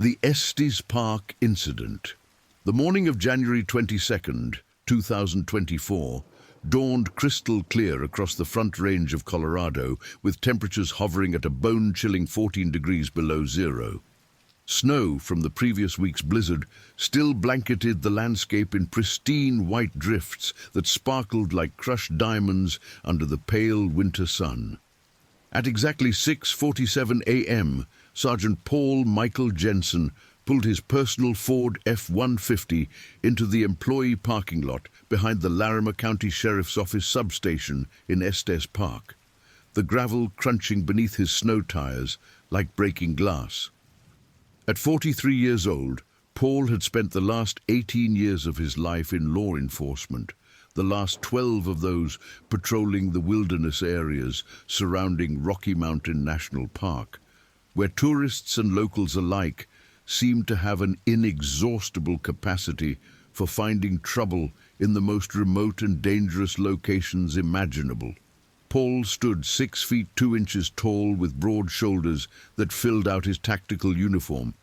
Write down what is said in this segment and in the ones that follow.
The Estes Park Incident. The morning of January 22nd, 2024, dawned crystal clear across the Front Range of Colorado, with temperatures hovering at a bone-chilling 14 degrees below zero. Snow from the previous week's blizzard still blanketed the landscape in pristine white drifts that sparkled like crushed diamonds under the pale winter sun. At exactly 6:47 a.m., Sergeant Paul Michael Jensen pulled his personal Ford F-150 into the employee parking lot behind the Larimer County Sheriff's Office substation in Estes Park, the gravel crunching beneath his snow tires like breaking glass. At 43 years old, Paul had spent the last 18 years of his life in law enforcement, the last 12 of those patrolling the wilderness areas surrounding Rocky Mountain National Park, where tourists and locals alike seemed to have an inexhaustible capacity for finding trouble in the most remote and dangerous locations imaginable. Paul stood 6 feet 2 inches tall with broad shoulders that filled out his tactical uniform,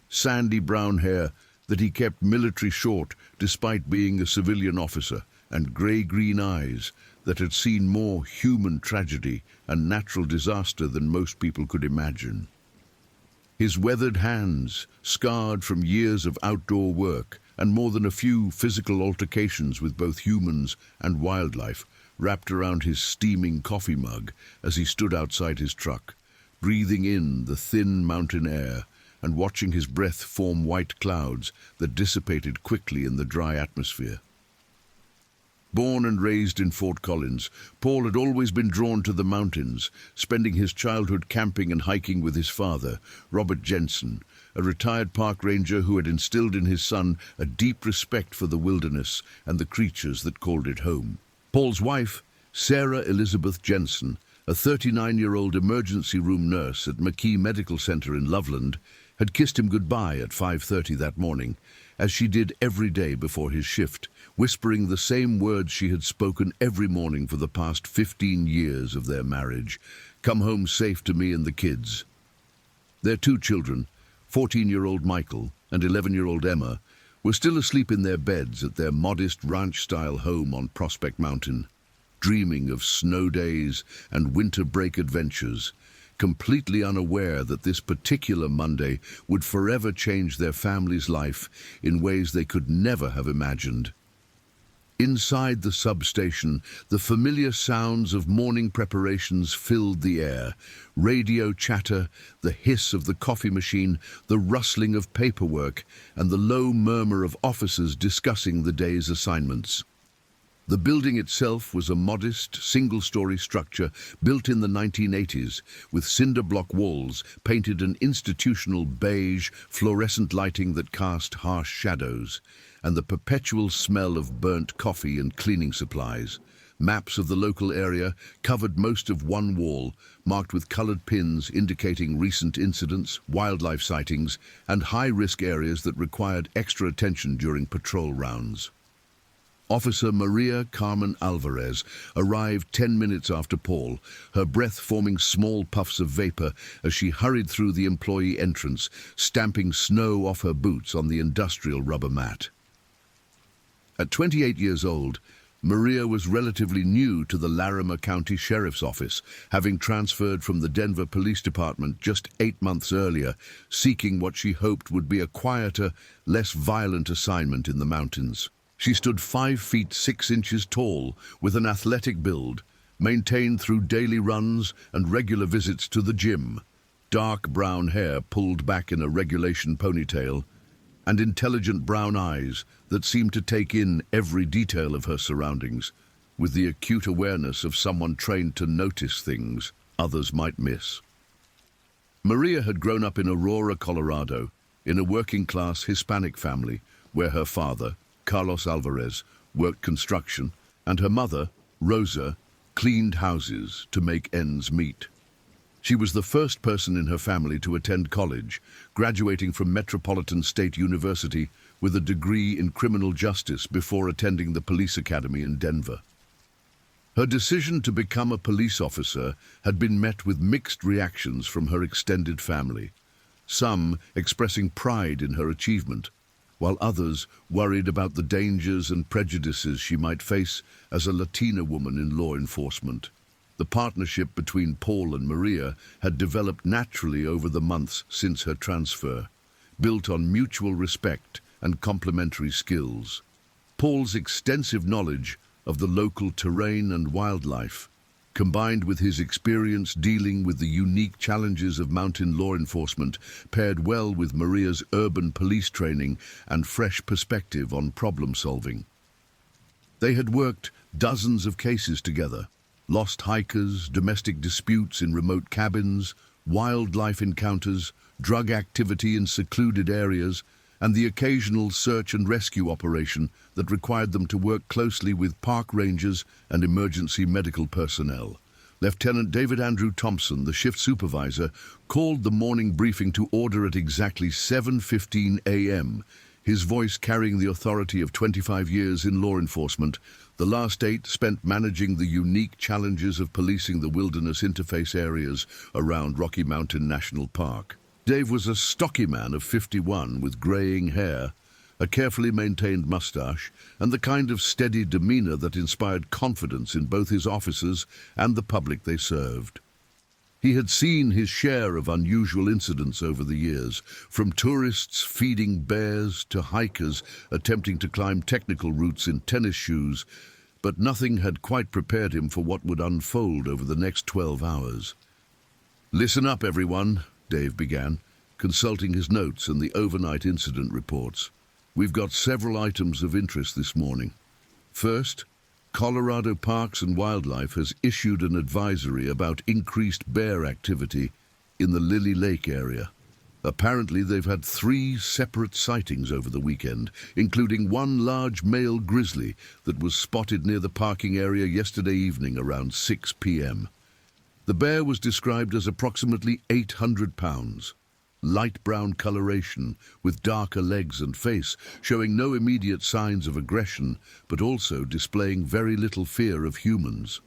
sandy brown hair that he kept military short despite being a civilian officer, and grey-green eyes that had seen more human tragedy and natural disaster than most people could imagine. His weathered hands, scarred from years of outdoor work and more than a few physical altercations with both humans and wildlife, wrapped around his steaming coffee mug as he stood outside his truck, breathing in the thin mountain air and watching his breath form white clouds that dissipated quickly in the dry atmosphere. Born and raised in Fort Collins, Paul had always been drawn to the mountains, spending his childhood camping and hiking with his father, Robert Jensen, a retired park ranger who had instilled in his son a deep respect for the wilderness and the creatures that called it home. Paul's wife, Sarah Elizabeth Jensen, a 39-year-old emergency room nurse at McKee Medical Center in Loveland, had kissed him goodbye at 5:30 that morning, as she did every day before his shift, whispering the same words she had spoken every morning for the past 15 years of their marriage: "Come home safe to me and the kids." Their 2 children, 14-year-old Michael and 11-year-old Emma, were still asleep in their beds at their modest ranch-style home on Prospect Mountain, dreaming of snow days and winter break adventures, completely unaware that this particular Monday would forever change their family's life in ways they could never have imagined. Inside the substation, the familiar sounds of morning preparations filled the air: radio chatter, the hiss of the coffee machine, the rustling of paperwork, and the low murmur of officers discussing the day's assignments. The building itself was a modest, single-story structure built in the 1980s, with cinder block walls painted an institutional beige, fluorescent lighting that cast harsh shadows, and the perpetual smell of burnt coffee and cleaning supplies. Maps of the local area covered most of one wall, marked with colored pins indicating recent incidents, wildlife sightings, and high-risk areas that required extra attention during patrol rounds. Officer Maria Carmen Alvarez arrived 10 minutes after Paul, her breath forming small puffs of vapor as she hurried through the employee entrance, stamping snow off her boots on the industrial rubber mat. At 28 years old, Maria was relatively new to the Larimer County Sheriff's Office, having transferred from the Denver Police Department just 8 months earlier, seeking what she hoped would be a quieter, less violent assignment in the mountains. She stood 5 feet 6 inches tall, with an athletic build, maintained through daily runs and regular visits to the gym, dark brown hair pulled back in a regulation ponytail, and intelligent brown eyes that seemed to take in every detail of her surroundings, with the acute awareness of someone trained to notice things others might miss. Maria had grown up in Aurora, Colorado, in a working-class Hispanic family where her father, Carlos Alvarez, worked construction, and her mother, Rosa, cleaned houses to make ends meet. She was the first person in her family to attend college, graduating from Metropolitan State University with a degree in criminal justice before attending the police academy in Denver. Her decision to become a police officer had been met with mixed reactions from her extended family. some expressing pride in her achievement, while others worried about the dangers and prejudices she might face as a Latina woman in law enforcement. The partnership between Paul and Maria had developed naturally over the months since her transfer, built on mutual respect and complementary skills. Paul's extensive knowledge of the local terrain and wildlife, combined with his experience dealing with the unique challenges of mountain law enforcement, paired well with Maria's urban police training and fresh perspective on problem solving. They had worked dozens of cases together: lost hikers, domestic disputes in remote cabins, wildlife encounters, drug activity in secluded areas, and the occasional search and rescue operation that required them to work closely with park rangers and emergency medical personnel. Lieutenant David Andrew Thompson, the shift supervisor, called the morning briefing to order at exactly 7:15 a.m., his voice carrying the authority of 25 years in law enforcement, the last 8 spent managing the unique challenges of policing the wilderness interface areas around Rocky Mountain National Park. Dave was a stocky man of 51 with graying hair, a carefully maintained mustache, and the kind of steady demeanor that inspired confidence in both his officers and the public they served. He had seen his share of unusual incidents over the years, from tourists feeding bears to hikers attempting to climb technical routes in tennis shoes, but nothing had quite prepared him for what would unfold over the next 12 hours. "Listen up, everyone," Dave began, consulting his notes and the overnight incident reports. "We've got several items of interest this morning. First, Colorado Parks and Wildlife has issued an advisory about increased bear activity in the Lily Lake area. Apparently, they've had 3 separate sightings over the weekend, including one large male grizzly that was spotted near the parking area yesterday evening around 6 p.m. The bear was described as approximately 800 pounds, light brown coloration with darker legs and face, showing no immediate signs of aggression, but also displaying very little fear of humans.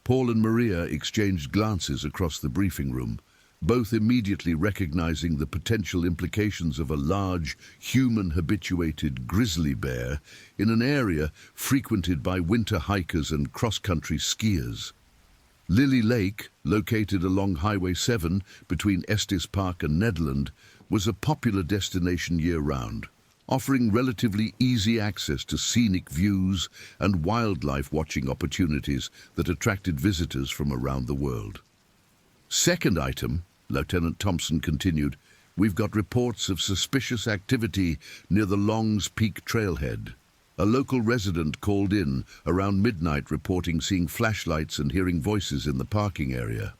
Paul and Maria exchanged glances across the briefing room, both immediately recognizing the potential implications of a large, human-habituated grizzly bear in an area frequented by winter hikers and cross-country skiers. Lily Lake, located along Highway 7 between Estes Park and Nedland, was a popular destination year-round, offering relatively easy access to scenic views and wildlife watching opportunities that attracted visitors from around the world. "Second item," Lieutenant Thompson continued, "we've got reports of suspicious activity near the Longs Peak trailhead. A local resident called in around midnight reporting seeing flashlights and hearing voices in the parking area.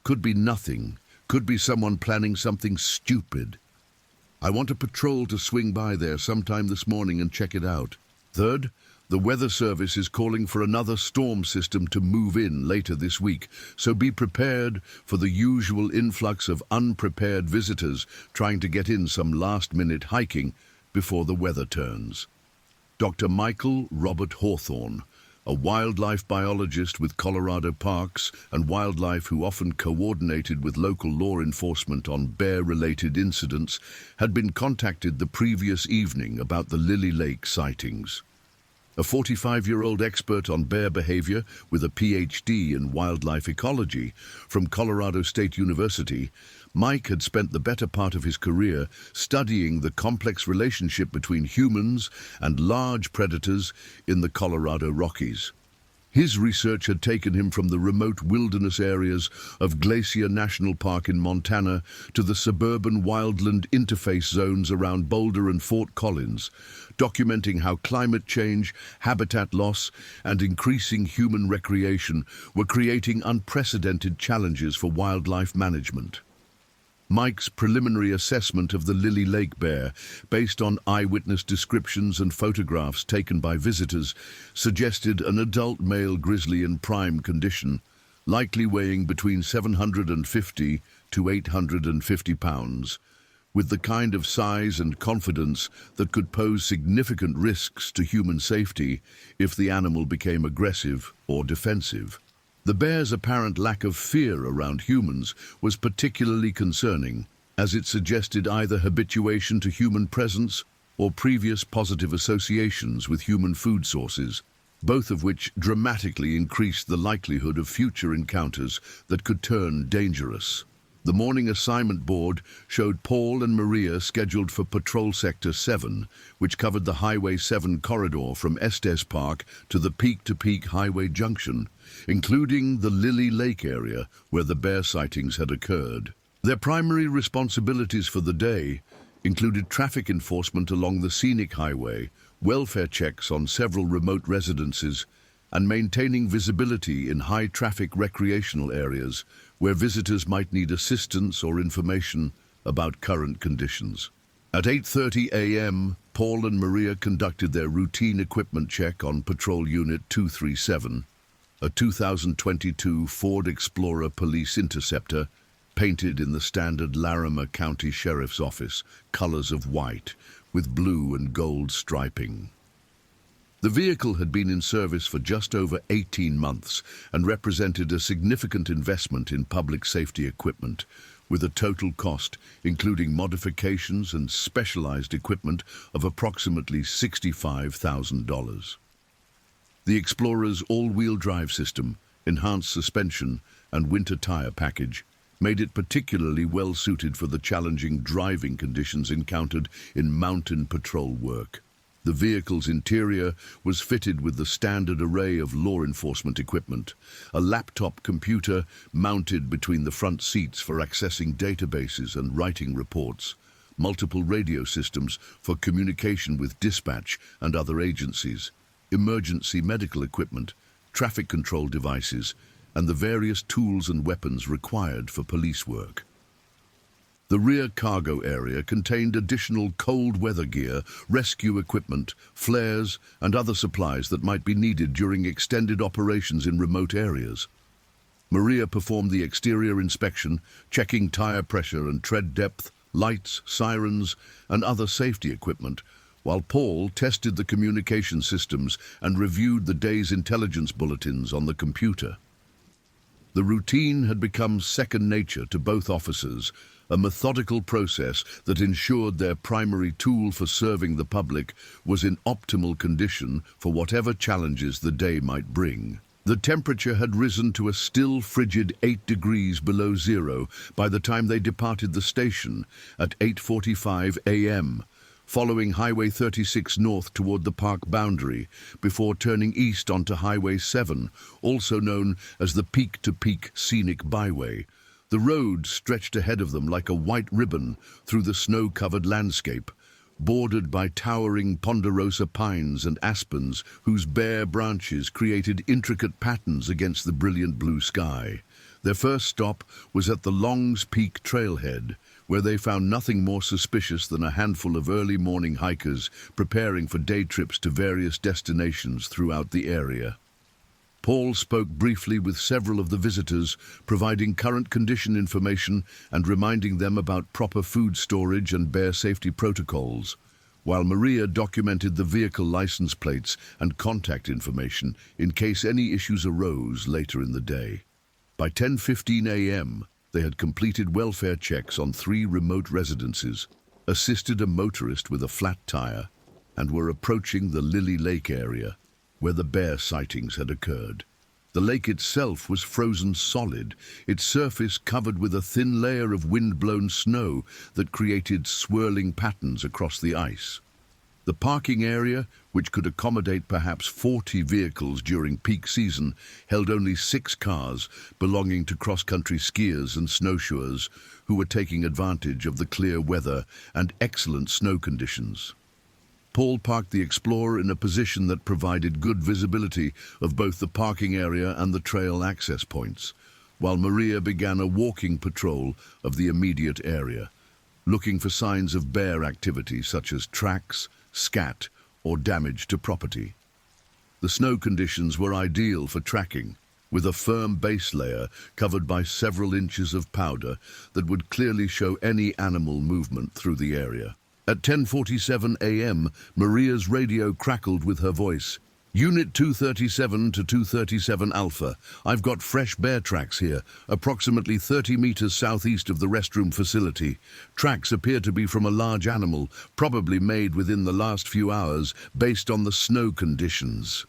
Could be nothing. Could be someone planning something stupid. I want a patrol to swing by there sometime this morning and check it out. Third, the Weather Service is calling for another storm system to move in later this week, so be prepared for the usual influx of unprepared visitors trying to get in some last-minute hiking before the weather turns." Dr. Michael Robert Hawthorne, a wildlife biologist with Colorado Parks and Wildlife who often coordinated with local law enforcement on bear-related incidents, had been contacted the previous evening about the Lily Lake sightings. A 45-year-old expert on bear behavior with a PhD in wildlife ecology from Colorado State University, Mike had spent the better part of his career studying the complex relationship between humans and large predators in the Colorado Rockies. His research had taken him from the remote wilderness areas of Glacier National Park in Montana to the suburban wildland interface zones around Boulder and Fort Collins, documenting how climate change, habitat loss, and increasing human recreation were creating unprecedented challenges for wildlife management. Mike's preliminary assessment of the Lily Lake bear, based on eyewitness descriptions and photographs taken by visitors, suggested an adult male grizzly in prime condition, likely weighing between 750 to 850 pounds, with the kind of size and confidence that could pose significant risks to human safety if the animal became aggressive or defensive. The bear's apparent lack of fear around humans was particularly concerning, as it suggested either habituation to human presence or previous positive associations with human food sources, both of which dramatically increased the likelihood of future encounters that could turn dangerous. The morning assignment board showed Paul and Maria scheduled for Patrol Sector 7, which covered the Highway 7 corridor from Estes Park to the Peak-to-Peak Highway Junction, including the Lily Lake area where the bear sightings had occurred. Their primary responsibilities for the day included traffic enforcement along the scenic highway, welfare checks on several remote residences, and maintaining visibility in high-traffic recreational areas where visitors might need assistance or information about current conditions. At 8:30 a.m., Paul and Maria conducted their routine equipment check on Patrol Unit 237, a 2022 Ford Explorer Police Interceptor painted in the standard Larimer County Sheriff's Office colors of white with blue and gold striping. The vehicle had been in service for just over 18 months and represented a significant investment in public safety equipment, with a total cost, including modifications and specialized equipment, of approximately $65,000. The Explorer's all-wheel drive system, enhanced suspension, and winter tire package made it particularly well-suited for the challenging driving conditions encountered in mountain patrol work. The vehicle's interior was fitted with the standard array of law enforcement equipment, a laptop computer mounted between the front seats for accessing databases and writing reports, multiple radio systems for communication with dispatch and other agencies, emergency medical equipment, traffic control devices, and the various tools and weapons required for police work. The rear cargo area contained additional cold weather gear, rescue equipment, flares, and other supplies that might be needed during extended operations in remote areas. Maria performed the exterior inspection, checking tire pressure and tread depth, lights, sirens, and other safety equipment, while Paul tested the communication systems and reviewed the day's intelligence bulletins on the computer. The routine had become second nature to both officers, a methodical process that ensured their primary tool for serving the public was in optimal condition for whatever challenges the day might bring. The temperature had risen to a still frigid 8 degrees below zero by the time they departed the station at 8:45 a.m., following Highway 36 north toward the park boundary, before turning east onto Highway 7, also known as the Peak-to-Peak Scenic Byway. The road stretched ahead of them like a white ribbon through the snow-covered landscape, bordered by towering ponderosa pines and aspens whose bare branches created intricate patterns against the brilliant blue sky. Their first stop was at the Longs Peak trailhead, where they found nothing more suspicious than a handful of early morning hikers preparing for day trips to various destinations throughout the area. Paul spoke briefly with several of the visitors, providing current condition information and reminding them about proper food storage and bear safety protocols, while Maria documented the vehicle license plates and contact information in case any issues arose later in the day. By 10:15 a.m., they had completed welfare checks on 3 remote residences, assisted a motorist with a flat tire, and were approaching the Lily Lake area, where the bear sightings had occurred. The lake itself was frozen solid, its surface covered with a thin layer of wind-blown snow that created swirling patterns across the ice. The parking area, which could accommodate perhaps 40 vehicles during peak season, held only 6 cars belonging to cross-country skiers and snowshoers who were taking advantage of the clear weather and excellent snow conditions. Paul parked the Explorer in a position that provided good visibility of both the parking area and the trail access points, while Maria began a walking patrol of the immediate area, looking for signs of bear activity such as tracks, scat, or damage to property. The snow conditions were ideal for tracking, with a firm base layer covered by several inches of powder that would clearly show any animal movement through the area. At 10:47 a.m., Maria's radio crackled with her voice. Unit 237 to 237 Alpha. I've got fresh bear tracks here, approximately 30 meters southeast of the restroom facility. Tracks appear to be from a large animal, probably made within the last few hours, based on the snow conditions.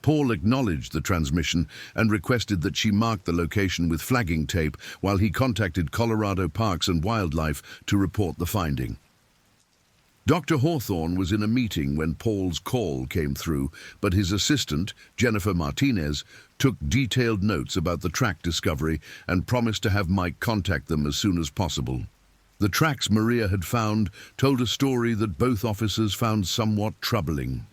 Paul acknowledged the transmission and requested that she mark the location with flagging tape while he contacted Colorado Parks and Wildlife to report the finding. Dr. Hawthorne was in a meeting when Paul's call came through, but his assistant, Jennifer Martinez, took detailed notes about the track discovery and promised to have Mike contact them as soon as possible. The tracks Maria had found told a story that both officers found somewhat troubling.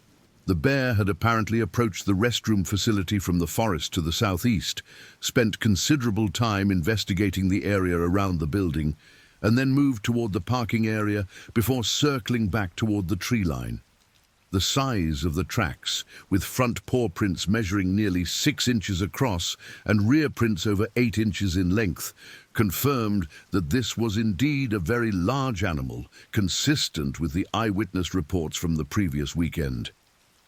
The bear had apparently approached the restroom facility from the forest to the southeast, spent considerable time investigating the area around the building, and then moved toward the parking area before circling back toward the tree line. The size of the tracks, with front paw prints measuring nearly 6 inches across and rear prints over 8 inches in length, confirmed that this was indeed a very large animal, consistent with the eyewitness reports from the previous weekend.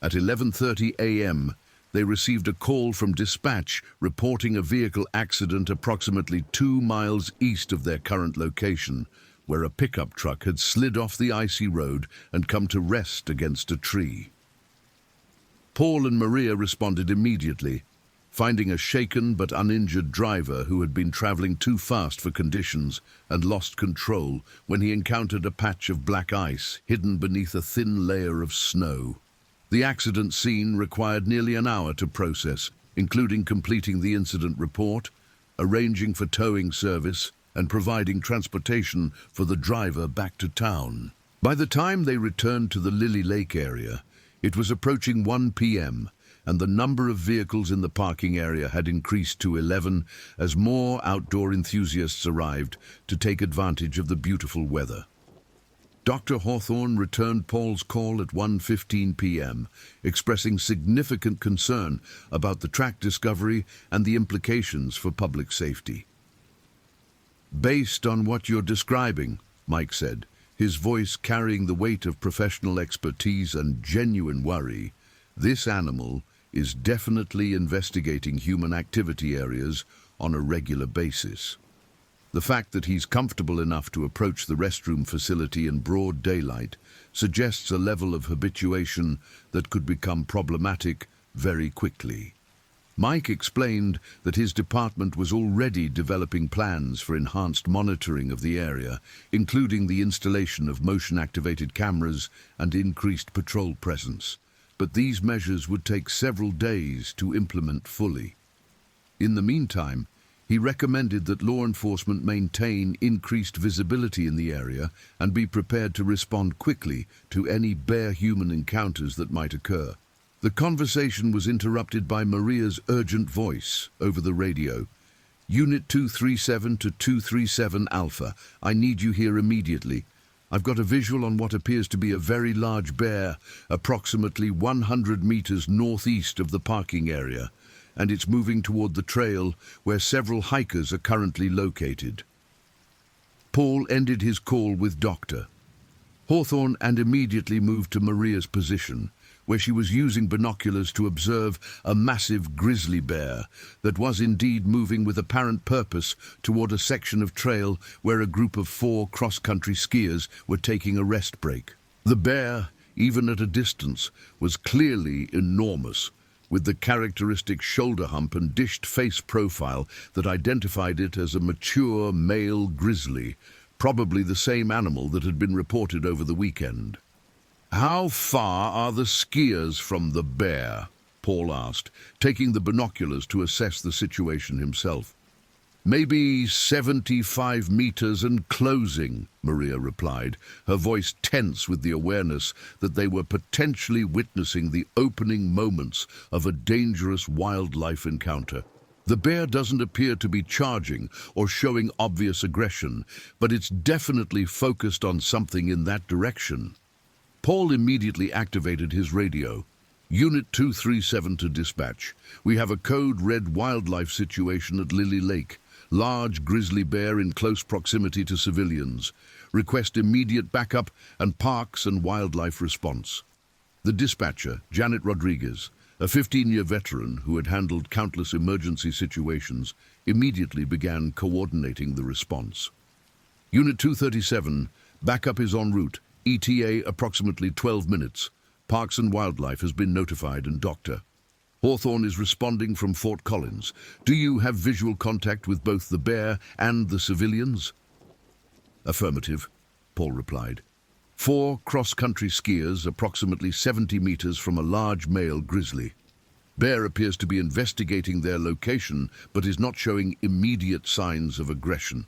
At 11:30 a.m., they received a call from dispatch reporting a vehicle accident approximately 2 miles east of their current location, where a pickup truck had slid off the icy road and come to rest against a tree. Paul and Maria responded immediately, finding a shaken but uninjured driver who had been traveling too fast for conditions and lost control when he encountered a patch of black ice hidden beneath a thin layer of snow. The accident scene required nearly an hour to process, including completing the incident report, arranging for towing service, and providing transportation for the driver back to town. By the time they returned to the Lily Lake area, it was approaching 1 p.m., and the number of vehicles in the parking area had increased to 11 as more outdoor enthusiasts arrived to take advantage of the beautiful weather. Dr. Hawthorne returned Paul's call at 1:15 p.m., expressing significant concern about the track discovery and the implications for public safety. "Based on what you're describing," Mike said, his voice carrying the weight of professional expertise and genuine worry, "this animal is definitely investigating human activity areas on a regular basis. The fact that he's comfortable enough to approach the restroom facility in broad daylight suggests a level of habituation that could become problematic very quickly." Mike explained that his department was already developing plans for enhanced monitoring of the area, including the installation of motion-activated cameras and increased patrol presence. But these measures would take several days to implement fully. In the meantime, he recommended that law enforcement maintain increased visibility in the area and be prepared to respond quickly to any bear-human encounters that might occur. The conversation was interrupted by Maria's urgent voice over the radio. "Unit 237 to 237 Alpha, I need you here immediately. I've got a visual on what appears to be a very large bear, approximately 100 meters northeast of the parking area, and it's moving toward the trail where several hikers are currently located." Paul ended his call with Dr. Hawthorne and immediately moved to Maria's position, where she was using binoculars to observe a massive grizzly bear that was indeed moving with apparent purpose toward a section of trail where a group of 4 cross-country skiers were taking a rest break. The bear, even at a distance, was clearly enormous, with the characteristic shoulder hump and dished face profile that identified it as a mature male grizzly, probably the same animal that had been reported over the weekend. "How far are the skiers from the bear?" Paul asked, taking the binoculars to assess the situation himself. "Maybe 75 meters and closing," Maria replied, her voice tense with the awareness that they were potentially witnessing the opening moments of a dangerous wildlife encounter. "The bear doesn't appear to be charging or showing obvious aggression, but it's definitely focused on something in that direction." Paul immediately activated his radio. "Unit 237 to dispatch. We have a code red wildlife situation at Lily Lake. Large grizzly bear in close proximity to civilians. Request immediate backup and parks and wildlife response." The dispatcher, Janet Rodriguez, a 15-year veteran who had handled countless emergency situations, immediately began coordinating the response. Unit 237, backup is en route. ETA approximately 12 minutes. Parks and Wildlife has been notified and Dr. Hawthorne is responding from Fort Collins. Do you have visual contact with both the bear and the civilians? Affirmative, Paul replied. 4 cross-country skiers approximately 70 meters from a large male grizzly. Bear appears to be investigating their location, but is not showing immediate signs of aggression.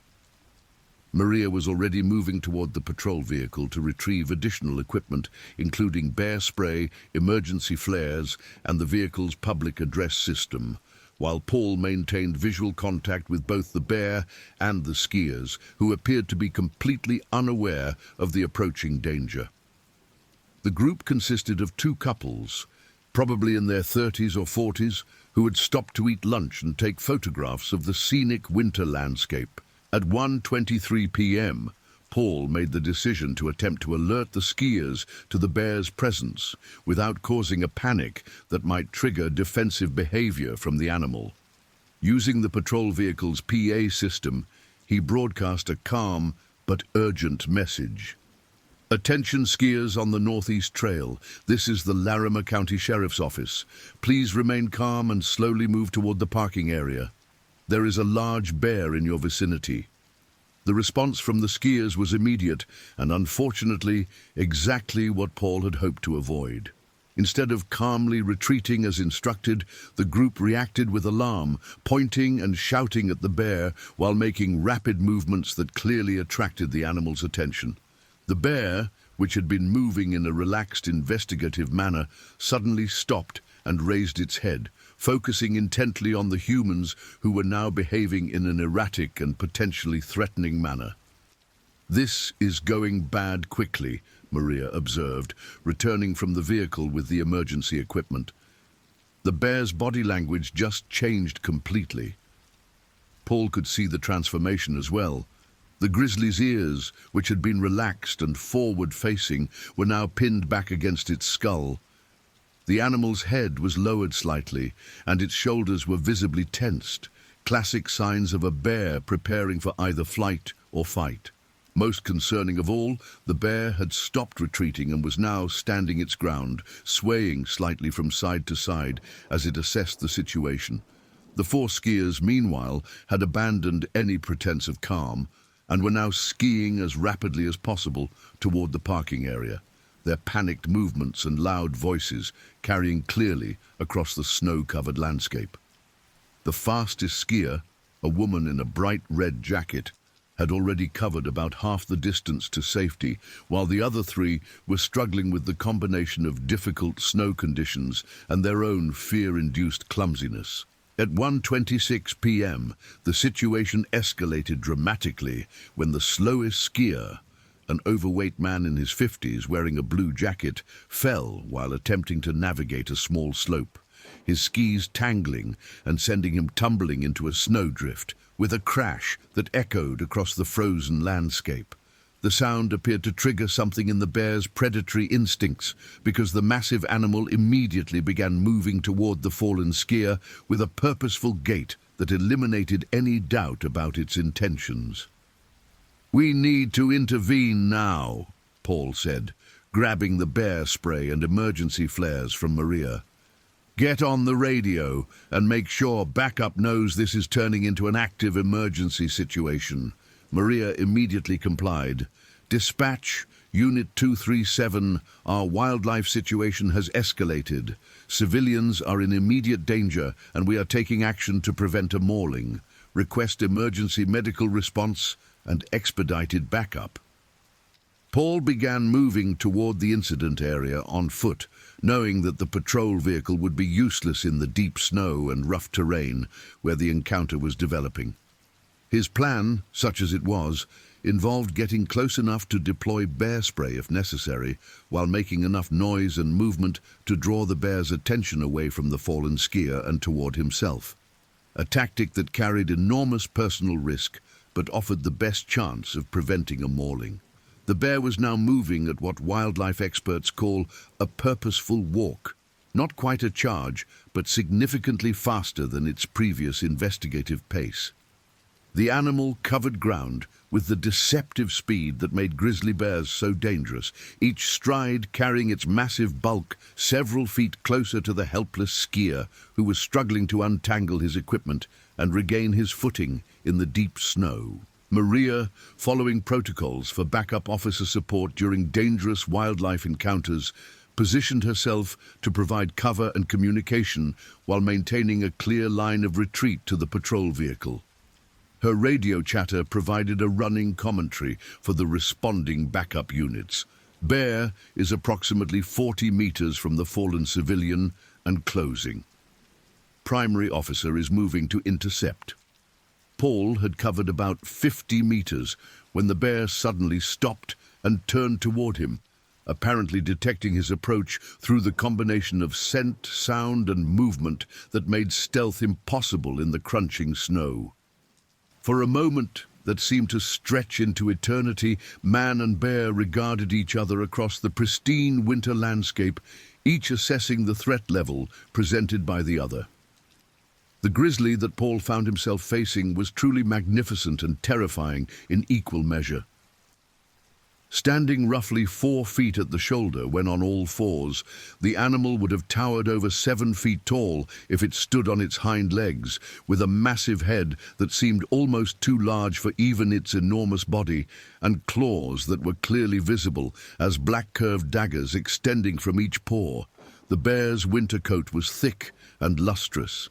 Maria was already moving toward the patrol vehicle to retrieve additional equipment, including bear spray, emergency flares, and the vehicle's public address system, while Paul maintained visual contact with both the bear and the skiers, who appeared to be completely unaware of the approaching danger. The group consisted of 2 couples, probably in their 30s or 40s, who had stopped to eat lunch and take photographs of the scenic winter landscape. At 1:23 p.m., Paul made the decision to attempt to alert the skiers to the bear's presence without causing a panic that might trigger defensive behavior from the animal. Using the patrol vehicle's PA system, he broadcast a calm but urgent message. Attention skiers on the Northeast Trail. This is the Larimer County Sheriff's Office. Please remain calm and slowly move toward the parking area. There is a large bear in your vicinity. The response from the skiers was immediate and, unfortunately, exactly what Paul had hoped to avoid. Instead of calmly retreating as instructed, the group reacted with alarm, pointing and shouting at the bear while making rapid movements that clearly attracted the animal's attention. The bear, which had been moving in a relaxed, investigative manner, suddenly stopped and raised its head, focusing intently on the humans who were now behaving in an erratic and potentially threatening manner. "This is going bad quickly," Maria observed, returning from the vehicle with the emergency equipment. The bear's body language just changed completely. Paul could see the transformation as well. The grizzly's ears, which had been relaxed and forward-facing, were now pinned back against its skull. The animal's head was lowered slightly, and its shoulders were visibly tensed, classic signs of a bear preparing for either flight or fight. Most concerning of all, the bear had stopped retreating and was now standing its ground, swaying slightly from side to side as it assessed the situation. The 4 skiers, meanwhile, had abandoned any pretense of calm and were now skiing as rapidly as possible toward the parking area, their panicked movements and loud voices carrying clearly across the snow-covered landscape. The fastest skier, a woman in a bright red jacket, had already covered about half the distance to safety, while the other 3 were struggling with the combination of difficult snow conditions and their own fear-induced clumsiness. At 1:26 p.m., the situation escalated dramatically when the slowest skier, an overweight man in his 50s wearing a blue jacket, fell while attempting to navigate a small slope, his skis tangling and sending him tumbling into a snowdrift with a crash that echoed across the frozen landscape. The sound appeared to trigger something in the bear's predatory instincts because the massive animal immediately began moving toward the fallen skier with a purposeful gait that eliminated any doubt about its intentions. "We need to intervene now," Paul said, grabbing the bear spray and emergency flares from Maria. "Get on the radio and make sure backup knows this is turning into an active emergency situation." Maria immediately complied. "Dispatch, Unit 237, our wildlife situation has escalated. Civilians are in immediate danger and we are taking action to prevent a mauling. Request emergency medical response and expedited backup." Paul began moving toward the incident area on foot, knowing that the patrol vehicle would be useless in the deep snow and rough terrain where the encounter was developing. His plan, such as it was, involved getting close enough to deploy bear spray if necessary, while making enough noise and movement to draw the bear's attention away from the fallen skier and toward himself. A tactic that carried enormous personal risk, but offered the best chance of preventing a mauling. The bear was now moving at what wildlife experts call a purposeful walk. Not quite a charge, but significantly faster than its previous investigative pace. The animal covered ground with the deceptive speed that made grizzly bears so dangerous, each stride carrying its massive bulk several feet closer to the helpless skier who was struggling to untangle his equipment and regain his footing in the deep snow. Maria, following protocols for backup officer support during dangerous wildlife encounters, positioned herself to provide cover and communication while maintaining a clear line of retreat to the patrol vehicle. Her radio chatter provided a running commentary for the responding backup units. Bear is approximately 40 meters from the fallen civilian and closing. Primary officer is moving to intercept. Paul had covered about 50 meters when the bear suddenly stopped and turned toward him, apparently detecting his approach through the combination of scent, sound, and movement that made stealth impossible in the crunching snow. For a moment that seemed to stretch into eternity, man and bear regarded each other across the pristine winter landscape, each assessing the threat level presented by the other. The grizzly that Paul found himself facing was truly magnificent and terrifying in equal measure. Standing roughly 4 feet at the shoulder when on all fours, the animal would have towered over 7 feet tall if it stood on its hind legs, with a massive head that seemed almost too large for even its enormous body, and claws that were clearly visible as black curved daggers extending from each paw. The bear's winter coat was thick and lustrous,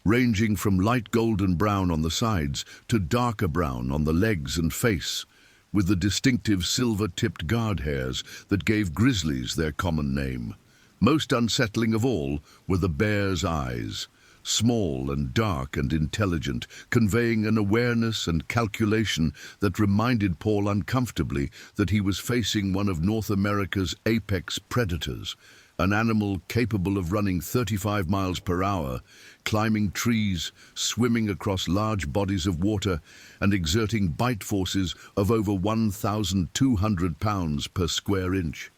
ranging from light golden brown on the sides to darker brown on the legs and face, with the distinctive silver-tipped guard hairs that gave grizzlies their common name. Most unsettling of all were the bear's eyes, small and dark and intelligent, conveying an awareness and calculation that reminded Paul uncomfortably that he was facing one of North America's apex predators, an animal capable of running 35 miles per hour, climbing trees, swimming across large bodies of water, and exerting bite forces of over 1,200 pounds per square inch.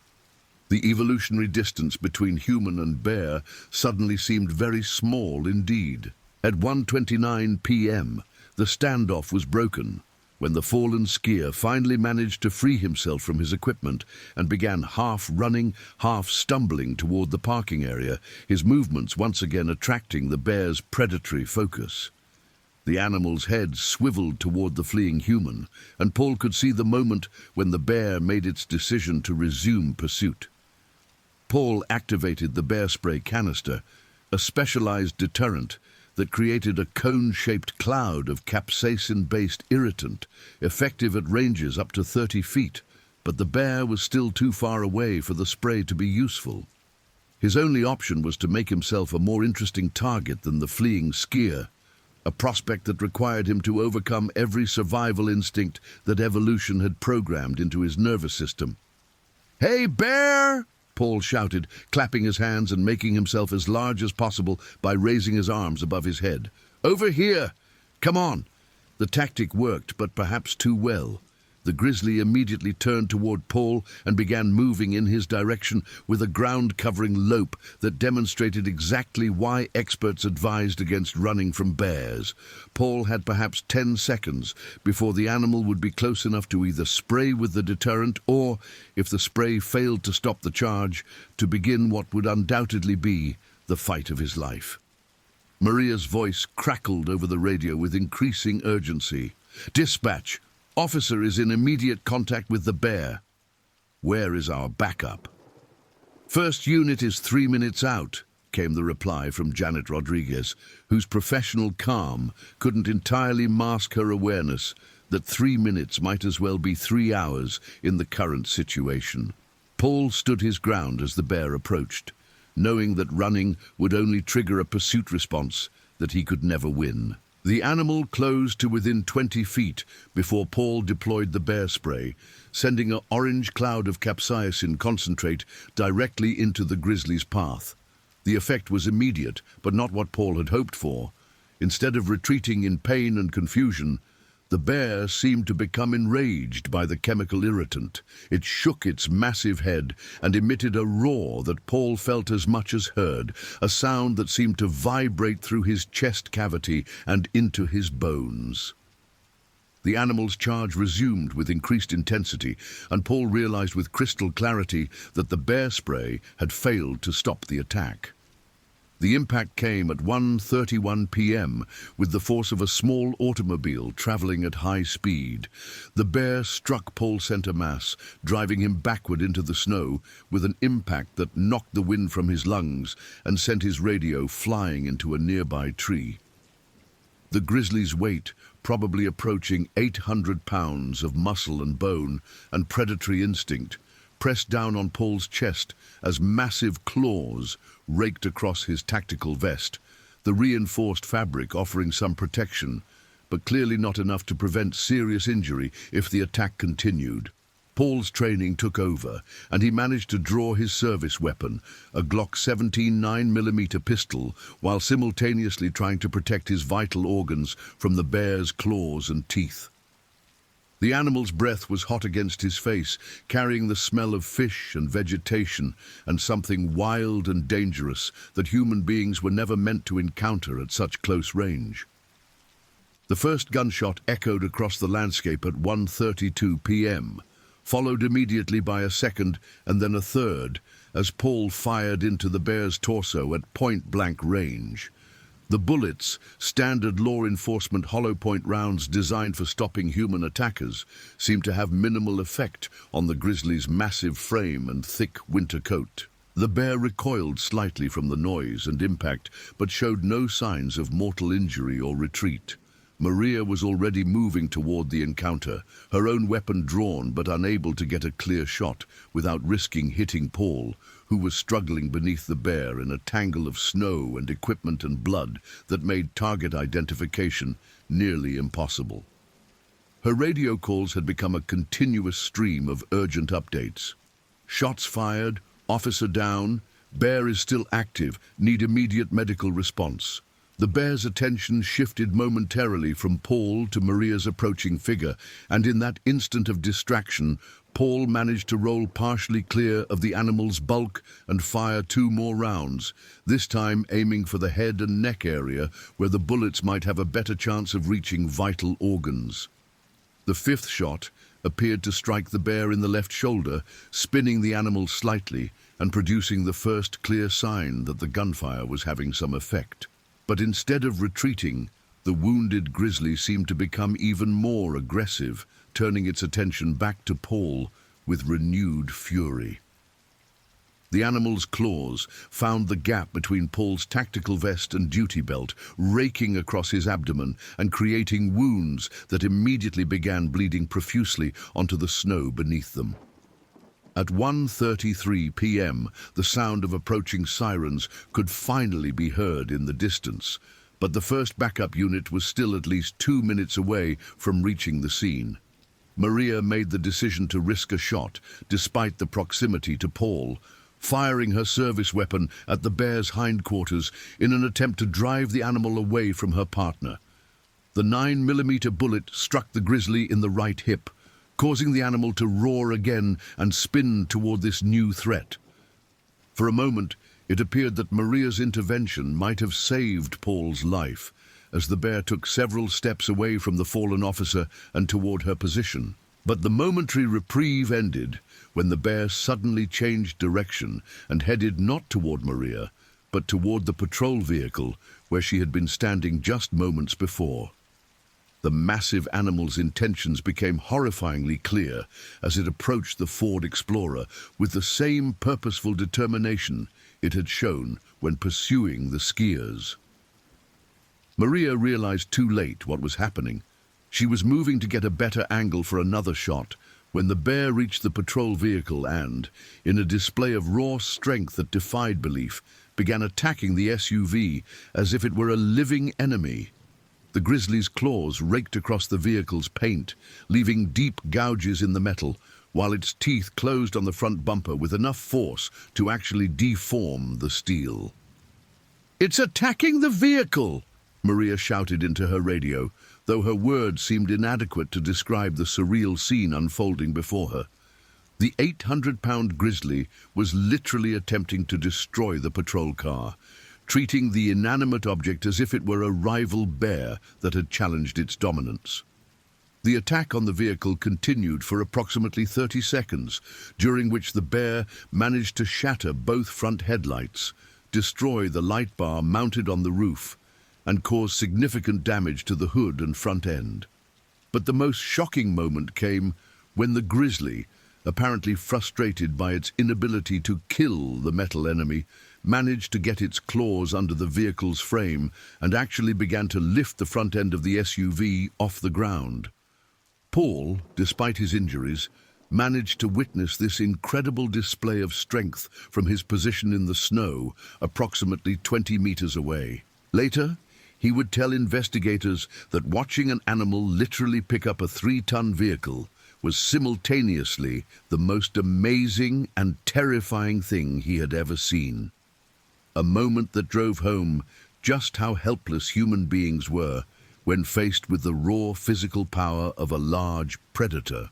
The evolutionary distance between human and bear suddenly seemed very small indeed. At 1:29 p.m., the standoff was broken, when the fallen skier finally managed to free himself from his equipment and began half running, half stumbling toward the parking area, his movements once again attracting the bear's predatory focus. The animal's head swiveled toward the fleeing human, and Paul could see the moment when the bear made its decision to resume pursuit. Paul activated the bear spray canister, a specialized deterrent that created a cone-shaped cloud of capsaicin-based irritant, effective at ranges up to 30 feet, but the bear was still too far away for the spray to be useful. His only option was to make himself a more interesting target than the fleeing skier, a prospect that required him to overcome every survival instinct that evolution had programmed into his nervous system. "Hey, bear!" Paul shouted, clapping his hands and making himself as large as possible by raising his arms above his head. "Over here! Come on!" The tactic worked, but perhaps too well. The grizzly immediately turned toward Paul and began moving in his direction with a ground-covering lope that demonstrated exactly why experts advised against running from bears. Paul had perhaps 10 seconds before the animal would be close enough to either spray with the deterrent or, if the spray failed to stop the charge, to begin what would undoubtedly be the fight of his life. Maria's voice crackled over the radio with increasing urgency. "Dispatch! Officer is in immediate contact with the bear. Where is our backup?" "First unit is 3 minutes out," came the reply from Janet Rodriguez, whose professional calm couldn't entirely mask her awareness that 3 minutes might as well be 3 hours in the current situation. Paul stood his ground as the bear approached, knowing that running would only trigger a pursuit response that he could never win. The animal closed to within 20 feet before Paul deployed the bear spray, sending an orange cloud of capsaicin concentrate directly into the grizzly's path. The effect was immediate, but not what Paul had hoped for. Instead of retreating in pain and confusion, The bear seemed to become enraged by the chemical irritant. It shook its massive head and emitted a roar that Paul felt as much as heard, a sound that seemed to vibrate through his chest cavity and into his bones. The animal's charge resumed with increased intensity, and Paul realized with crystal clarity that the bear spray had failed to stop the attack. The impact came at 1:31 p.m. with the force of a small automobile traveling at high speed. The bear struck Paul's center mass, driving him backward into the snow with an impact that knocked the wind from his lungs and sent his radio flying into a nearby tree. The grizzly's weight, probably approaching 800 pounds of muscle and bone and predatory instinct, pressed down on Paul's chest as massive claws raked across his tactical vest, the reinforced fabric offering some protection, but clearly not enough to prevent serious injury if the attack continued. Paul's training took over, and he managed to draw his service weapon, a Glock 17 9mm pistol, while simultaneously trying to protect his vital organs from the bear's claws and teeth. The animal's breath was hot against his face, carrying the smell of fish and vegetation and something wild and dangerous that human beings were never meant to encounter at such close range. The first gunshot echoed across the landscape at 1:32 p.m., followed immediately by a second and then a third, as Paul fired into the bear's torso at point-blank range. The bullets, standard law enforcement hollow-point rounds designed for stopping human attackers, seemed to have minimal effect on the grizzly's massive frame and thick winter coat. The bear recoiled slightly from the noise and impact, but showed no signs of mortal injury or retreat. Maria was already moving toward the encounter, her own weapon drawn but unable to get a clear shot without risking hitting Paul, who was struggling beneath the bear in a tangle of snow and equipment and blood that made target identification nearly impossible. Her radio calls had become a continuous stream of urgent updates. Shots fired, officer down, bear is still active, need immediate medical response. The bear's attention shifted momentarily from Paul to Maria's approaching figure, and in that instant of distraction, Paul managed to roll partially clear of the animal's bulk and fire 2 more rounds, this time aiming for the head and neck area where the bullets might have a better chance of reaching vital organs. The 5th shot appeared to strike the bear in the left shoulder, spinning the animal slightly and producing the first clear sign that the gunfire was having some effect. But instead of retreating, the wounded grizzly seemed to become even more aggressive, turning its attention back to Paul with renewed fury. The animal's claws found the gap between Paul's tactical vest and duty belt, raking across his abdomen and creating wounds that immediately began bleeding profusely onto the snow beneath them. At 1:33 p.m., the sound of approaching sirens could finally be heard in the distance, but the first backup unit was still at least 2 minutes away from reaching the scene. Maria made the decision to risk a shot, despite the proximity to Paul, firing her service weapon at the bear's hindquarters in an attempt to drive the animal away from her partner. The 9mm bullet struck the grizzly in the right hip, causing the animal to roar again and spin toward this new threat. For a moment, it appeared that Maria's intervention might have saved Paul's life, as the bear took several steps away from the fallen officer and toward her position. But the momentary reprieve ended when the bear suddenly changed direction and headed not toward Maria, but toward the patrol vehicle where she had been standing just moments before. The massive animal's intentions became horrifyingly clear as it approached the Ford Explorer with the same purposeful determination it had shown when pursuing the skiers. Maria realized too late what was happening. She was moving to get a better angle for another shot when the bear reached the patrol vehicle and, in a display of raw strength that defied belief, began attacking the SUV as if it were a living enemy. The grizzly's claws raked across the vehicle's paint, leaving deep gouges in the metal, while its teeth closed on the front bumper with enough force to actually deform the steel. "It's attacking the vehicle!" Maria shouted into her radio, though her words seemed inadequate to describe the surreal scene unfolding before her. The 800-pound grizzly was literally attempting to destroy the patrol car, treating the inanimate object as if it were a rival bear that had challenged its dominance. The attack on the vehicle continued for approximately 30 seconds, during which the bear managed to shatter both front headlights, destroy the light bar mounted on the roof, and cause significant damage to the hood and front end. But the most shocking moment came when the grizzly, apparently frustrated by its inability to kill the metal enemy, managed to get its claws under the vehicle's frame and actually began to lift the front end of the SUV off the ground. Paul, despite his injuries, managed to witness this incredible display of strength from his position in the snow, approximately 20 meters away. Later, he would tell investigators that watching an animal literally pick up a 3-ton vehicle was simultaneously the most amazing and terrifying thing he had ever seen. A moment that drove home just how helpless human beings were when faced with the raw physical power of a large predator.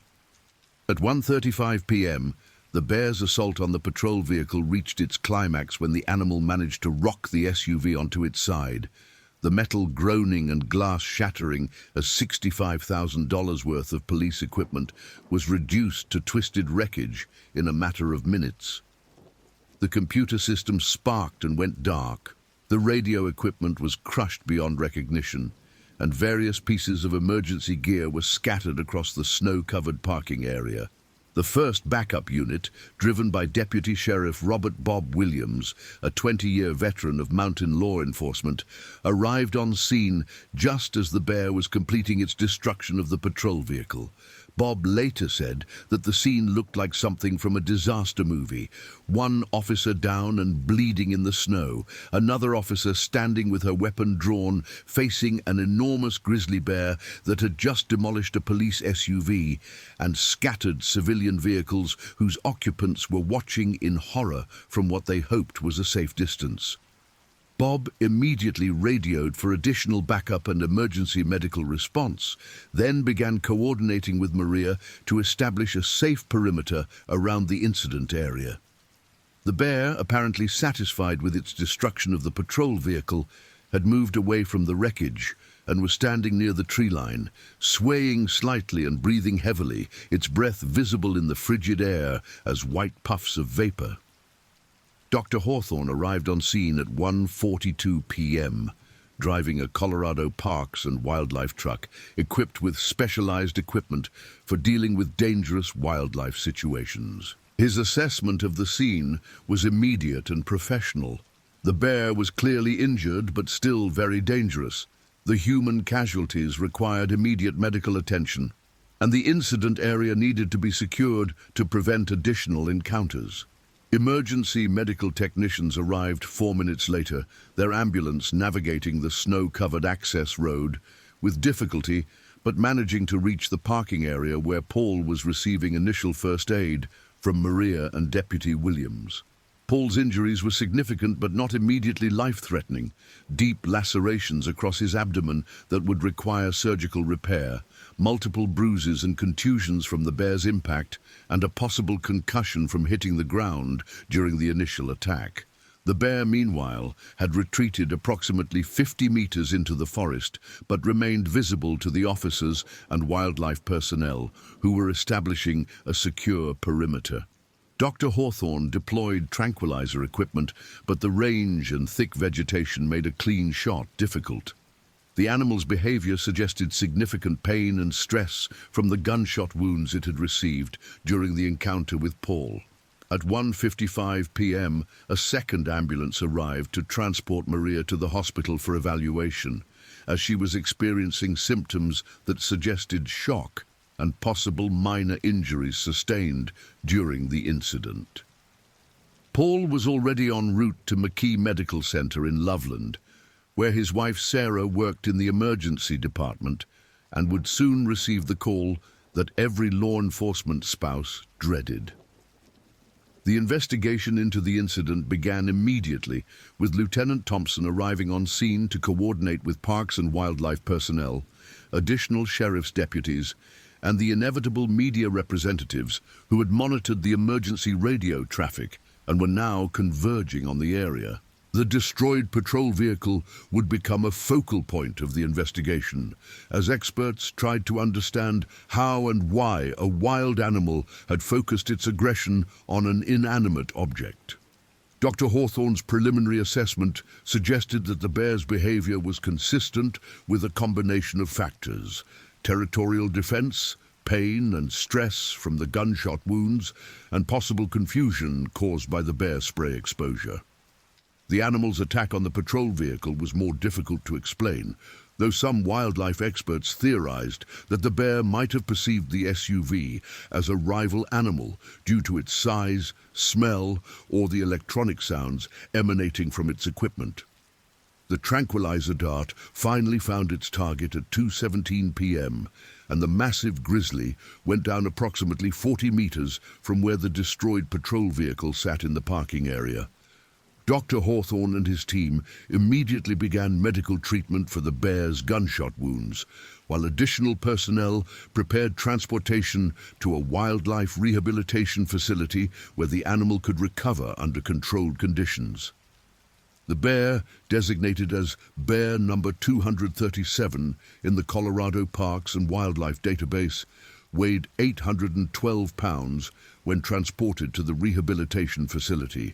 At 1:35 p.m., the bear's assault on the patrol vehicle reached its climax when the animal managed to rock the SUV onto its side, the metal groaning and glass shattering as $65,000 worth of police equipment was reduced to twisted wreckage in a matter of minutes. The computer system sparked and went dark. The radio equipment was crushed beyond recognition, and various pieces of emergency gear were scattered across the snow-covered parking area. The first backup unit, driven by Deputy Sheriff Robert Bob Williams, a 20-year veteran of mountain law enforcement, arrived on scene just as the bear was completing its destruction of the patrol vehicle. Bob later said that the scene looked like something from a disaster movie. One officer down and bleeding in the snow, another officer standing with her weapon drawn, facing an enormous grizzly bear that had just demolished a police SUV and scattered civilian vehicles whose occupants were watching in horror from what they hoped was a safe distance. Bob immediately radioed for additional backup and emergency medical response, then began coordinating with Maria to establish a safe perimeter around the incident area. The bear, apparently satisfied with its destruction of the patrol vehicle, had moved away from the wreckage and was standing near the tree line, swaying slightly and breathing heavily, its breath visible in the frigid air as white puffs of vapor. Dr. Hawthorne arrived on scene at 1:42 p.m., driving a Colorado Parks and Wildlife truck equipped with specialized equipment for dealing with dangerous wildlife situations. His assessment of the scene was immediate and professional. The bear was clearly injured but still very dangerous. The human casualties required immediate medical attention, and the incident area needed to be secured to prevent additional encounters. Emergency medical technicians arrived 4 minutes later, their ambulance navigating the snow-covered access road with difficulty, but managing to reach the parking area where Paul was receiving initial first aid from Maria and Deputy Williams. Paul's injuries were significant but not immediately life-threatening, deep lacerations across his abdomen that would require surgical repair, multiple bruises and contusions from the bear's impact, and a possible concussion from hitting the ground during the initial attack. The bear, meanwhile, had retreated approximately 50 meters into the forest, but remained visible to the officers and wildlife personnel who were establishing a secure perimeter. Dr. Hawthorne deployed tranquilizer equipment, but the range and thick vegetation made a clean shot difficult. The animal's behavior suggested significant pain and stress from the gunshot wounds it had received during the encounter with Paul. At 1:55 p.m., a second ambulance arrived to transport Maria to the hospital for evaluation, as she was experiencing symptoms that suggested shock and possible minor injuries sustained during the incident. Paul was already en route to McKee Medical Center in Loveland, where his wife Sarah worked in the emergency department and would soon receive the call that every law enforcement spouse dreaded. The investigation into the incident began immediately, with Lieutenant Thompson arriving on scene to coordinate with Parks and Wildlife personnel, additional sheriff's deputies, and the inevitable media representatives who had monitored the emergency radio traffic and were now converging on the area. The destroyed patrol vehicle would become a focal point of the investigation, as experts tried to understand how and why a wild animal had focused its aggression on an inanimate object. Dr. Hawthorne's preliminary assessment suggested that the bear's behavior was consistent with a combination of factors: territorial defense, pain and stress from the gunshot wounds, and possible confusion caused by the bear spray exposure. The animal's attack on the patrol vehicle was more difficult to explain, though some wildlife experts theorized that the bear might have perceived the SUV as a rival animal due to its size, smell, or the electronic sounds emanating from its equipment. The tranquilizer dart finally found its target at 2:17 p.m., and the massive grizzly went down approximately 40 meters from where the destroyed patrol vehicle sat in the parking area. Dr. Hawthorne and his team immediately began medical treatment for the bear's gunshot wounds, while additional personnel prepared transportation to a wildlife rehabilitation facility where the animal could recover under controlled conditions. The bear, designated as Bear Number 237 in the Colorado Parks and Wildlife Database, weighed 812 pounds when transported to the rehabilitation facility,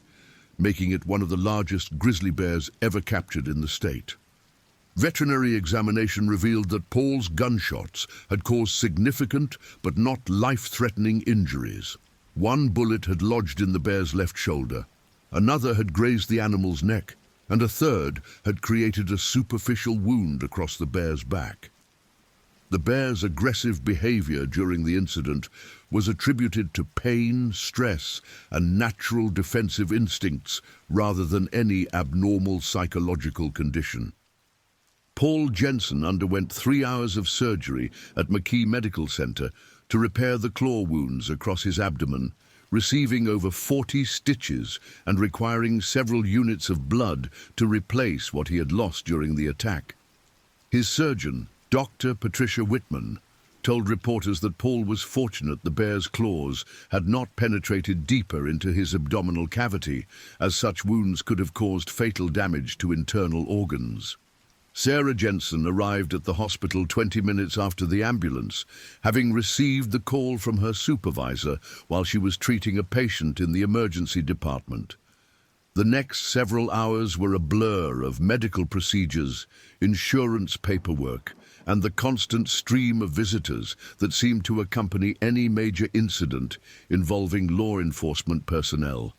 making it one of the largest grizzly bears ever captured in the state. Veterinary examination revealed that Paul's gunshots had caused significant but not life-threatening injuries. One bullet had lodged in the bear's left shoulder, another had grazed the animal's neck, and a third had created a superficial wound across the bear's back. The bear's aggressive behavior during the incident was attributed to pain, stress, and natural defensive instincts rather than any abnormal psychological condition. Paul Jensen underwent 3 hours of surgery at McKee Medical Center to repair the claw wounds across his abdomen, receiving over 40 stitches and requiring several units of blood to replace what he had lost during the attack. His surgeon, Dr. Patricia Whitman, told reporters that Paul was fortunate the bear's claws had not penetrated deeper into his abdominal cavity, as such wounds could have caused fatal damage to internal organs. Sarah Jensen arrived at the hospital 20 minutes after the ambulance, having received the call from her supervisor while she was treating a patient in the emergency department. The next several hours were a blur of medical procedures, insurance paperwork, and the constant stream of visitors that seemed to accompany any major incident involving law enforcement personnel.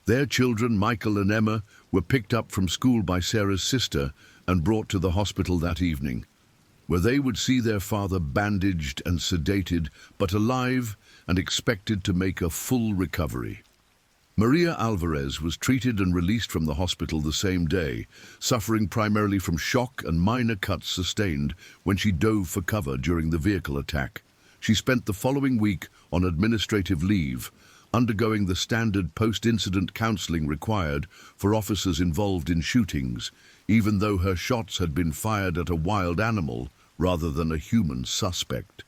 Their children, Michael and Emma, were picked up from school by Sarah's sister and brought to the hospital that evening, where they would see their father bandaged and sedated, but alive and expected to make a full recovery. Maria Alvarez was treated and released from the hospital the same day, suffering primarily from shock and minor cuts sustained when she dove for cover during the vehicle attack. She spent the following week on administrative leave, undergoing the standard post-incident counseling required for officers involved in shootings, even though her shots had been fired at a wild animal rather than a human suspect.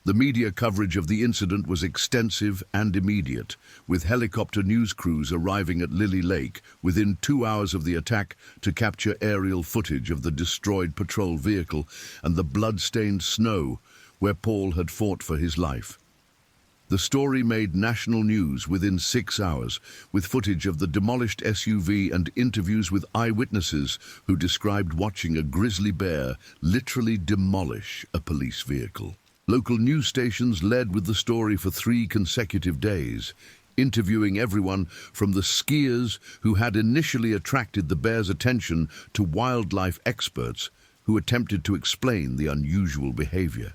The media coverage of the incident was extensive and immediate, with helicopter news crews arriving at Lily Lake within 2 hours of the attack to capture aerial footage of the destroyed patrol vehicle and the blood-stained snow where Paul had fought for his life. The story made national news within 6 hours, with footage of the demolished SUV and interviews with eyewitnesses who described watching a grizzly bear literally demolish a police vehicle. Local news stations led with the story for 3 consecutive days, interviewing everyone from the skiers who had initially attracted the bear's attention to wildlife experts who attempted to explain the unusual behavior.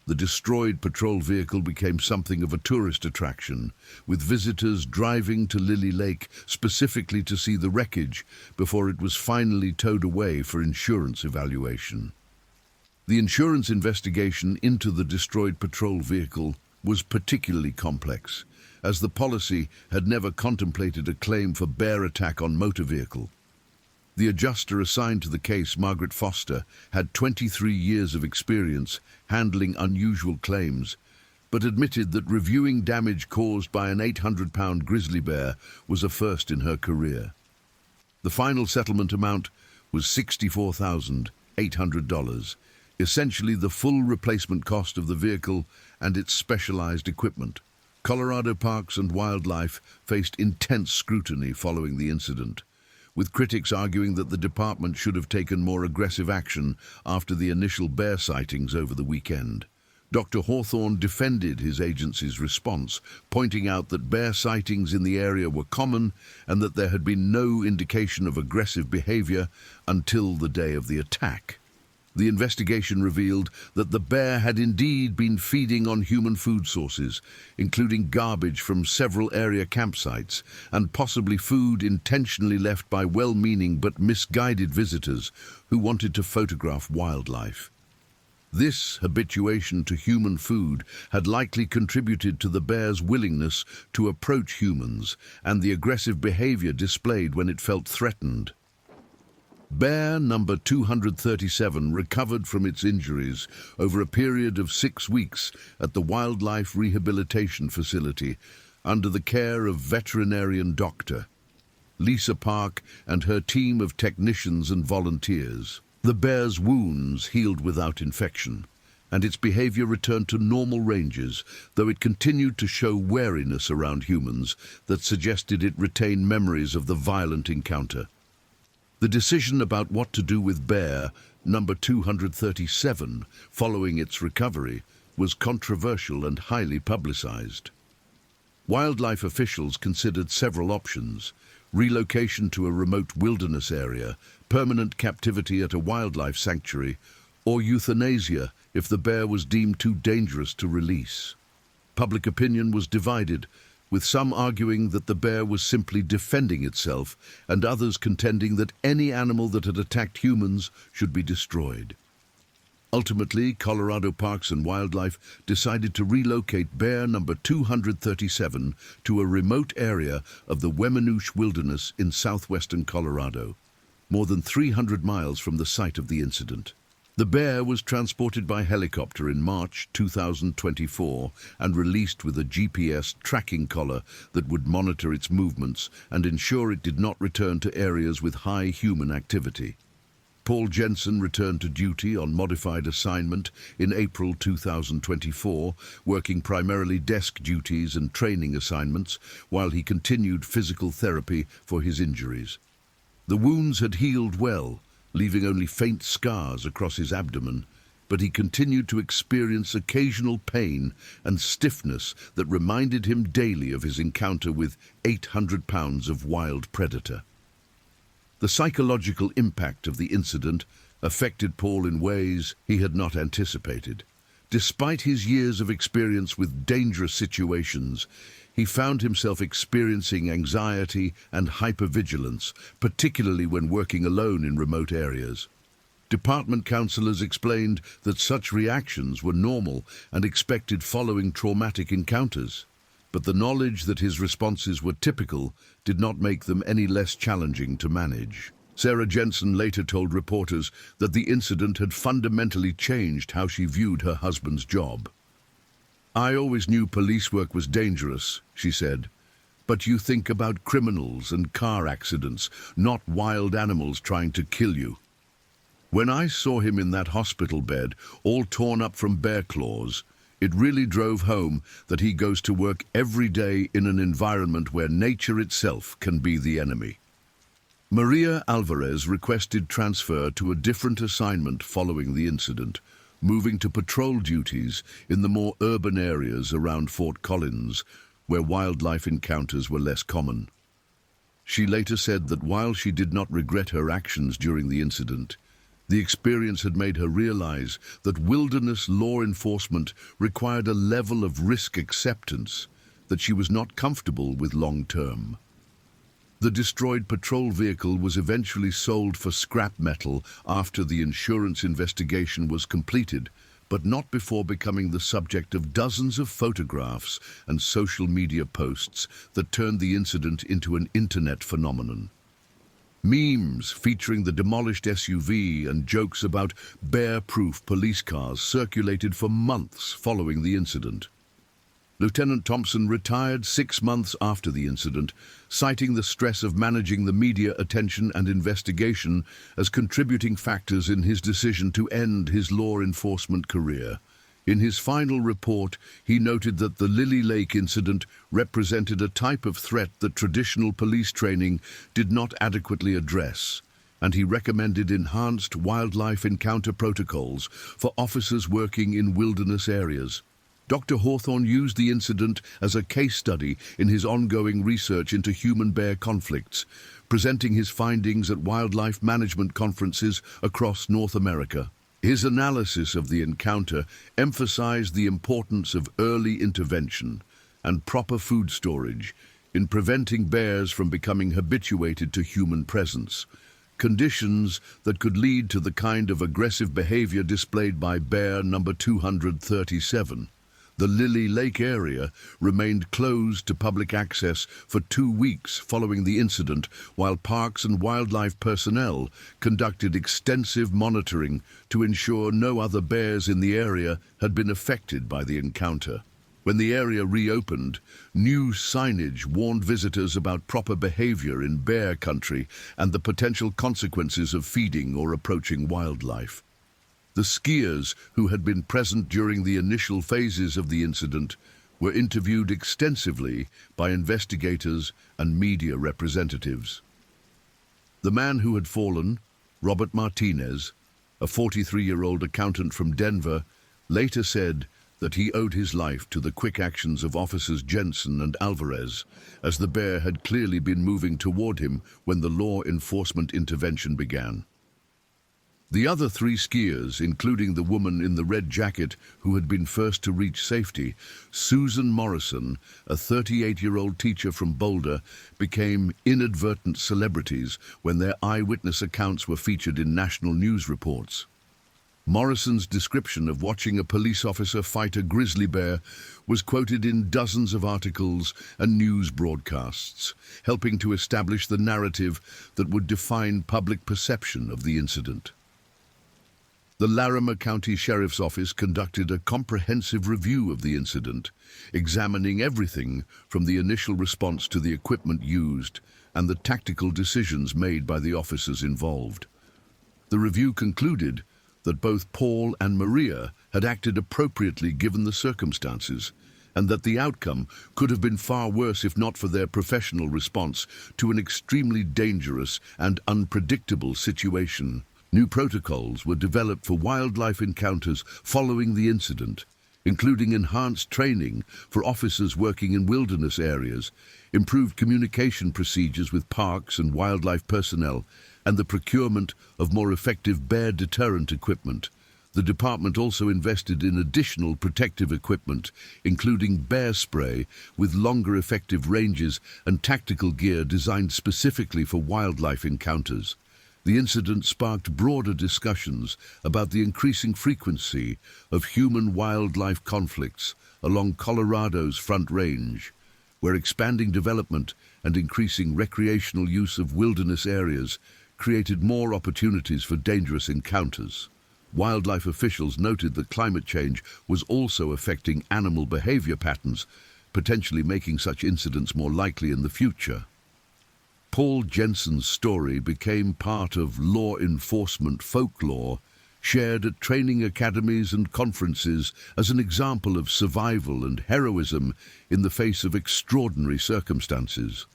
The destroyed patrol vehicle became something of a tourist attraction, with visitors driving to Lily Lake specifically to see the wreckage before it was finally towed away for insurance evaluation. The insurance investigation into the destroyed patrol vehicle was particularly complex, as the policy had never contemplated a claim for bear attack on motor vehicle. The adjuster assigned to the case, Margaret Foster, had 23 years of experience handling unusual claims, but admitted that reviewing damage caused by an 800-pound grizzly bear was a first in her career. The final settlement amount was $64,800, essentially the full replacement cost of the vehicle and its specialized equipment. Colorado Parks and Wildlife faced intense scrutiny following the incident, with critics arguing that the department should have taken more aggressive action after the initial bear sightings over the weekend. Dr. Hawthorne defended his agency's response, pointing out that bear sightings in the area were common and that there had been no indication of aggressive behavior until the day of the attack. The investigation revealed that the bear had indeed been feeding on human food sources, including garbage from several area campsites and possibly food intentionally left by well-meaning but misguided visitors who wanted to photograph wildlife. This habituation to human food had likely contributed to the bear's willingness to approach humans and the aggressive behavior displayed when it felt threatened. Bear number 237 recovered from its injuries over a period of 6 weeks at the Wildlife Rehabilitation Facility under the care of veterinarian Dr. Lisa Park and her team of technicians and volunteers. The bear's wounds healed without infection, and its behavior returned to normal ranges, though it continued to show wariness around humans that suggested it retained memories of the violent encounter. The decision about what to do with bear number 237 following its recovery was controversial and highly publicized. Wildlife officials considered several options: relocation to a remote wilderness area, permanent captivity at a wildlife sanctuary, or euthanasia if the bear was deemed too dangerous to release. Public opinion was divided, with some arguing that the bear was simply defending itself and others contending that any animal that had attacked humans should be destroyed. Ultimately, Colorado Parks and Wildlife decided to relocate bear number 237 to a remote area of the Weminuche Wilderness in southwestern Colorado, more than 300 miles from the site of the incident. The bear was transported by helicopter in March 2024 and released with a GPS tracking collar that would monitor its movements and ensure it did not return to areas with high human activity. Paul Jensen returned to duty on modified assignment in April 2024, working primarily desk duties and training assignments while he continued physical therapy for his injuries. The wounds had healed well, leaving only faint scars across his abdomen, but he continued to experience occasional pain and stiffness that reminded him daily of his encounter with 800 pounds of wild predator. The psychological impact of the incident affected Paul in ways he had not anticipated. Despite his years of experience with dangerous situations, he found himself experiencing anxiety and hypervigilance, particularly when working alone in remote areas. Department counselors explained that such reactions were normal and expected following traumatic encounters, but the knowledge that his responses were typical did not make them any less challenging to manage. Sarah Jensen later told reporters that the incident had fundamentally changed how she viewed her husband's job. "I always knew police work was dangerous," she said, "but you think about criminals and car accidents, not wild animals trying to kill you." When I saw him in that hospital bed, all torn up from bear claws, it really drove home that he goes to work every day in an environment where nature itself can be the enemy. Maria Alvarez requested transfer to a different assignment following the incident, moving to patrol duties in the more urban areas around Fort Collins, where wildlife encounters were less common. She later said that while she did not regret her actions during the incident, the experience had made her realize that wilderness law enforcement required a level of risk acceptance that she was not comfortable with long-term. The destroyed patrol vehicle was eventually sold for scrap metal after the insurance investigation was completed, but not before becoming the subject of dozens of photographs and social media posts that turned the incident into an internet phenomenon. Memes featuring the demolished SUV and jokes about bear-proof police cars circulated for months following the incident. Lieutenant Thompson retired 6 months after the incident, citing the stress of managing the media attention and investigation as contributing factors in his decision to end his law enforcement career. In his final report, he noted that the Lily Lake incident represented a type of threat that traditional police training did not adequately address, and he recommended enhanced wildlife encounter protocols for officers working in wilderness areas. Dr. Hawthorne used the incident as a case study in his ongoing research into human-bear conflicts, presenting his findings at wildlife management conferences across North America. His analysis of the encounter emphasized the importance of early intervention and proper food storage in preventing bears from becoming habituated to human presence, conditions that could lead to the kind of aggressive behavior displayed by bear number 237. The Lily Lake area remained closed to public access for 2 weeks following the incident, while parks and wildlife personnel conducted extensive monitoring to ensure no other bears in the area had been affected by the encounter. When the area reopened, new signage warned visitors about proper behavior in bear country and the potential consequences of feeding or approaching wildlife. The skiers who had been present during the initial phases of the incident were interviewed extensively by investigators and media representatives. The man who had fallen, Robert Martinez, a 43-year-old accountant from Denver, later said that he owed his life to the quick actions of officers Jensen and Alvarez, as the bear had clearly been moving toward him when the law enforcement intervention began. The other 3 skiers, including the woman in the red jacket who had been first to reach safety, Susan Morrison, a 38-year-old teacher from Boulder, became inadvertent celebrities when their eyewitness accounts were featured in national news reports. Morrison's description of watching a police officer fight a grizzly bear was quoted in dozens of articles and news broadcasts, helping to establish the narrative that would define public perception of the incident. The Larimer County Sheriff's Office conducted a comprehensive review of the incident, examining everything from the initial response to the equipment used and the tactical decisions made by the officers involved. The review concluded that both Paul and Maria had acted appropriately given the circumstances, and that the outcome could have been far worse if not for their professional response to an extremely dangerous and unpredictable situation. New protocols were developed for wildlife encounters following the incident, including enhanced training for officers working in wilderness areas, improved communication procedures with parks and wildlife personnel, and the procurement of more effective bear deterrent equipment. The department also invested in additional protective equipment, including bear spray with longer effective ranges and tactical gear designed specifically for wildlife encounters. The incident sparked broader discussions about the increasing frequency of human-wildlife conflicts along Colorado's Front Range, where expanding development and increasing recreational use of wilderness areas created more opportunities for dangerous encounters. Wildlife officials noted that climate change was also affecting animal behavior patterns, potentially making such incidents more likely in the future. Paul Jensen's story became part of law enforcement folklore, shared at training academies and conferences as an example of survival and heroism in the face of extraordinary circumstances.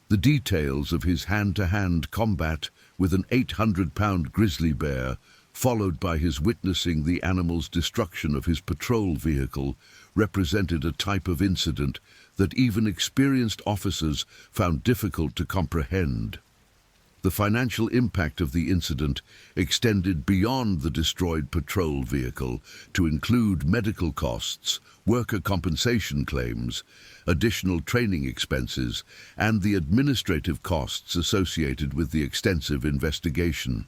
The details of his hand-to-hand combat with an 800-pound grizzly bear, followed by his witnessing the animal's destruction of his patrol vehicle, represented a type of incident that even experienced officers found difficult to comprehend. The financial impact of the incident extended beyond the destroyed patrol vehicle to include medical costs, worker compensation claims, additional training expenses, and the administrative costs associated with the extensive investigation.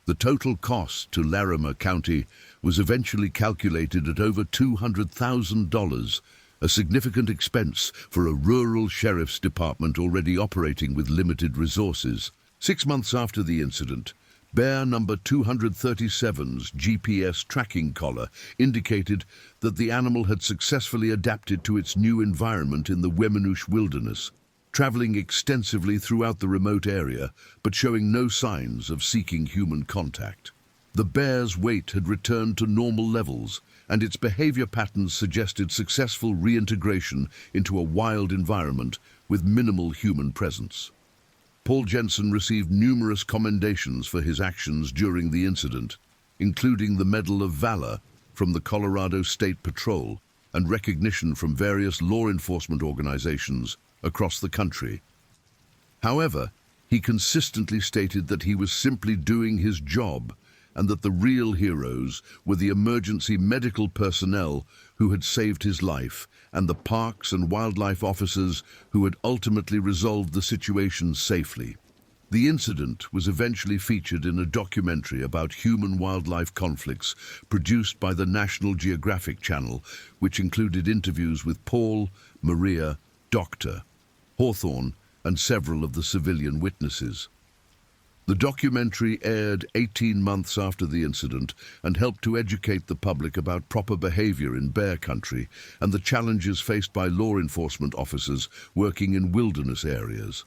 The total cost to Larimer County was eventually calculated at over $200,000, a significant expense for a rural sheriff's department already operating with limited resources. 6 months after the incident, Bear number 237's GPS tracking collar indicated that the animal had successfully adapted to its new environment in the Wemanouche wilderness, traveling extensively throughout the remote area, but showing no signs of seeking human contact. The bear's weight had returned to normal levels, and its behavior patterns suggested successful reintegration into a wild environment with minimal human presence. Paul Jensen received numerous commendations for his actions during the incident, including the Medal of Valor from the Colorado State Patrol and recognition from various law enforcement organizations across the country. However, he consistently stated that he was simply doing his job and that the real heroes were the emergency medical personnel who had saved his life and the parks and wildlife officers who had ultimately resolved the situation safely. The incident was eventually featured in a documentary about human-wildlife conflicts produced by the National Geographic Channel, which included interviews with Paul, Maria, Dr. Hawthorne, and several of the civilian witnesses. The documentary aired 18 months after the incident and helped to educate the public about proper behavior in bear country and the challenges faced by law enforcement officers working in wilderness areas.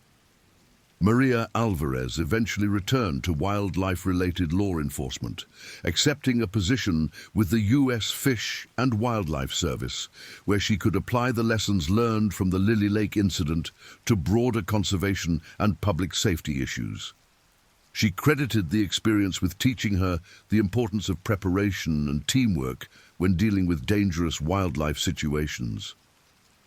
Maria Alvarez eventually returned to wildlife-related law enforcement, accepting a position with the U.S. Fish and Wildlife Service, where she could apply the lessons learned from the Lily Lake incident to broader conservation and public safety issues. She credited the experience with teaching her the importance of preparation and teamwork when dealing with dangerous wildlife situations.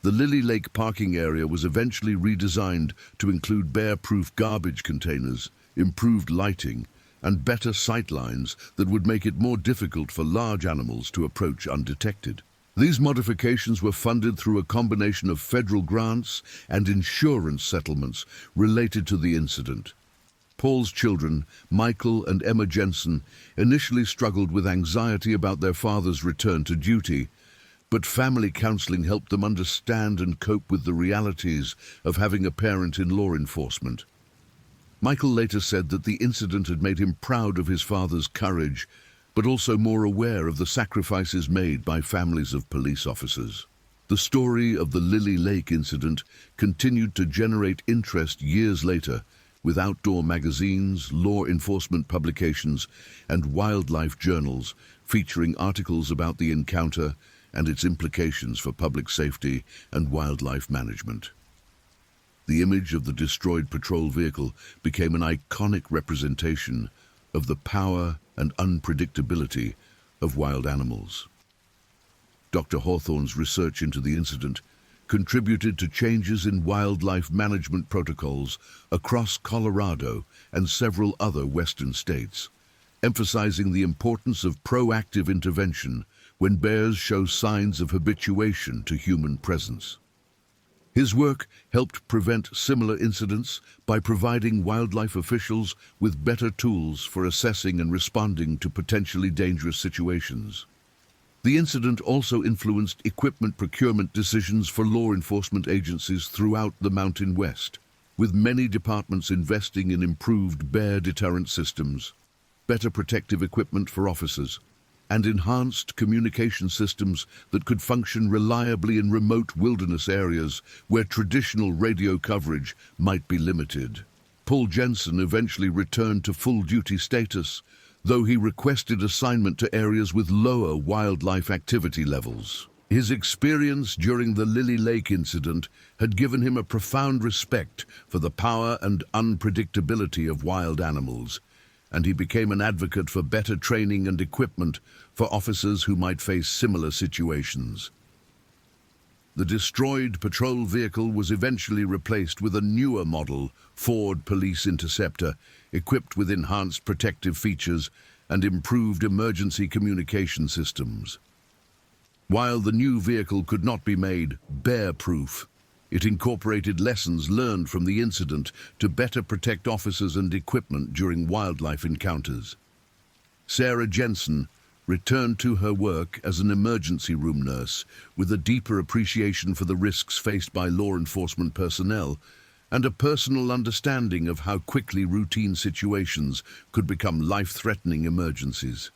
The Lily Lake parking area was eventually redesigned to include bear-proof garbage containers, improved lighting, and better sight lines that would make it more difficult for large animals to approach undetected. These modifications were funded through a combination of federal grants and insurance settlements related to the incident. Paul's children, Michael and Emma Jensen, initially struggled with anxiety about their father's return to duty, but family counseling helped them understand and cope with the realities of having a parent in law enforcement. Michael later said that the incident had made him proud of his father's courage, but also more aware of the sacrifices made by families of police officers. The story of the Lily Lake incident continued to generate interest years later, with outdoor magazines, law enforcement publications, and wildlife journals featuring articles about the encounter and its implications for public safety and wildlife management. The image of the destroyed patrol vehicle became an iconic representation of the power and unpredictability of wild animals. Dr. Hawthorne's research into the incident contributed to changes in wildlife management protocols across Colorado and several other western states, emphasizing the importance of proactive intervention when bears show signs of habituation to human presence. His work helped prevent similar incidents by providing wildlife officials with better tools for assessing and responding to potentially dangerous situations. The incident also influenced equipment procurement decisions for law enforcement agencies throughout the Mountain West, with many departments investing in improved bear deterrent systems, better protective equipment for officers, and enhanced communication systems that could function reliably in remote wilderness areas where traditional radio coverage might be limited. Paul Jensen eventually returned to full-duty status, though he requested assignment to areas with lower wildlife activity levels. His experience during the Lily Lake incident had given him a profound respect for the power and unpredictability of wild animals, and he became an advocate for better training and equipment for officers who might face similar situations. The destroyed patrol vehicle was eventually replaced with a newer model Ford Police Interceptor, equipped with enhanced protective features and improved emergency communication systems. While the new vehicle could not be made bear-proof, it incorporated lessons learned from the incident to better protect officers and equipment during wildlife encounters. Sarah Jensen returned to her work as an emergency room nurse with a deeper appreciation for the risks faced by law enforcement personnel and a personal understanding of how quickly routine situations could become life-threatening emergencies.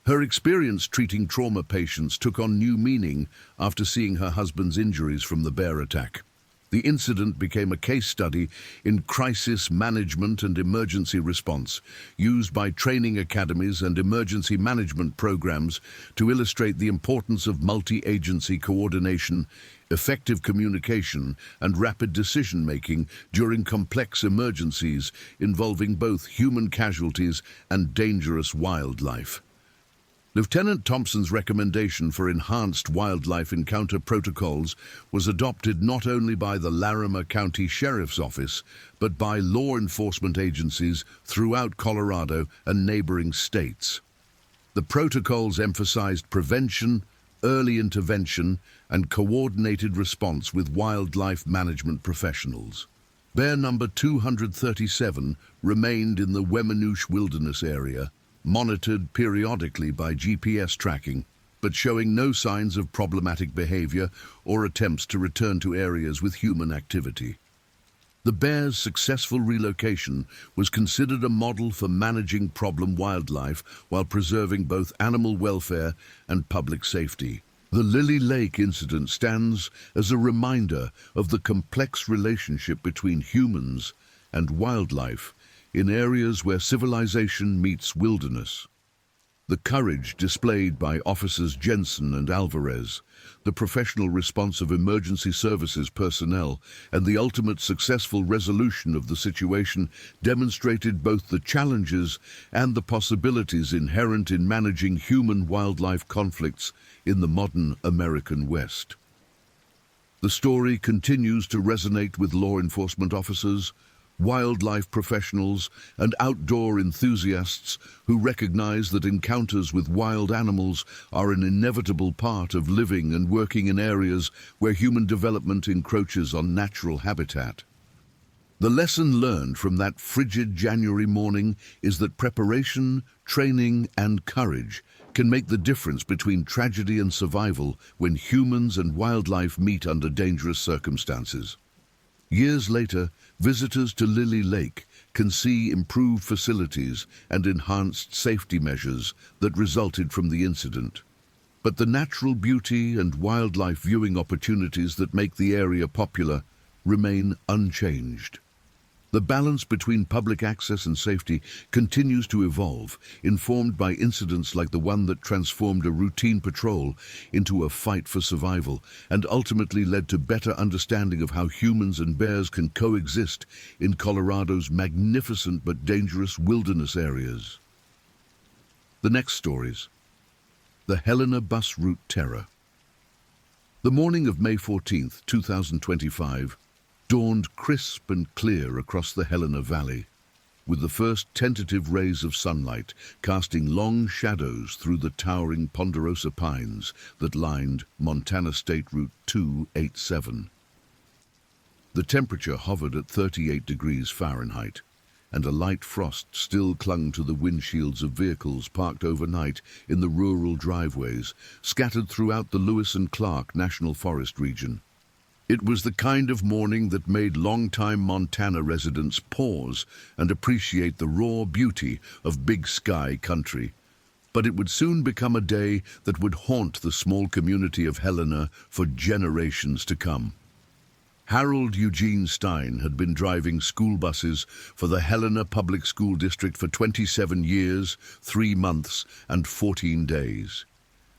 Her experience treating trauma patients took on new meaning after seeing her husband's injuries from the bear attack. The incident became a case study in crisis management and emergency response, used by training academies and emergency management programs to illustrate the importance of multi-agency coordination, effective communication, and rapid decision-making during complex emergencies involving both human casualties and dangerous wildlife. Lieutenant Thompson's recommendation for enhanced wildlife encounter protocols was adopted not only by the Larimer County Sheriff's Office, but by law enforcement agencies throughout Colorado and neighboring states. The protocols emphasized prevention, early intervention, and coordinated response with wildlife management professionals. Bear number 237 remained in the Wemanouche Wilderness area, monitored periodically by GPS tracking, but showing no signs of problematic behavior or attempts to return to areas with human activity. The bear's successful relocation was considered a model for managing problem wildlife while preserving both animal welfare and public safety. The Lily Lake incident stands as a reminder of the complex relationship between humans and wildlife in areas where civilization meets wilderness. The courage displayed by Officers Jensen and Alvarez, the professional response of emergency services personnel, and the ultimate successful resolution of the situation demonstrated both the challenges and the possibilities inherent in managing human-wildlife conflicts in the modern American West. The story continues to resonate with law enforcement officers, wildlife professionals, and outdoor enthusiasts who recognize that encounters with wild animals are an inevitable part of living and working in areas where human development encroaches on natural habitat. The lesson learned from that frigid January morning is that preparation, training, and courage can make the difference between tragedy and survival when humans and wildlife meet under dangerous circumstances. Years later, visitors to Lily Lake can see improved facilities and enhanced safety measures that resulted from the incident. But the natural beauty and wildlife viewing opportunities that make the area popular remain unchanged. The balance between public access and safety continues to evolve, informed by incidents like the one that transformed a routine patrol into a fight for survival and ultimately led to better understanding of how humans and bears can coexist in Colorado's magnificent but dangerous wilderness areas. The next stories. The Helena Bus Route Terror. The morning of May 14, 2025, dawned crisp and clear across the Helena Valley, with the first tentative rays of sunlight casting long shadows through the towering ponderosa pines that lined Montana State Route 287. The temperature hovered at 38 degrees Fahrenheit, and a light frost still clung to the windshields of vehicles parked overnight in the rural driveways scattered throughout the Lewis and Clark National Forest region. It was the kind of morning that made longtime Montana residents pause and appreciate the raw beauty of Big Sky country. But it would soon become a day that would haunt the small community of Helena for generations to come. Harold Eugene Stein had been driving school buses for the Helena Public School District for 27 years, 3 months, and 14 days.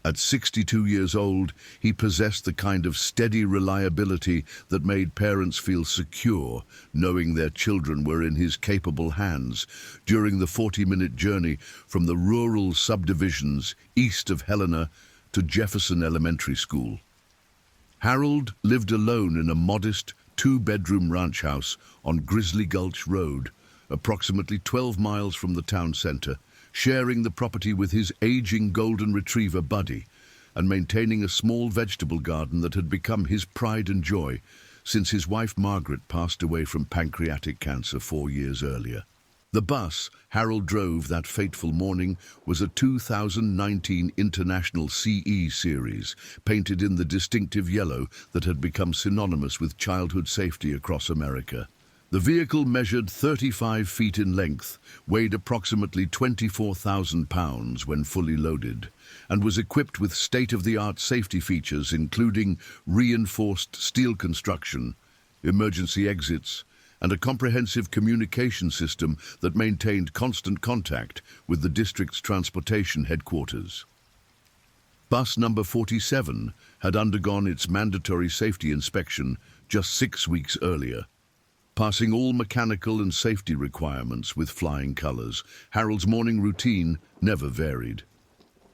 At 62 years old, he possessed the kind of steady reliability that made parents feel secure, knowing their children were in his capable hands during the 40-minute journey from the rural subdivisions east of Helena to Jefferson Elementary School. Harold lived alone in a modest 2-bedroom ranch house on Grizzly Gulch Road, approximately 12 miles from the town center, sharing the property with his aging golden retriever Buddy, and maintaining a small vegetable garden that had become his pride and joy since his wife Margaret passed away from pancreatic cancer 4 years earlier. The bus Harold drove that fateful morning was a 2019 International CE series, painted in the distinctive yellow that had become synonymous with childhood safety across America. The vehicle measured 35 feet in length, weighed approximately 24,000 pounds when fully loaded, and was equipped with state-of-the-art safety features including reinforced steel construction, emergency exits, and a comprehensive communication system that maintained constant contact with the district's transportation headquarters. Bus number 47 had undergone its mandatory safety inspection just 6 weeks earlier. Passing all mechanical and safety requirements with flying colors, Harold's morning routine never varied.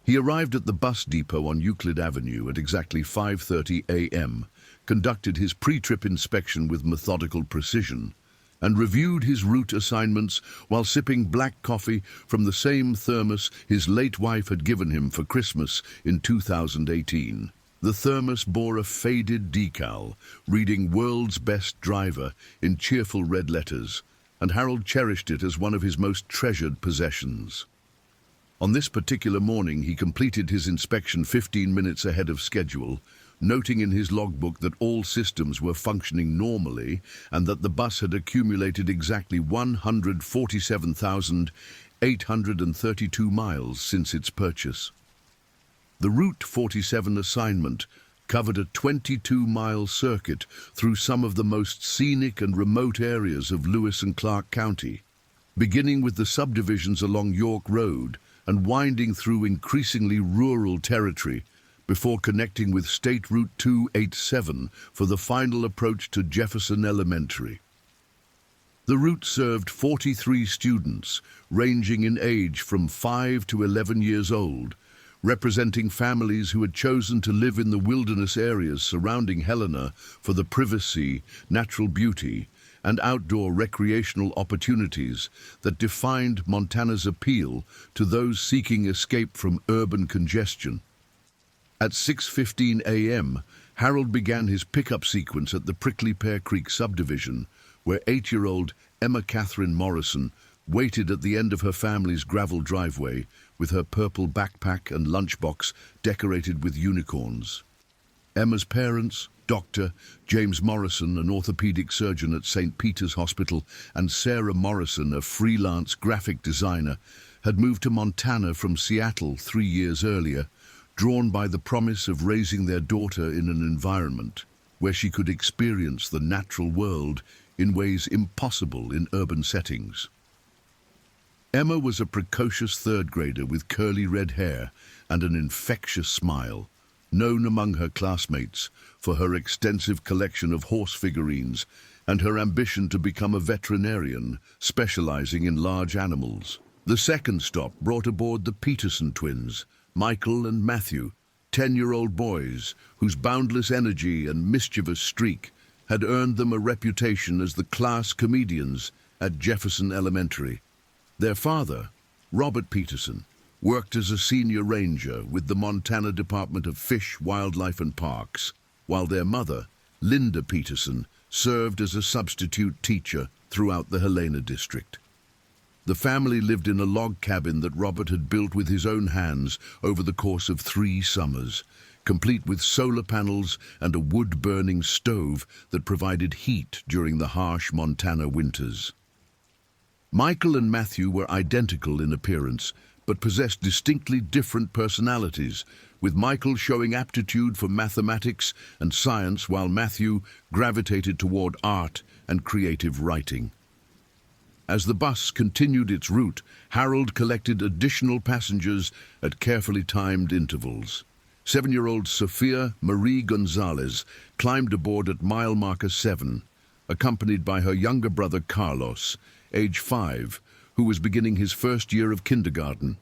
He arrived at the bus depot on Euclid Avenue at exactly 5:30 a.m., conducted his pre-trip inspection with methodical precision, and reviewed his route assignments while sipping black coffee from the same thermos his late wife had given him for Christmas in 2018. The thermos bore a faded decal, reading "World's Best Driver" in cheerful red letters, and Harold cherished it as one of his most treasured possessions. On this particular morning, he completed his inspection 15 minutes ahead of schedule, noting in his logbook that all systems were functioning normally and that the bus had accumulated exactly 147,832 miles since its purchase. The Route 47 assignment covered a 22-mile circuit through some of the most scenic and remote areas of Lewis and Clark County, beginning with the subdivisions along York Road and winding through increasingly rural territory before connecting with State Route 287 for the final approach to Jefferson Elementary. The route served 43 students, ranging in age from 5 to 11 years old, representing families who had chosen to live in the wilderness areas surrounding Helena for the privacy, natural beauty, and outdoor recreational opportunities that defined Montana's appeal to those seeking escape from urban congestion. At 6:15 a.m., Harold began his pickup sequence at the Prickly Pear Creek subdivision, where 8-year-old Emma Catherine Morrison waited at the end of her family's gravel driveway with her purple backpack and lunchbox decorated with unicorns. Emma's parents, Dr. James Morrison, an orthopedic surgeon at St. Peter's Hospital, and Sarah Morrison, a freelance graphic designer, had moved to Montana from Seattle 3 years earlier, drawn by the promise of raising their daughter in an environment where she could experience the natural world in ways impossible in urban settings. Emma was a precocious third grader with curly red hair and an infectious smile, known among her classmates for her extensive collection of horse figurines and her ambition to become a veterinarian, specializing in large animals. The second stop brought aboard the Peterson twins, Michael and Matthew, 10-year-old boys whose boundless energy and mischievous streak had earned them a reputation as the class comedians at Jefferson Elementary. Their father, Robert Peterson, worked as a senior ranger with the Montana Department of Fish, Wildlife and Parks, while their mother, Linda Peterson, served as a substitute teacher throughout the Helena district. The family lived in a log cabin that Robert had built with his own hands over the course of 3 summers, complete with solar panels and a wood-burning stove that provided heat during the harsh Montana winters. Michael and Matthew were identical in appearance, but possessed distinctly different personalities, with Michael showing aptitude for mathematics and science while Matthew gravitated toward art and creative writing. As the bus continued its route, Harold collected additional passengers at carefully timed intervals. 7-year-old Sophia Marie Gonzalez climbed aboard at mile marker 7, accompanied by her younger brother Carlos, age 5, who was beginning his first year of kindergarten.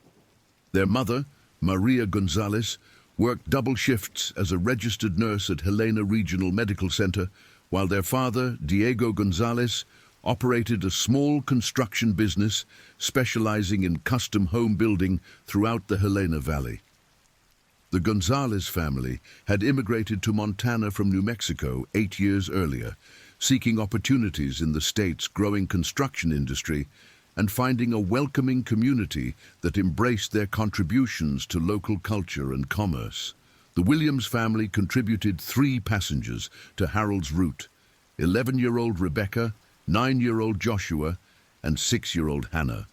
Their mother, Maria Gonzalez, worked double shifts as a registered nurse at Helena Regional Medical Center, while their father, Diego Gonzalez, operated a small construction business specializing in custom home building throughout the Helena Valley. The Gonzalez family had immigrated to Montana from New Mexico 8 years earlier, seeking opportunities in the state's growing construction industry and finding a welcoming community that embraced their contributions to local culture and commerce. The Williams family contributed 3 passengers to Harold's route: 11-year-old Rebecca, 9-year-old Joshua, and 6-year-old Hannah.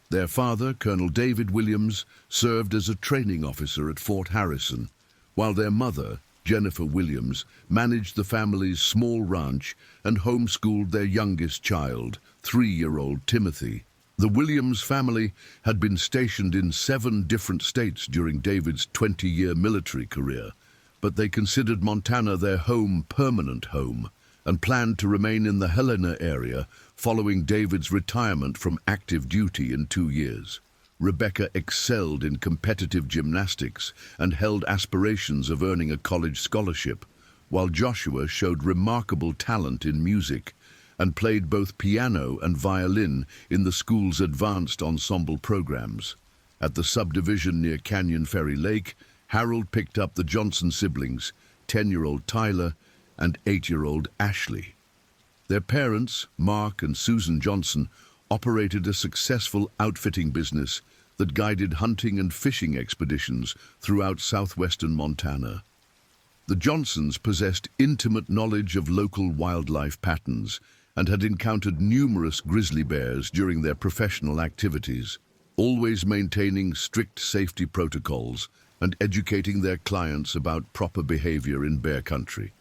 Their father, Colonel David Williams, served as a training officer at Fort Harrison, while their mother, Jennifer Williams, managed the family's small ranch and homeschooled their youngest child, 3-year-old Timothy. The Williams family had been stationed in 7 different states during David's 20-year military career, but they considered Montana their permanent home, and planned to remain in the Helena area following David's retirement from active duty in 2 years. Rebecca excelled in competitive gymnastics and held aspirations of earning a college scholarship, while Joshua showed remarkable talent in music and played both piano and violin in the school's advanced ensemble programs. At the subdivision near Canyon Ferry Lake, Harold picked up the Johnson siblings, 10-year-old Tyler and 8-year-old Ashley. Their parents, Mark and Susan Johnson, operated a successful outfitting business that guided hunting and fishing expeditions throughout southwestern Montana. The Johnsons possessed intimate knowledge of local wildlife patterns and had encountered numerous grizzly bears during their professional activities, always maintaining strict safety protocols and educating their clients about proper behavior in bear country.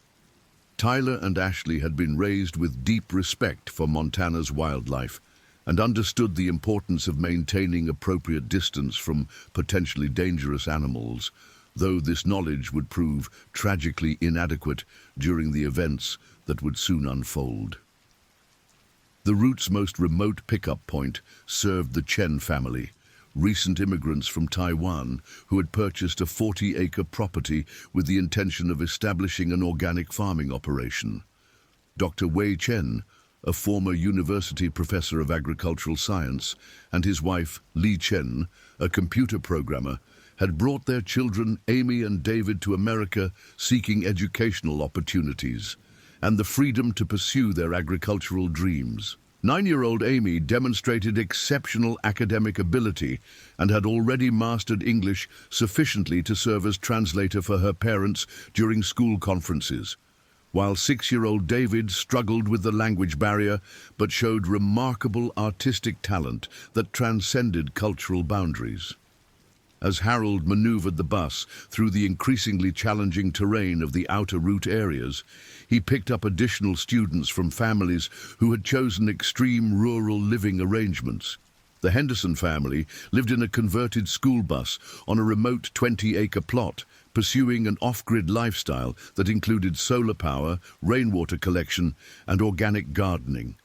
Tyler and Ashley had been raised with deep respect for Montana's wildlife and understood the importance of maintaining appropriate distance from potentially dangerous animals, though this knowledge would prove tragically inadequate during the events that would soon unfold. The route's most remote pickup point served the Chen family, recent immigrants from Taiwan who had purchased a 40-acre property with the intention of establishing an organic farming operation. Dr. Wei Chen, a former university professor of agricultural science, and his wife, Li Chen, a computer programmer, had brought their children, Amy and David, to America seeking educational opportunities and the freedom to pursue their agricultural dreams. 9-year-old Amy demonstrated exceptional academic ability and had already mastered English sufficiently to serve as translator for her parents during school conferences, while 6-year-old David struggled with the language barrier but showed remarkable artistic talent that transcended cultural boundaries. As Harold maneuvered the bus through the increasingly challenging terrain of the outer route areas, he picked up additional students from families who had chosen extreme rural living arrangements. The Henderson family lived in a converted school bus on a remote 20-acre plot, pursuing an off-grid lifestyle that included solar power, rainwater collection, and organic gardening.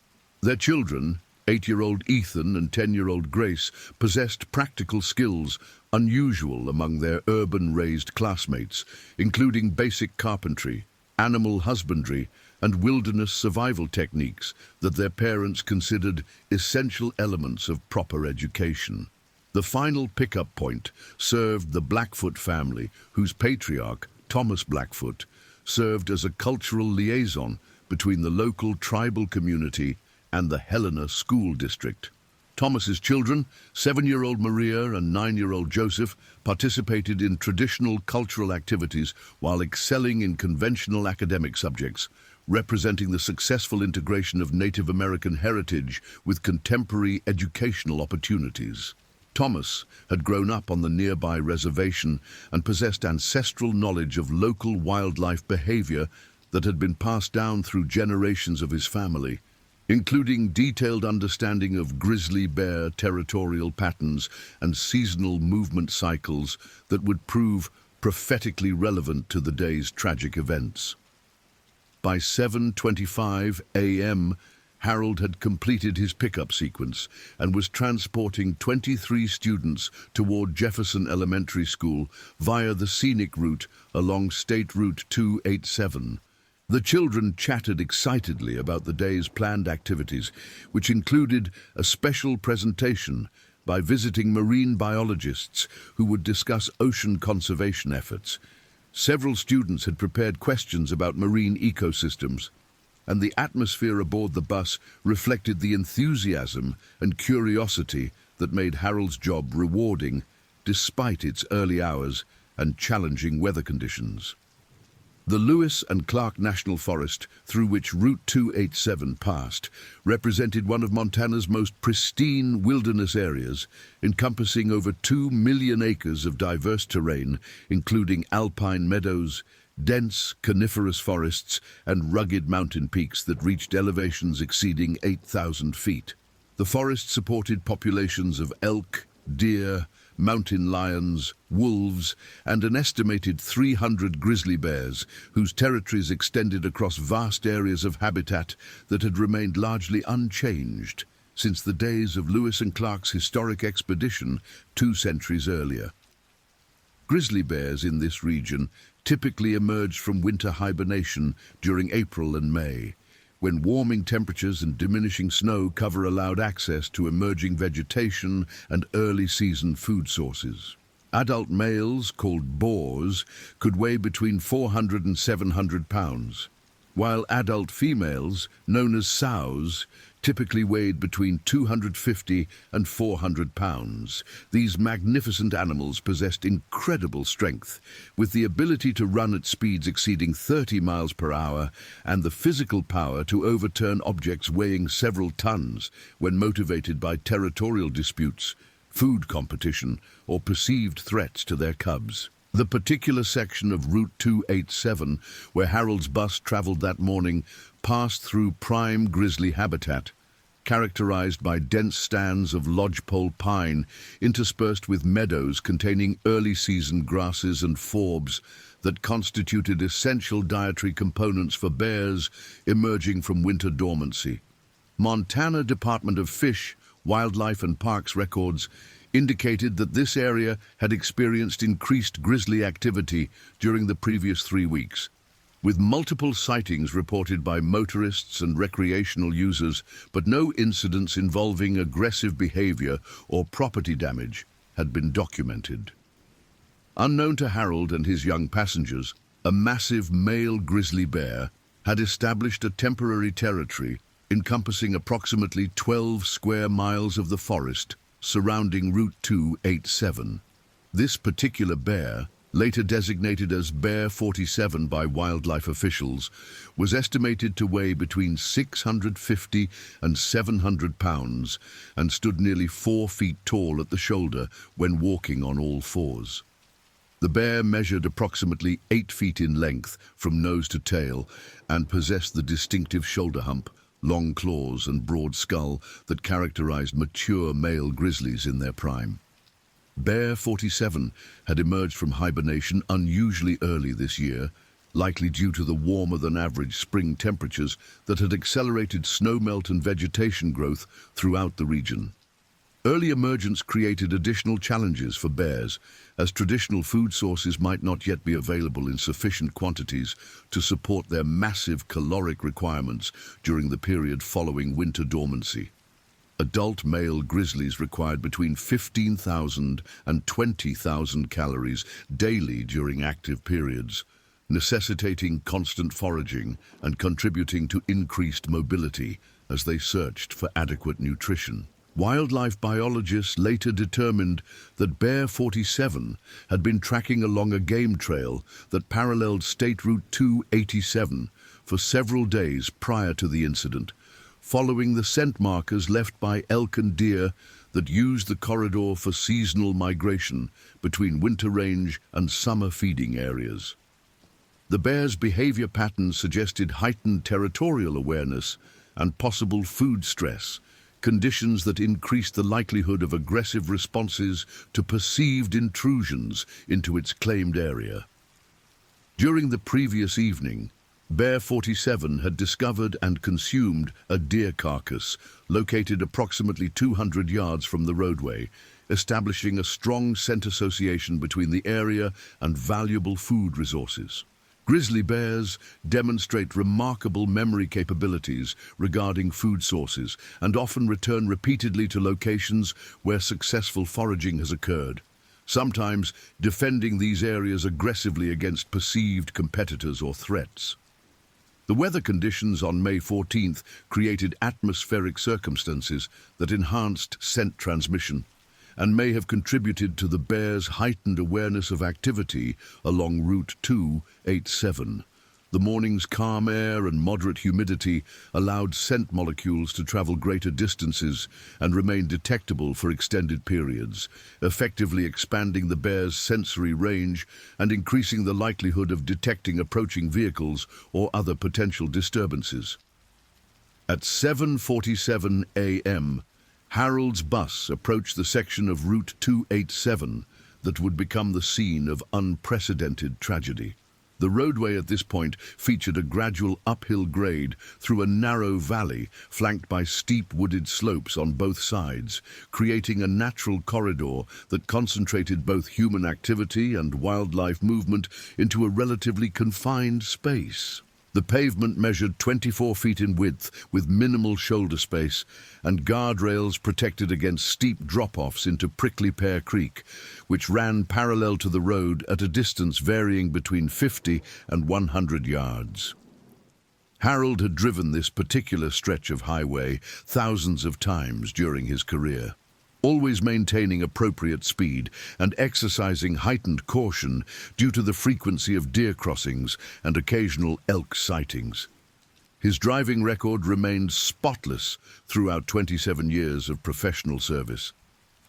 Their children, 8-year-old Ethan and 10-year-old Grace, possessed practical skills unusual among their urban-raised classmates, including basic carpentry, animal husbandry, and wilderness survival techniques that their parents considered essential elements of proper education. The final pickup point served the Blackfoot family, whose patriarch, Thomas Blackfoot, served as a cultural liaison between the local tribal community and the Helena School District. Thomas's children, 7-year-old Maria and 9-year-old Joseph, participated in traditional cultural activities while excelling in conventional academic subjects, representing the successful integration of Native American heritage with contemporary educational opportunities. Thomas had grown up on the nearby reservation and possessed ancestral knowledge of local wildlife behavior that had been passed down through generations of his family, including detailed understanding of grizzly bear territorial patterns and seasonal movement cycles that would prove prophetically relevant to the day's tragic events. By 7:25 a.m., Harold had completed his pickup sequence and was transporting 23 students toward Jefferson Elementary School via the scenic route along State Route 287. The children chatted excitedly about the day's planned activities, which included a special presentation by visiting marine biologists who would discuss ocean conservation efforts. Several students had prepared questions about marine ecosystems, and the atmosphere aboard the bus reflected the enthusiasm and curiosity that made Harold's job rewarding despite its early hours and challenging weather conditions. The Lewis and Clark National Forest, through which Route 287 passed, represented one of Montana's most pristine wilderness areas, encompassing over 2 million acres of diverse terrain, including alpine meadows, dense coniferous forests, and rugged mountain peaks that reached elevations exceeding 8,000 feet. The forest supported populations of elk, deer, mountain lions, wolves, and an estimated 300 grizzly bears, whose territories extended across vast areas of habitat that had remained largely unchanged since the days of Lewis and Clark's historic expedition 2 centuries earlier. Grizzly bears in this region typically emerged from winter hibernation during April and May, when warming temperatures and diminishing snow cover allowed access to emerging vegetation and early-season food sources. Adult males, called boars, could weigh between 400 and 700 pounds, while adult females, known as sows, typically weighed between 250 and 400 pounds. These magnificent animals possessed incredible strength, with the ability to run at speeds exceeding 30 miles per hour and the physical power to overturn objects weighing several tons when motivated by territorial disputes, food competition, or perceived threats to their cubs. The particular section of Route 287 where Harold's bus traveled that morning passed through prime grizzly habitat, characterized by dense stands of lodgepole pine interspersed with meadows containing early-season grasses and forbs that constituted essential dietary components for bears emerging from winter dormancy. Montana Department of Fish, Wildlife and Parks records indicated that this area had experienced increased grizzly activity during the previous 3 weeks, with multiple sightings reported by motorists and recreational users, but no incidents involving aggressive behavior or property damage had been documented. Unknown to Harold and his young passengers, a massive male grizzly bear had established a temporary territory encompassing approximately 12 square miles of the forest surrounding Route 287. This particular bear, later designated as Bear 47 by wildlife officials, was estimated to weigh between 650 and 700 pounds and stood nearly 4 feet tall at the shoulder when walking on all fours. The bear measured approximately 8 feet in length from nose to tail and possessed the distinctive shoulder hump, long claws and broad skull that characterized mature male grizzlies in their prime. Bear 47 had emerged from hibernation unusually early this year, likely due to the warmer-than-average spring temperatures that had accelerated snowmelt and vegetation growth throughout the region. Early emergence created additional challenges for bears, as traditional food sources might not yet be available in sufficient quantities to support their massive caloric requirements during the period following winter dormancy. Adult male grizzlies required between 15,000 and 20,000 calories daily during active periods, necessitating constant foraging and contributing to increased mobility as they searched for adequate nutrition. Wildlife biologists later determined that Bear 47 had been tracking along a game trail that paralleled State Route 287 for several days prior to the incident, following the scent markers left by elk and deer that used the corridor for seasonal migration between winter range and summer feeding areas. The bear's behavior patterns suggested heightened territorial awareness and possible food stress, conditions that increased the likelihood of aggressive responses to perceived intrusions into its claimed area. During the previous evening, Bear 47 had discovered and consumed a deer carcass located approximately 200 yards from the roadway, establishing a strong scent association between the area and valuable food resources. Grizzly bears demonstrate remarkable memory capabilities regarding food sources and often return repeatedly to locations where successful foraging has occurred, sometimes defending these areas aggressively against perceived competitors or threats. The weather conditions on May 14th created atmospheric circumstances that enhanced scent transmission and may have contributed to the bear's heightened awareness of activity along Route 287. The morning's calm air and moderate humidity allowed scent molecules to travel greater distances and remain detectable for extended periods, effectively expanding the bear's sensory range and increasing the likelihood of detecting approaching vehicles or other potential disturbances. At 7:47 a.m., Harold's bus approached the section of Route 287 that would become the scene of unprecedented tragedy. The roadway at this point featured a gradual uphill grade through a narrow valley flanked by steep wooded slopes on both sides, creating a natural corridor that concentrated both human activity and wildlife movement into a relatively confined space. The pavement measured 24 feet in width with minimal shoulder space, and guardrails protected against steep drop-offs into Prickly Pear Creek, which ran parallel to the road at a distance varying between 50 and 100 yards. Harold had driven this particular stretch of highway thousands of times during his career, always maintaining appropriate speed and exercising heightened caution due to the frequency of deer crossings and occasional elk sightings. His driving record remained spotless throughout 27 years of professional service,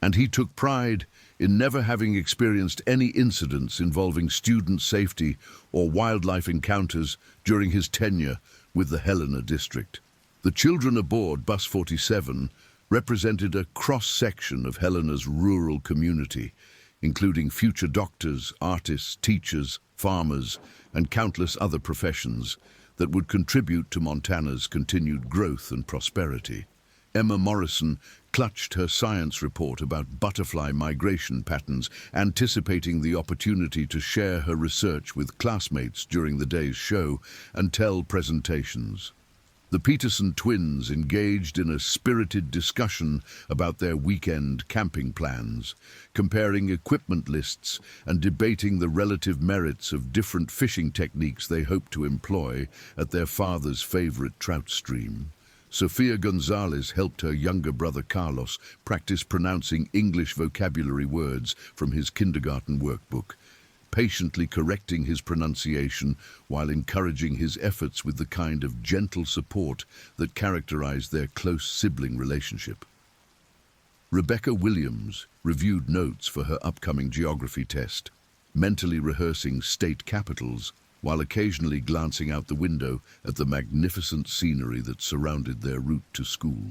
and he took pride in never having experienced any incidents involving student safety or wildlife encounters during his tenure with the Helena District. The children aboard Bus 47 represented a cross-section of Helena's rural community, including future doctors, artists, teachers, farmers, and countless other professions that would contribute to Montana's continued growth and prosperity. Emma Morrison clutched her science report about butterfly migration patterns, anticipating the opportunity to share her research with classmates during the day's show and tell presentations. The Peterson twins engaged in a spirited discussion about their weekend camping plans, comparing equipment lists and debating the relative merits of different fishing techniques they hoped to employ at their father's favorite trout stream. Sofia Gonzalez helped her younger brother Carlos practice pronouncing English vocabulary words from his kindergarten workbook, patiently correcting his pronunciation while encouraging his efforts with the kind of gentle support that characterized their close sibling relationship. Rebecca Williams reviewed notes for her upcoming geography test, mentally rehearsing state capitals while occasionally glancing out the window at the magnificent scenery that surrounded their route to school.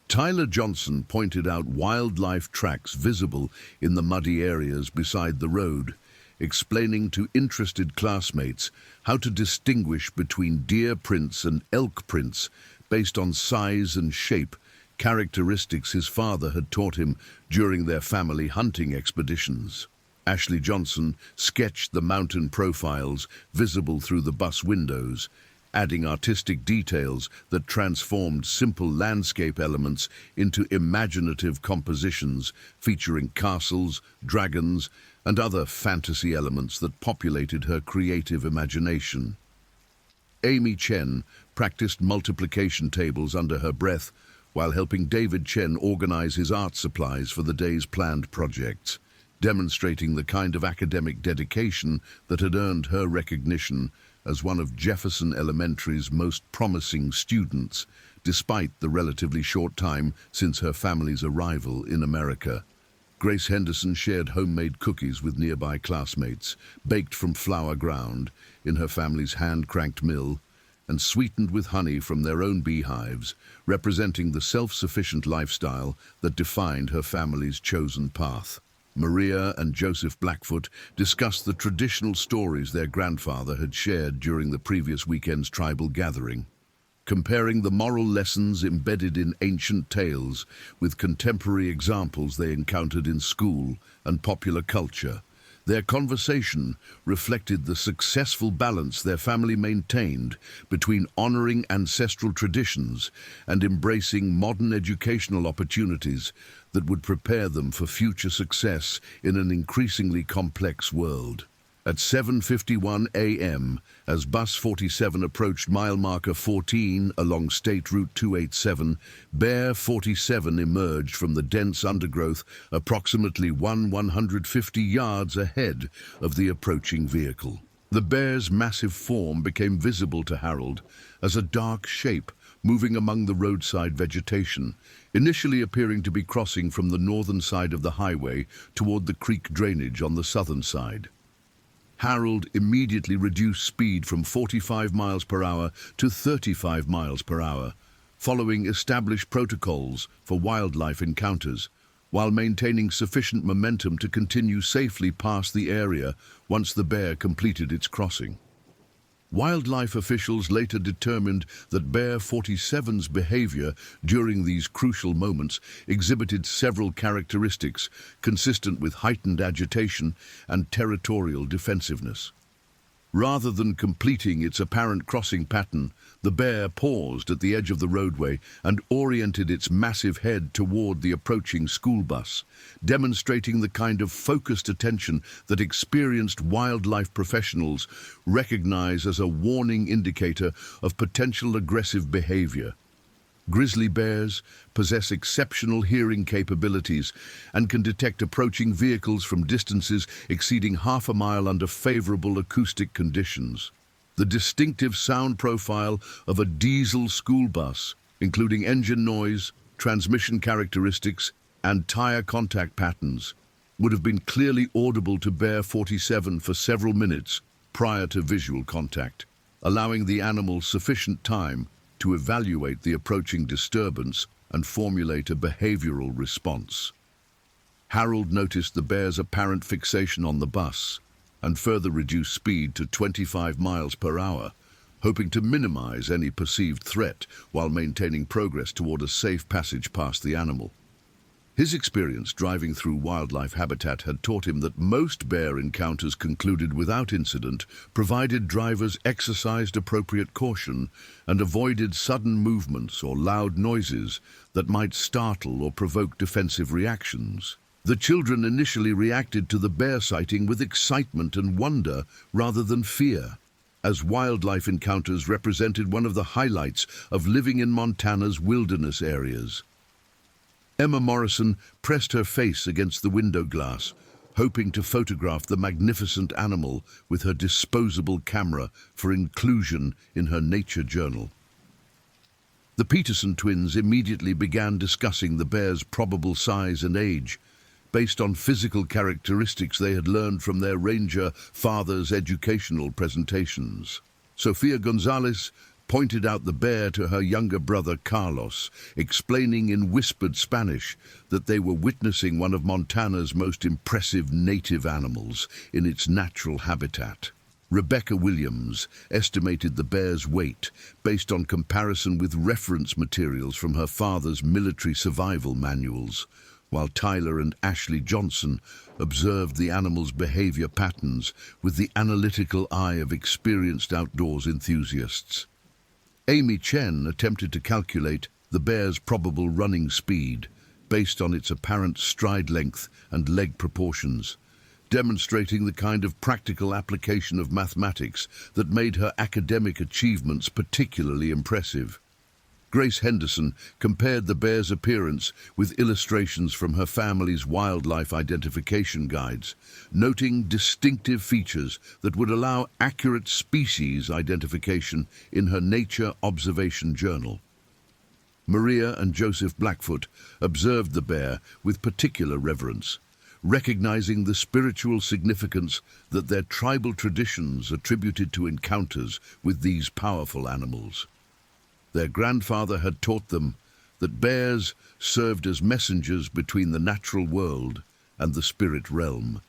Tyler Johnson pointed out wildlife tracks visible in the muddy areas beside the road, explaining to interested classmates how to distinguish between deer prints and elk prints based on size and shape, characteristics his father had taught him during their family hunting expeditions. Ashley Johnson sketched the mountain profiles visible through the bus windows, adding artistic details that transformed simple landscape elements into imaginative compositions featuring castles, dragons, and other fantasy elements that populated her creative imagination. Amy Chen practiced multiplication tables under her breath while helping David Chen organize his art supplies for the day's planned projects, demonstrating the kind of academic dedication that had earned her recognition as one of Jefferson Elementary's most promising students, despite the relatively short time since her family's arrival in America. Grace Henderson shared homemade cookies with nearby classmates, baked from flour ground in her family's hand-cranked mill, and sweetened with honey from their own beehives, representing the self-sufficient lifestyle that defined her family's chosen path. Maria and Joseph Blackfoot discussed the traditional stories their grandfather had shared during the previous weekend's tribal gathering, comparing the moral lessons embedded in ancient tales with contemporary examples they encountered in school and popular culture. Their conversation reflected the successful balance their family maintained between honoring ancestral traditions and embracing modern educational opportunities that would prepare them for future success in an increasingly complex world. At 7:51 a.m., as Bus 47 approached mile marker 14 along State Route 287, Bear 47 emerged from the dense undergrowth approximately 150 yards ahead of the approaching vehicle. The bear's massive form became visible to Harold as a dark shape moving among the roadside vegetation, initially appearing to be crossing from the northern side of the highway toward the creek drainage on the southern side. Harold immediately reduced speed from 45 miles per hour to 35 miles per hour, following established protocols for wildlife encounters, while maintaining sufficient momentum to continue safely past the area once the bear completed its crossing. Wildlife officials later determined that Bear 47's behavior during these crucial moments exhibited several characteristics consistent with heightened agitation and territorial defensiveness. Rather than completing its apparent crossing pattern, the bear paused at the edge of the roadway and oriented its massive head toward the approaching school bus, demonstrating the kind of focused attention that experienced wildlife professionals recognize as a warning indicator of potential aggressive behavior. Grizzly bears possess exceptional hearing capabilities and can detect approaching vehicles from distances exceeding half a mile under favorable acoustic conditions. The distinctive sound profile of a diesel school bus, including engine noise, transmission characteristics, and tire contact patterns, would have been clearly audible to Bear 47 for several minutes prior to visual contact, allowing the animal sufficient time to evaluate the approaching disturbance and formulate a behavioral response. Harold noticed the bear's apparent fixation on the bus and further reduced speed to 25 miles per hour, hoping to minimize any perceived threat while maintaining progress toward a safe passage past the animal. His experience driving through wildlife habitat had taught him that most bear encounters concluded without incident, provided drivers exercised appropriate caution and avoided sudden movements or loud noises that might startle or provoke defensive reactions. The children initially reacted to the bear sighting with excitement and wonder rather than fear, as wildlife encounters represented one of the highlights of living in Montana's wilderness areas. Emma Morrison pressed her face against the window glass, hoping to photograph the magnificent animal with her disposable camera for inclusion in her nature journal. The Peterson twins immediately began discussing the bear's probable size and age, based on physical characteristics they had learned from their ranger father's educational presentations. Sofia Gonzalez pointed out the bear to her younger brother Carlos, explaining in whispered Spanish that they were witnessing one of Montana's most impressive native animals in its natural habitat. Rebecca Williams estimated the bear's weight based on comparison with reference materials from her father's military survival manuals, while Tyler and Ashley Johnson observed the animal's behavior patterns with the analytical eye of experienced outdoors enthusiasts. Amy Chen attempted to calculate the bear's probable running speed based on its apparent stride length and leg proportions, demonstrating the kind of practical application of mathematics that made her academic achievements particularly impressive. Grace Henderson compared the bear's appearance with illustrations from her family's wildlife identification guides, noting distinctive features that would allow accurate species identification in her Nature Observation Journal. Maria and Joseph Blackfoot observed the bear with particular reverence, recognizing the spiritual significance that their tribal traditions attributed to encounters with these powerful animals. Their grandfather had taught them that bears served as messengers between the natural world and the spirit realm,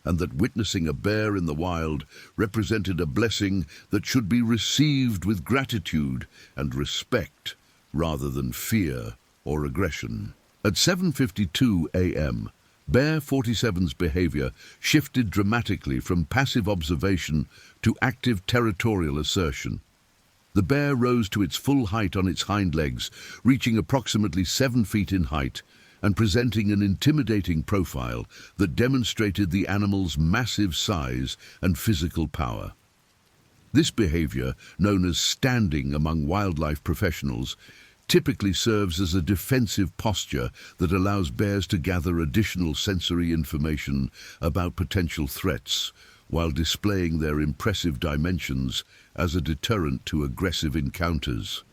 and that witnessing a bear in the wild represented a blessing that should be received with gratitude and respect rather than fear or aggression. At 7:52 a.m., Bear 47's behavior shifted dramatically from passive observation to active territorial assertion. The bear rose to its full height on its hind legs, reaching approximately 7 feet in height, and presenting an intimidating profile that demonstrated the animal's massive size and physical power. This behavior, known as standing among wildlife professionals, typically serves as a defensive posture that allows bears to gather additional sensory information about potential threats, while displaying their impressive dimensions as a deterrent to aggressive encounters.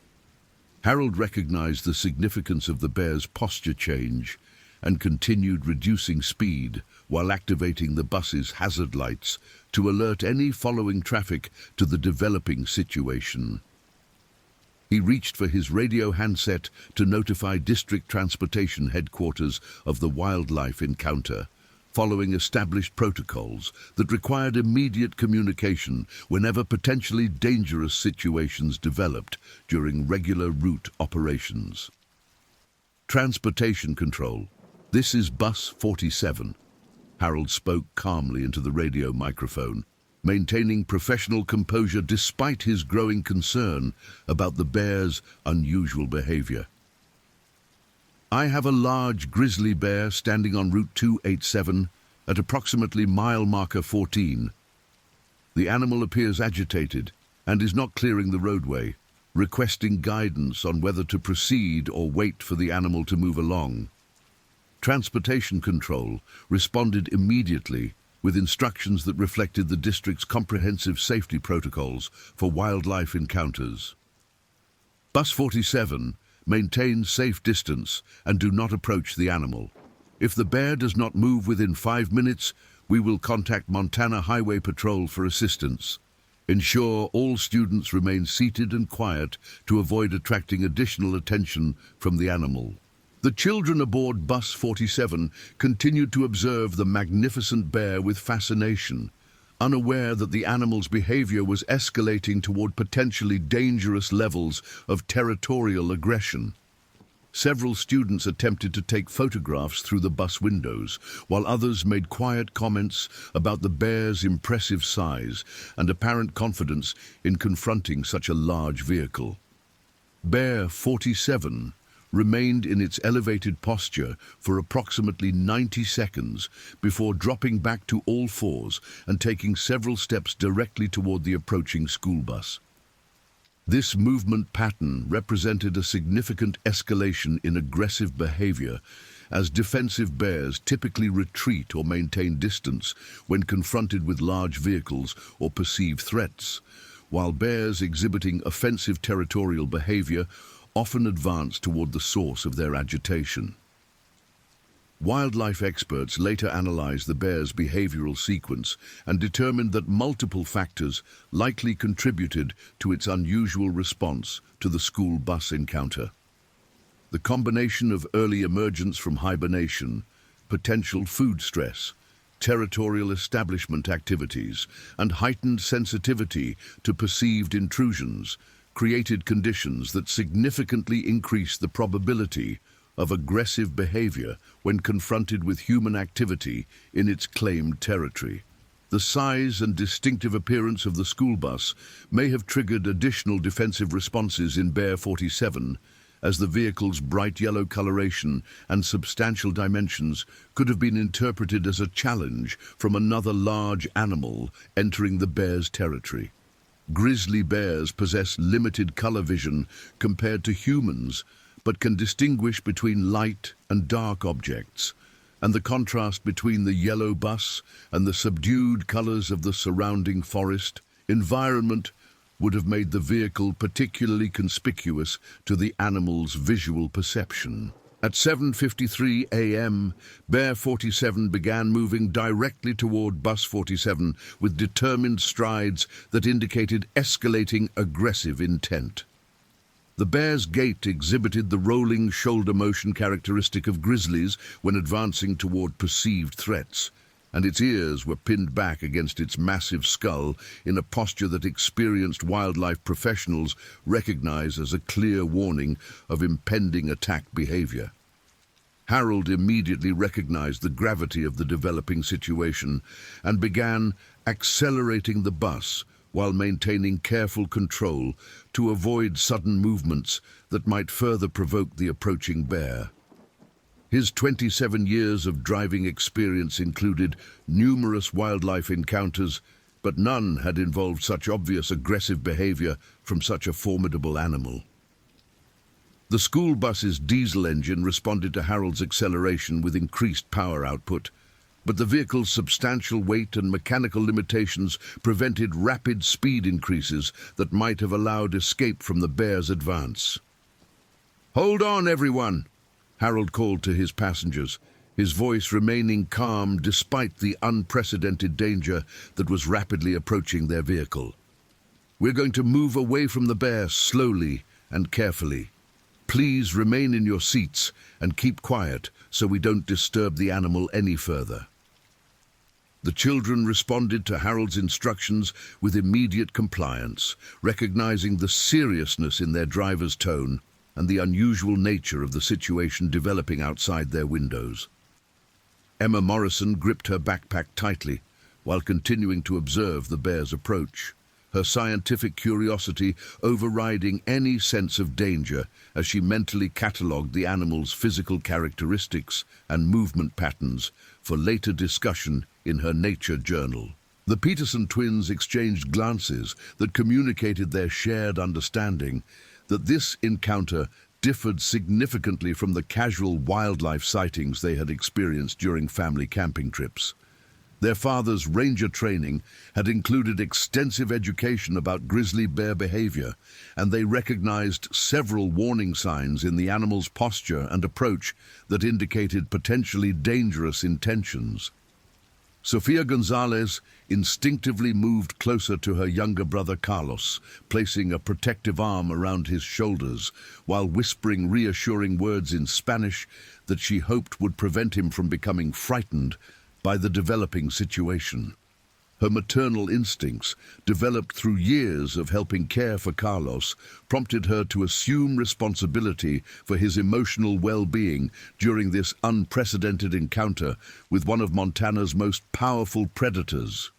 Harold recognized the significance of the bear's posture change and continued reducing speed while activating the bus's hazard lights to alert any following traffic to the developing situation. He reached for his radio handset to notify District Transportation Headquarters of the wildlife encounter, following established protocols that required immediate communication whenever potentially dangerous situations developed during regular route operations. Transportation Control. This is Bus 47. Harold spoke calmly into the radio microphone, maintaining professional composure despite his growing concern about the bear's unusual behavior. I have a large grizzly bear standing on Route 287 at approximately mile marker 14. The animal appears agitated and is not clearing the roadway, requesting guidance on whether to proceed or wait for the animal to move along. Transportation Control responded immediately with instructions that reflected the district's comprehensive safety protocols for wildlife encounters. Bus 47, maintain safe distance and do not approach the animal. If the bear does not move within 5 minutes, we will contact Montana Highway Patrol for assistance. Ensure all students remain seated and quiet to avoid attracting additional attention from the animal. The children aboard Bus 47 continued to observe the magnificent bear with fascination, unaware that the animal's behavior was escalating toward potentially dangerous levels of territorial aggression. Several students attempted to take photographs through the bus windows, while others made quiet comments about the bear's impressive size and apparent confidence in confronting such a large vehicle. Bear 47 remained in its elevated posture for approximately 90 seconds before dropping back to all fours and taking several steps directly toward the approaching school bus. This movement pattern represented a significant escalation in aggressive behavior, as defensive bears typically retreat or maintain distance when confronted with large vehicles or perceived threats, while bears exhibiting offensive territorial behavior often advance toward the source of their agitation. Wildlife experts later analyzed the bear's behavioral sequence and determined that multiple factors likely contributed to its unusual response to the school bus encounter. The combination of early emergence from hibernation, potential food stress, territorial establishment activities, and heightened sensitivity to perceived intrusions created conditions that significantly increase the probability of aggressive behavior when confronted with human activity in its claimed territory. The size and distinctive appearance of the school bus may have triggered additional defensive responses in Bear 47, as the vehicle's bright yellow coloration and substantial dimensions could have been interpreted as a challenge from another large animal entering the bear's territory. Grizzly bears possess limited color vision compared to humans, but can distinguish between light and dark objects, and the contrast between the yellow bus and the subdued colors of the surrounding forest environment would have made the vehicle particularly conspicuous to the animal's visual perception. At 7:53 a.m., Bear 47 began moving directly toward Bus 47 with determined strides that indicated escalating aggressive intent. The bear's gait exhibited the rolling shoulder motion characteristic of grizzlies when advancing toward perceived threats, and its ears were pinned back against its massive skull in a posture that experienced wildlife professionals recognize as a clear warning of impending attack behavior. Harold immediately recognized the gravity of the developing situation and began accelerating the bus while maintaining careful control to avoid sudden movements that might further provoke the approaching bear. His 27 years of driving experience included numerous wildlife encounters, but none had involved such obvious aggressive behavior from such a formidable animal. The school bus's diesel engine responded to Harold's acceleration with increased power output, but the vehicle's substantial weight and mechanical limitations prevented rapid speed increases that might have allowed escape from the bear's advance. "Hold on, everyone!" Harold called to his passengers, his voice remaining calm despite the unprecedented danger that was rapidly approaching their vehicle. "We're going to move away from the bear slowly and carefully. Please remain in your seats and keep quiet so we don't disturb the animal any further." The children responded to Harold's instructions with immediate compliance, recognizing the seriousness in their driver's tone and the unusual nature of the situation developing outside their windows. Emma Morrison gripped her backpack tightly while continuing to observe the bear's approach, her scientific curiosity overriding any sense of danger as she mentally catalogued the animal's physical characteristics and movement patterns for later discussion in her nature journal. The Peterson twins exchanged glances that communicated their shared understanding that this encounter differed significantly from the casual wildlife sightings they had experienced during family camping trips. Their father's ranger training had included extensive education about grizzly bear behavior, and they recognized several warning signs in the animal's posture and approach that indicated potentially dangerous intentions. Sofia Gonzalez instinctively moved closer to her younger brother Carlos, placing a protective arm around his shoulders while whispering reassuring words in Spanish that she hoped would prevent him from becoming frightened by the developing situation. Her maternal instincts, developed through years of helping care for Carlos, prompted her to assume responsibility for his emotional well-being during this unprecedented encounter with one of Montana's most powerful predators.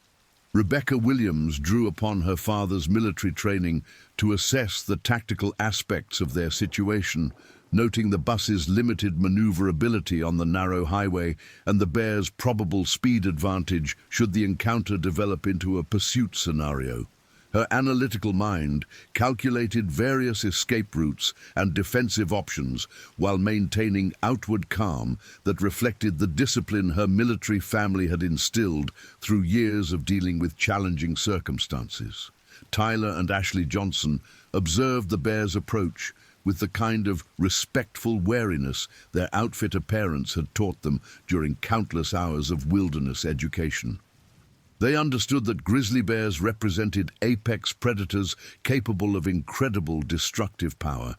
Rebecca Williams drew upon her father's military training to assess the tactical aspects of their situation, noting the bus's limited maneuverability on the narrow highway and the bear's probable speed advantage should the encounter develop into a pursuit scenario. Her analytical mind calculated various escape routes and defensive options while maintaining outward calm that reflected the discipline her military family had instilled through years of dealing with challenging circumstances. Tyler and Ashley Johnson observed the bear's approach with the kind of respectful wariness their outfitter parents had taught them during countless hours of wilderness education. They understood that grizzly bears represented apex predators capable of incredible destructive power,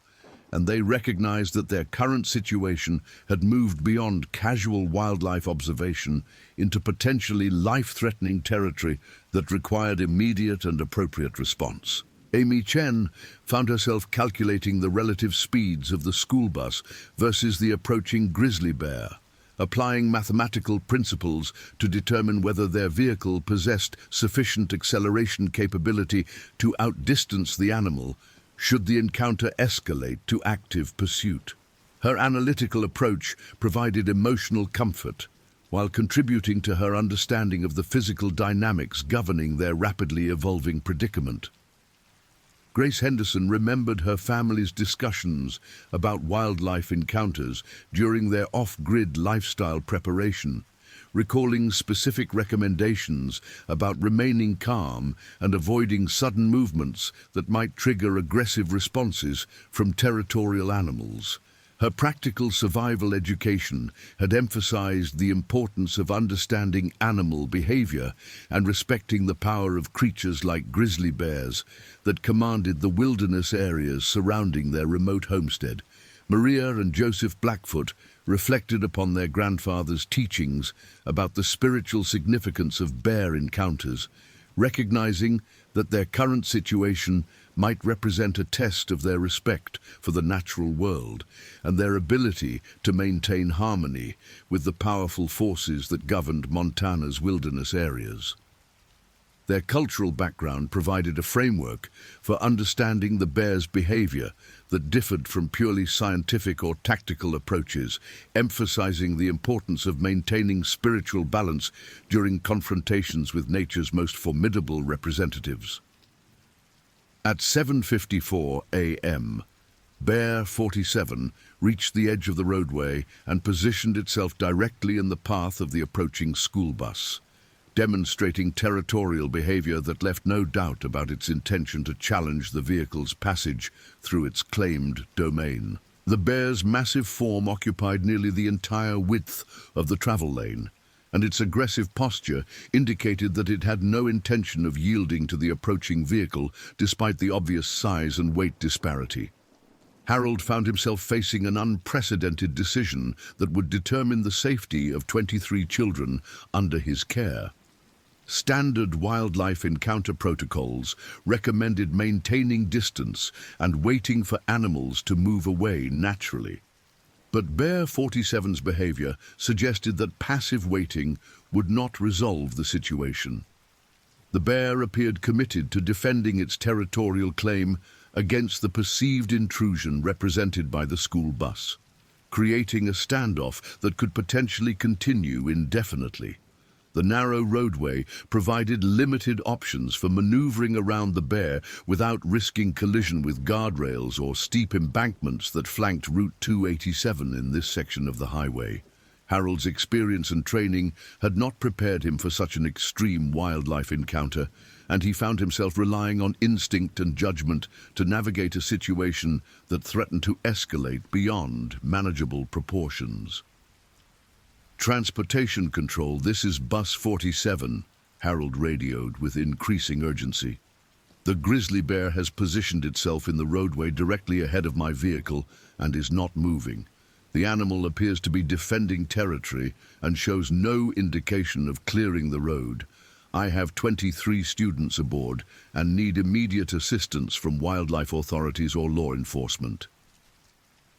and they recognized that their current situation had moved beyond casual wildlife observation into potentially life-threatening territory that required immediate and appropriate response. Amy Chen found herself calculating the relative speeds of the school bus versus the approaching grizzly bear, applying mathematical principles to determine whether their vehicle possessed sufficient acceleration capability to outdistance the animal should the encounter escalate to active pursuit. Her analytical approach provided emotional comfort, while contributing to her understanding of the physical dynamics governing their rapidly evolving predicament. Grace Henderson remembered her family's discussions about wildlife encounters during their off-grid lifestyle preparation, recalling specific recommendations about remaining calm and avoiding sudden movements that might trigger aggressive responses from territorial animals. Her practical survival education had emphasized the importance of understanding animal behavior and respecting the power of creatures like grizzly bears that commanded the wilderness areas surrounding their remote homestead. Maria and Joseph Blackfoot reflected upon their grandfather's teachings about the spiritual significance of bear encounters, recognizing that their current situation might represent a test of their respect for the natural world and their ability to maintain harmony with the powerful forces that governed Montana's wilderness areas. Their cultural background provided a framework for understanding the bear's behavior that differed from purely scientific or tactical approaches, emphasizing the importance of maintaining spiritual balance during confrontations with nature's most formidable representatives. At 7:54 a.m., Bear 47 reached the edge of the roadway and positioned itself directly in the path of the approaching school bus, demonstrating territorial behavior that left no doubt about its intention to challenge the vehicle's passage through its claimed domain. The bear's massive form occupied nearly the entire width of the travel lane, and its aggressive posture indicated that it had no intention of yielding to the approaching vehicle despite the obvious size and weight disparity. Harold found himself facing an unprecedented decision that would determine the safety of 23 children under his care. Standard wildlife encounter protocols recommended maintaining distance and waiting for animals to move away naturally. But Bear 47's behavior suggested that passive waiting would not resolve the situation. The bear appeared committed to defending its territorial claim against the perceived intrusion represented by the school bus, creating a standoff that could potentially continue indefinitely. The narrow roadway provided limited options for maneuvering around the bear without risking collision with guardrails or steep embankments that flanked Route 287 in this section of the highway. Harold's experience and training had not prepared him for such an extreme wildlife encounter, and he found himself relying on instinct and judgment to navigate a situation that threatened to escalate beyond manageable proportions. Transportation control, this is Bus 47, Harold radioed with increasing urgency. The grizzly bear has positioned itself in the roadway directly ahead of my vehicle and is not moving. The animal appears to be defending territory and shows no indication of clearing the road. I have 23 students aboard and need immediate assistance from wildlife authorities or law enforcement.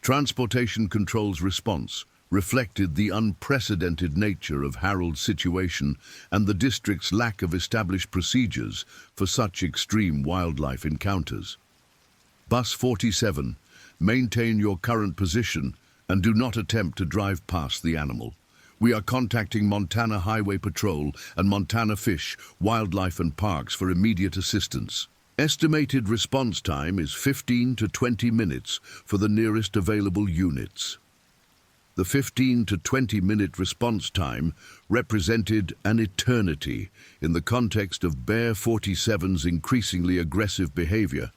Transportation Control's response reflected the unprecedented nature of Harold's situation and the district's lack of established procedures for such extreme wildlife encounters. Bus 47, maintain your current position and do not attempt to drive past the animal. We are contacting Montana Highway Patrol and Montana Fish, Wildlife and Parks for immediate assistance. Estimated response time is 15 to 20 minutes for the nearest available units. The 15 to 20-minute response time represented an eternity in the context of Bear 47's increasingly aggressive behavior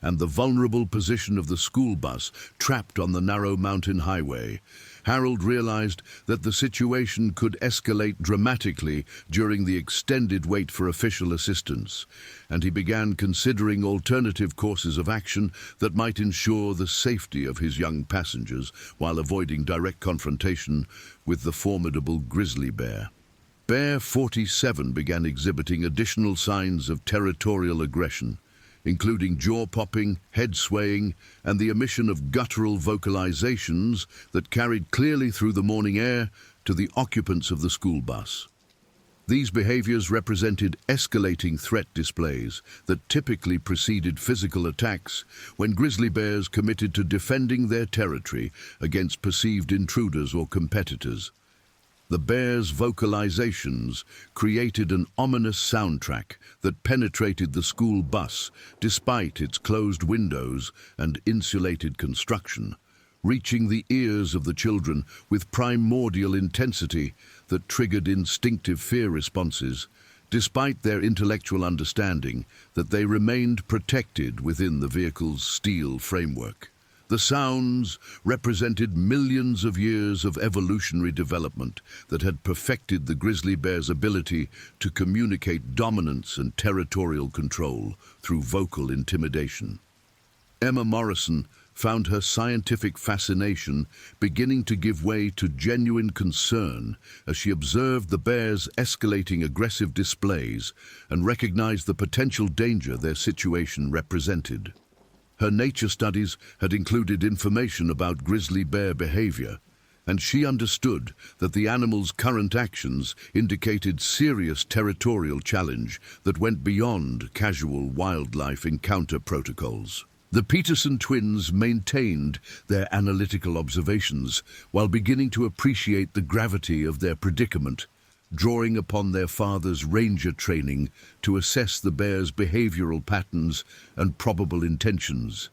and the vulnerable position of the school bus trapped on the narrow mountain highway. Harold realized that the situation could escalate dramatically during the extended wait for official assistance, and he began considering alternative courses of action that might ensure the safety of his young passengers while avoiding direct confrontation with the formidable grizzly bear. Bear 47 began exhibiting additional signs of territorial aggression, including jaw-popping, head-swaying, and the emission of guttural vocalizations that carried clearly through the morning air to the occupants of the school bus. These behaviors represented escalating threat displays that typically preceded physical attacks when grizzly bears committed to defending their territory against perceived intruders or competitors. The bear's vocalizations created an ominous soundtrack that penetrated the school bus despite its closed windows and insulated construction, reaching the ears of the children with primordial intensity that triggered instinctive fear responses, despite their intellectual understanding that they remained protected within the vehicle's steel framework. The sounds represented millions of years of evolutionary development that had perfected the grizzly bear's ability to communicate dominance and territorial control through vocal intimidation. Emma Morrison found her scientific fascination beginning to give way to genuine concern as she observed the bear's escalating aggressive displays and recognized the potential danger their situation represented. Her nature studies had included information about grizzly bear behavior, and she understood that the animal's current actions indicated serious territorial challenge that went beyond casual wildlife encounter protocols. The Peterson twins maintained their analytical observations while beginning to appreciate the gravity of their predicament, drawing upon their father's ranger training to assess the bear's behavioral patterns and probable intentions.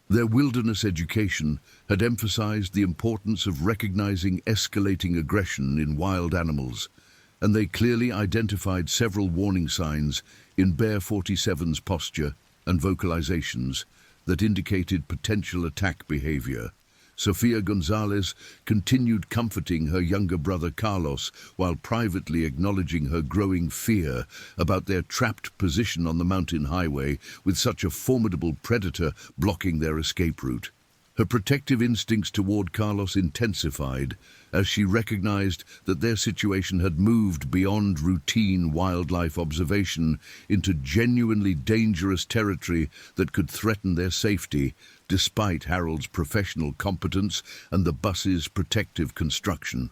Their wilderness education had emphasized the importance of recognizing escalating aggression in wild animals, and they clearly identified several warning signs in Bear 47's posture and vocalizations that indicated potential attack behavior. Sofia Gonzalez continued comforting her younger brother Carlos while privately acknowledging her growing fear about their trapped position on the mountain highway with such a formidable predator blocking their escape route. Her protective instincts toward Carlos intensified as she recognized that their situation had moved beyond routine wildlife observation into genuinely dangerous territory that could threaten their safety, despite Harold's professional competence and the bus's protective construction.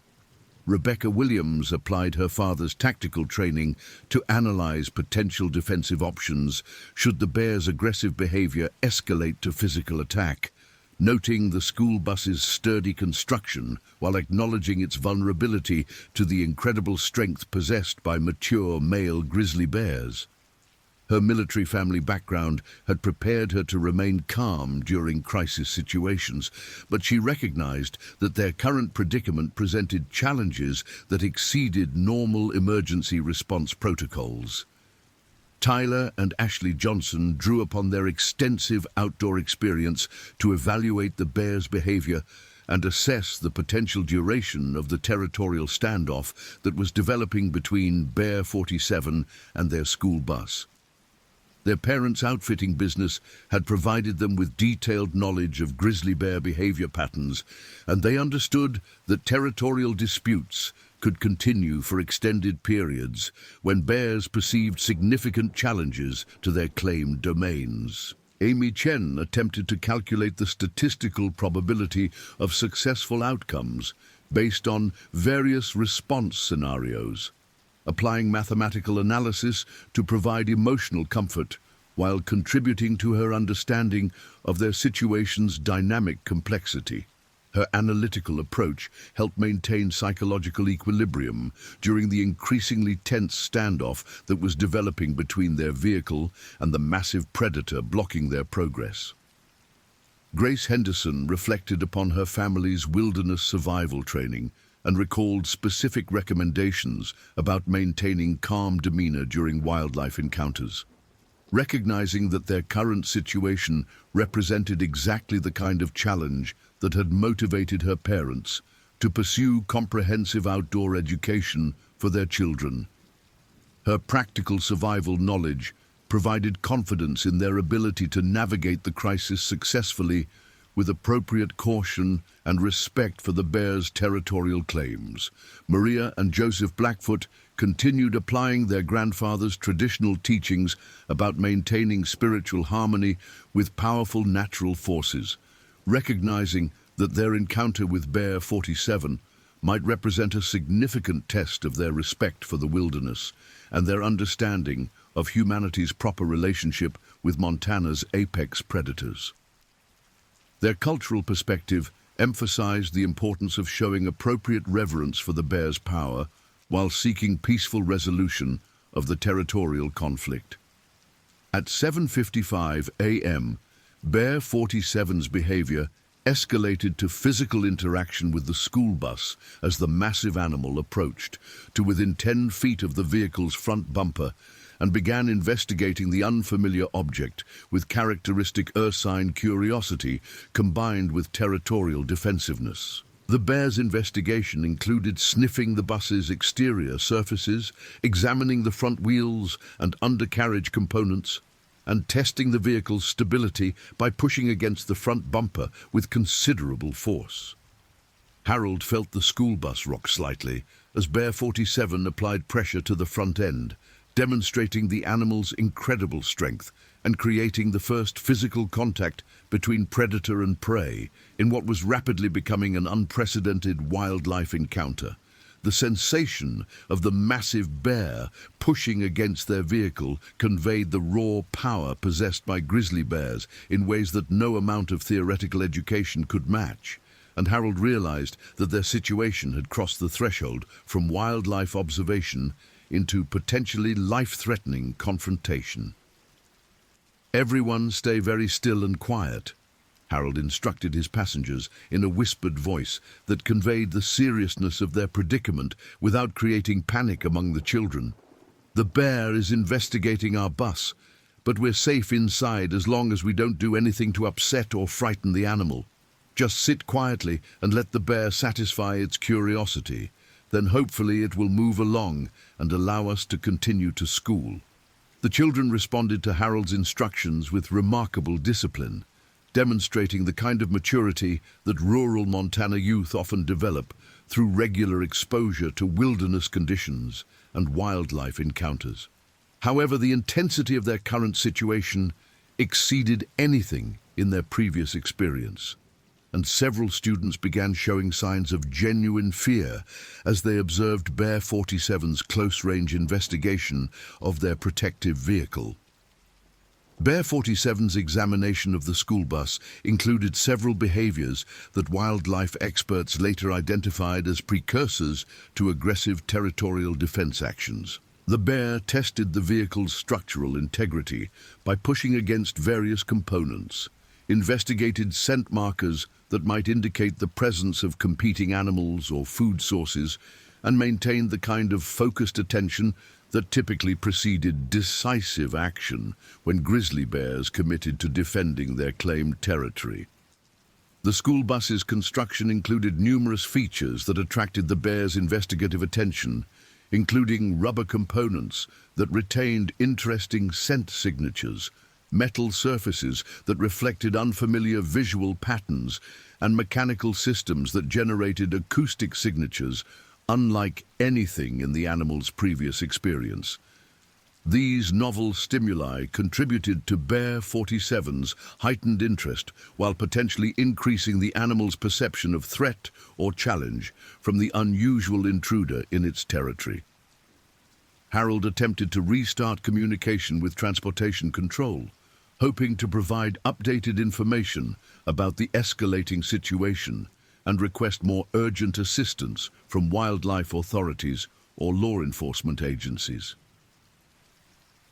Rebecca Williams applied her father's tactical training to analyze potential defensive options should the bear's aggressive behavior escalate to physical attack, noting the school bus's sturdy construction while acknowledging its vulnerability to the incredible strength possessed by mature male grizzly bears. Her military family background had prepared her to remain calm during crisis situations, but she recognized that their current predicament presented challenges that exceeded normal emergency response protocols. Tyler and Ashley Johnson drew upon their extensive outdoor experience to evaluate the bear's behavior and assess the potential duration of the territorial standoff that was developing between Bear 47 and their school bus. Their parents' outfitting business had provided them with detailed knowledge of grizzly bear behavior patterns, and they understood that territorial disputes could continue for extended periods when bears perceived significant challenges to their claimed domains. Amy Chen attempted to calculate the statistical probability of successful outcomes based on various response scenarios, applying mathematical analysis to provide emotional comfort while contributing to her understanding of their situation's dynamic complexity. Her analytical approach helped maintain psychological equilibrium during the increasingly tense standoff that was developing between their vehicle and the massive predator blocking their progress. Grace Henderson reflected upon her family's wilderness survival training and recalled specific recommendations about maintaining calm demeanor during wildlife encounters. Recognizing that their current situation represented exactly the kind of challenge that had motivated her parents to pursue comprehensive outdoor education for their children. Her practical survival knowledge provided confidence in their ability to navigate the crisis successfully with appropriate caution and respect for the bear's territorial claims. Maria and Joseph Blackfoot continued applying their grandfather's traditional teachings about maintaining spiritual harmony with powerful natural forces, recognizing that their encounter with Bear 47 might represent a significant test of their respect for the wilderness and their understanding of humanity's proper relationship with Montana's apex predators. Their cultural perspective emphasized the importance of showing appropriate reverence for the bear's power while seeking peaceful resolution of the territorial conflict. At 7:55 a.m., Bear 47's behavior escalated to physical interaction with the school bus as the massive animal approached to within 10 feet of the vehicle's front bumper and began investigating the unfamiliar object with characteristic ursine curiosity combined with territorial defensiveness. The bear's investigation included sniffing the bus's exterior surfaces, examining the front wheels and undercarriage components, and testing the vehicle's stability by pushing against the front bumper with considerable force. Harold felt the school bus rock slightly as Bear 47 applied pressure to the front end, demonstrating the animal's incredible strength and creating the first physical contact between predator and prey in what was rapidly becoming an unprecedented wildlife encounter. The sensation of the massive bear pushing against their vehicle conveyed the raw power possessed by grizzly bears in ways that no amount of theoretical education could match. And Harold realized that their situation had crossed the threshold from wildlife observation into potentially life-threatening confrontation. "Everyone stay very still and quiet," Harold instructed his passengers in a whispered voice that conveyed the seriousness of their predicament without creating panic among the children. "The bear is investigating our bus, but we're safe inside as long as we don't do anything to upset or frighten the animal. Just sit quietly and let the bear satisfy its curiosity. Then hopefully it will move along and allow us to continue to school." The children responded to Harold's instructions with remarkable discipline, demonstrating the kind of maturity that rural Montana youth often develop through regular exposure to wilderness conditions and wildlife encounters. However, the intensity of their current situation exceeded anything in their previous experience, and several students began showing signs of genuine fear as they observed Bear 47's close-range investigation of their protective vehicle. Bear 47's examination of the school bus included several behaviors that wildlife experts later identified as precursors to aggressive territorial defense actions. The bear tested the vehicle's structural integrity by pushing against various components, investigated scent markers that might indicate the presence of competing animals or food sources, and maintained the kind of focused attention that typically preceded decisive action when grizzly bears committed to defending their claimed territory. The school bus's construction included numerous features that attracted the bear's investigative attention, including rubber components that retained interesting scent signatures, metal surfaces that reflected unfamiliar visual patterns, and mechanical systems that generated acoustic signatures unlike anything in the animal's previous experience. These novel stimuli contributed to Bear 47's heightened interest while potentially increasing the animal's perception of threat or challenge from the unusual intruder in its territory. Harold attempted to restart communication with Transportation Control, hoping to provide updated information about the escalating situation and request more urgent assistance from wildlife authorities or law enforcement agencies.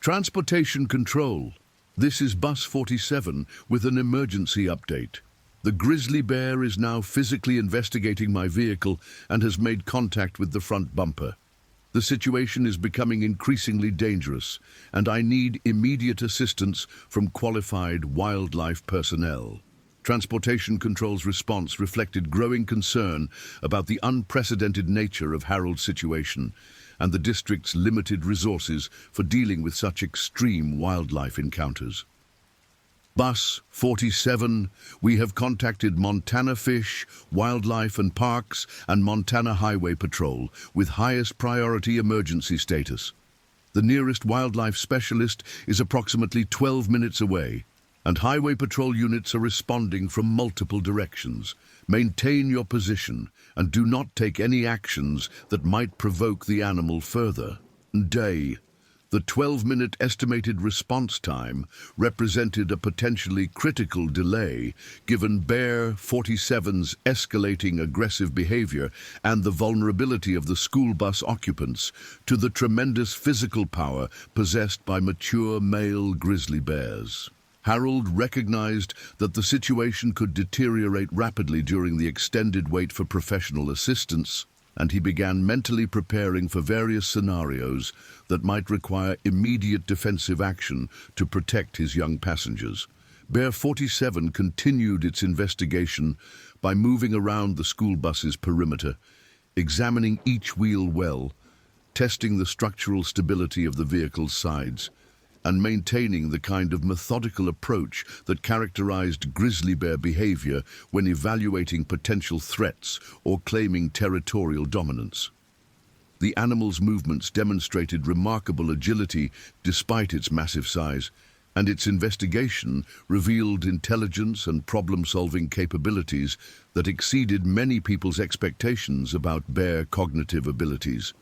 Transportation Control, this is Bus 47 with an emergency update. The grizzly bear is now physically investigating my vehicle and has made contact with the front bumper. The situation is becoming increasingly dangerous, and I need immediate assistance from qualified wildlife personnel. Transportation Control's response reflected growing concern about the unprecedented nature of Harold's situation and the district's limited resources for dealing with such extreme wildlife encounters. Bus 47, we have contacted Montana Fish, Wildlife and Parks and Montana Highway Patrol with highest priority emergency status. The nearest wildlife specialist is approximately 12 minutes away, and Highway Patrol units are responding from multiple directions. Maintain your position and do not take any actions that might provoke the animal further. Day. The 12-minute estimated response time represented a potentially critical delay given Bear 47's escalating aggressive behavior and the vulnerability of the school bus occupants to the tremendous physical power possessed by mature male grizzly bears. Harold recognized that the situation could deteriorate rapidly during the extended wait for professional assistance, and he began mentally preparing for various scenarios that might require immediate defensive action to protect his young passengers. Bear 47 continued its investigation by moving around the school bus's perimeter, examining each wheel well, testing the structural stability of the vehicle's sides, and maintaining the kind of methodical approach that characterized grizzly bear behavior when evaluating potential threats or claiming territorial dominance. The animal's movements demonstrated remarkable agility despite its massive size, and its investigation revealed intelligence and problem-solving capabilities that exceeded many people's expectations about Bear cognitive abilities.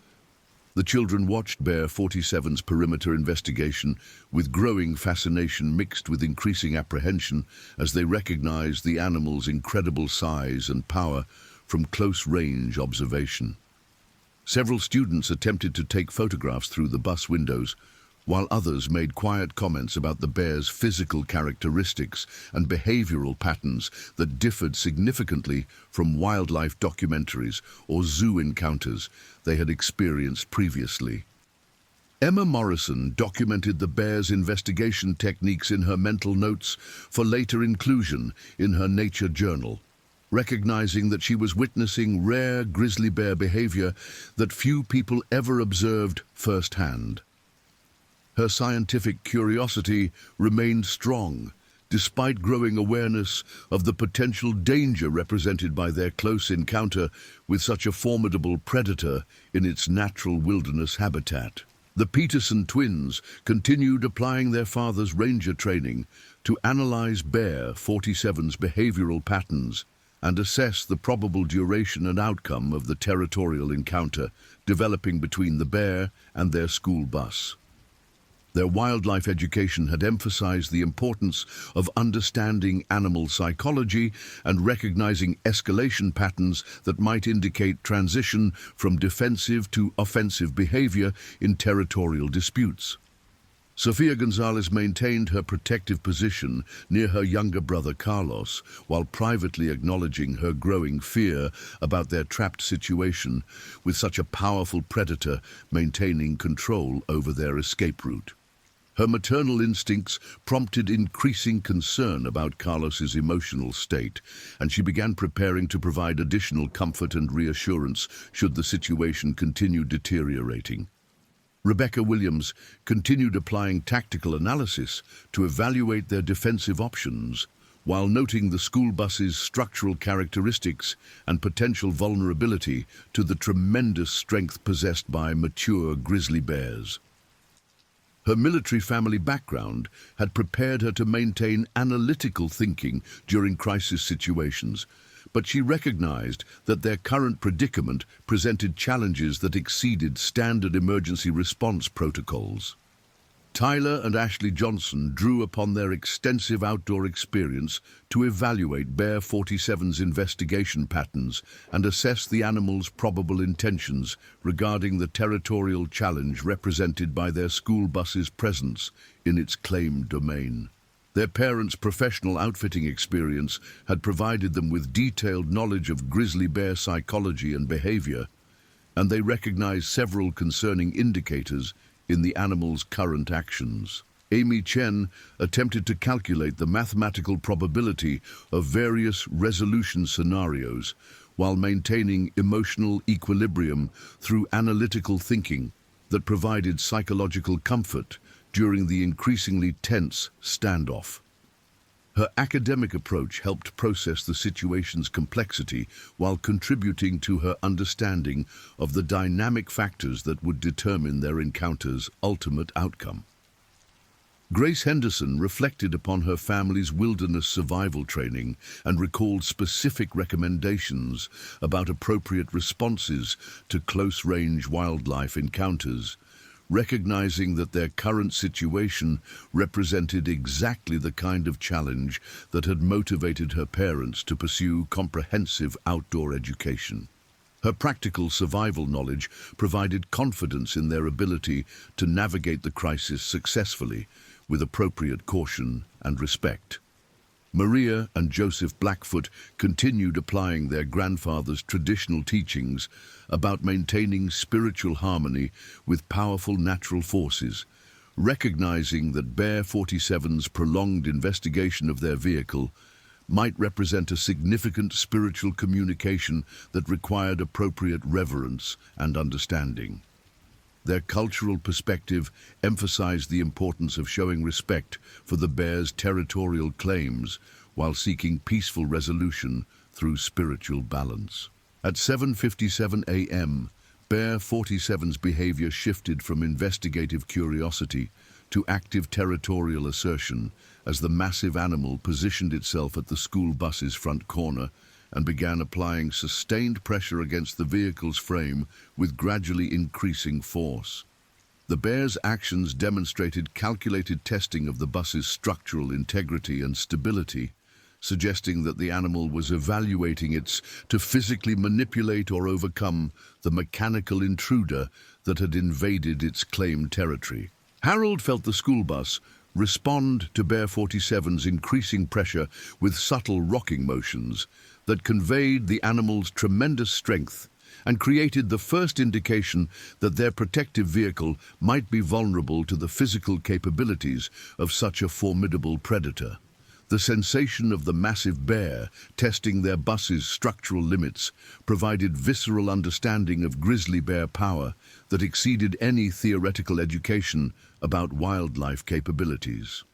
The children watched Bear 47's perimeter investigation with growing fascination mixed with increasing apprehension as they recognized the animal's incredible size and power from close-range observation. Several students attempted to take photographs through the bus windows, while others made quiet comments about the bear's physical characteristics and behavioral patterns that differed significantly from wildlife documentaries or zoo encounters they had experienced previously. Emma Morrison documented the bear's investigation techniques in her mental notes for later inclusion in her nature journal, recognizing that she was witnessing rare grizzly bear behavior that few people ever observed firsthand. Her scientific curiosity remained strong, despite growing awareness of the potential danger represented by their close encounter with such a formidable predator in its natural wilderness habitat. The Peterson twins continued applying their father's ranger training to analyze Bear 47's behavioral patterns and assess the probable duration and outcome of the territorial encounter developing between the bear and their school bus. Their wildlife education had emphasized the importance of understanding animal psychology and recognizing escalation patterns that might indicate transition from defensive to offensive behavior in territorial disputes. Sofia Gonzalez maintained her protective position near her younger brother Carlos, while privately acknowledging her growing fear about their trapped situation, with such a powerful predator maintaining control over their escape route. Her maternal instincts prompted increasing concern about Carlos's emotional state, and she began preparing to provide additional comfort and reassurance should the situation continue deteriorating. Rebecca Williams continued applying tactical analysis to evaluate their defensive options, while noting the school bus's structural characteristics and potential vulnerability to the tremendous strength possessed by mature grizzly bears. Her military family background had prepared her to maintain analytical thinking during crisis situations, but she recognized that their current predicament presented challenges that exceeded standard emergency response protocols. Tyler and Ashley Johnson drew upon their extensive outdoor experience to evaluate Bear 47's investigation patterns and assess the animal's probable intentions regarding the territorial challenge represented by their school bus's presence in its claimed domain. Their parents' professional outfitting experience had provided them with detailed knowledge of grizzly bear psychology and behavior, and they recognized several concerning indicators in the animal's current actions. Amy Chen attempted to calculate the mathematical probability of various resolution scenarios while maintaining emotional equilibrium through analytical thinking that provided psychological comfort during the increasingly tense standoff. Her academic approach helped process the situation's complexity while contributing to her understanding of the dynamic factors that would determine their encounter's ultimate outcome. Grace Henderson reflected upon her family's wilderness survival training and recalled specific recommendations about appropriate responses to close-range wildlife encounters, recognizing that their current situation represented exactly the kind of challenge that had motivated her parents to pursue comprehensive outdoor education. Her practical survival knowledge provided confidence in their ability to navigate the crisis successfully with appropriate caution and respect. Maria and Joseph Blackfoot continued applying their grandfather's traditional teachings about maintaining spiritual harmony with powerful natural forces, recognizing that Bear 47's prolonged investigation of their vehicle might represent a significant spiritual communication that required appropriate reverence and understanding. Their cultural perspective emphasized the importance of showing respect for the bear's territorial claims while seeking peaceful resolution through spiritual balance. At 7:57 a.m., Bear 47's behavior shifted from investigative curiosity to active territorial assertion as the massive animal positioned itself at the school bus's front corner and began applying sustained pressure against the vehicle's frame with gradually increasing force. The bear's actions demonstrated calculated testing of the bus's structural integrity and stability, suggesting that the animal was evaluating its to physically manipulate or overcome the mechanical intruder that had invaded its claimed territory. Harold felt the school bus respond to Bear 47's increasing pressure with subtle rocking motions that conveyed the animal's tremendous strength and created the first indication that their protective vehicle might be vulnerable to the physical capabilities of such a formidable predator. The sensation of the massive bear testing their bus's structural limits provided visceral understanding of grizzly bear power that exceeded any theoretical education about wildlife capabilities.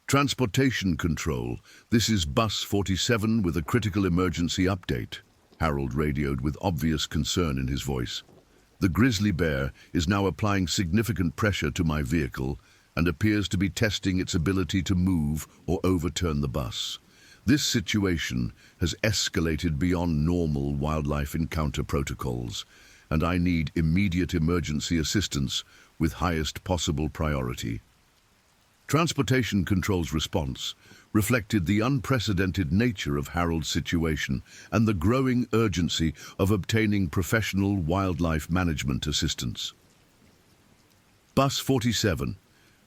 Transportation control, this is Bus 47 with a critical emergency update, Harold radioed with obvious concern in his voice. The grizzly bear is now applying significant pressure to my vehicle and appears to be testing its ability to move or overturn the bus. This situation has escalated beyond normal wildlife encounter protocols, and I need immediate emergency assistance with highest possible priority. Transportation Control's response reflected the unprecedented nature of Harold's situation and the growing urgency of obtaining professional wildlife management assistance. Bus 47,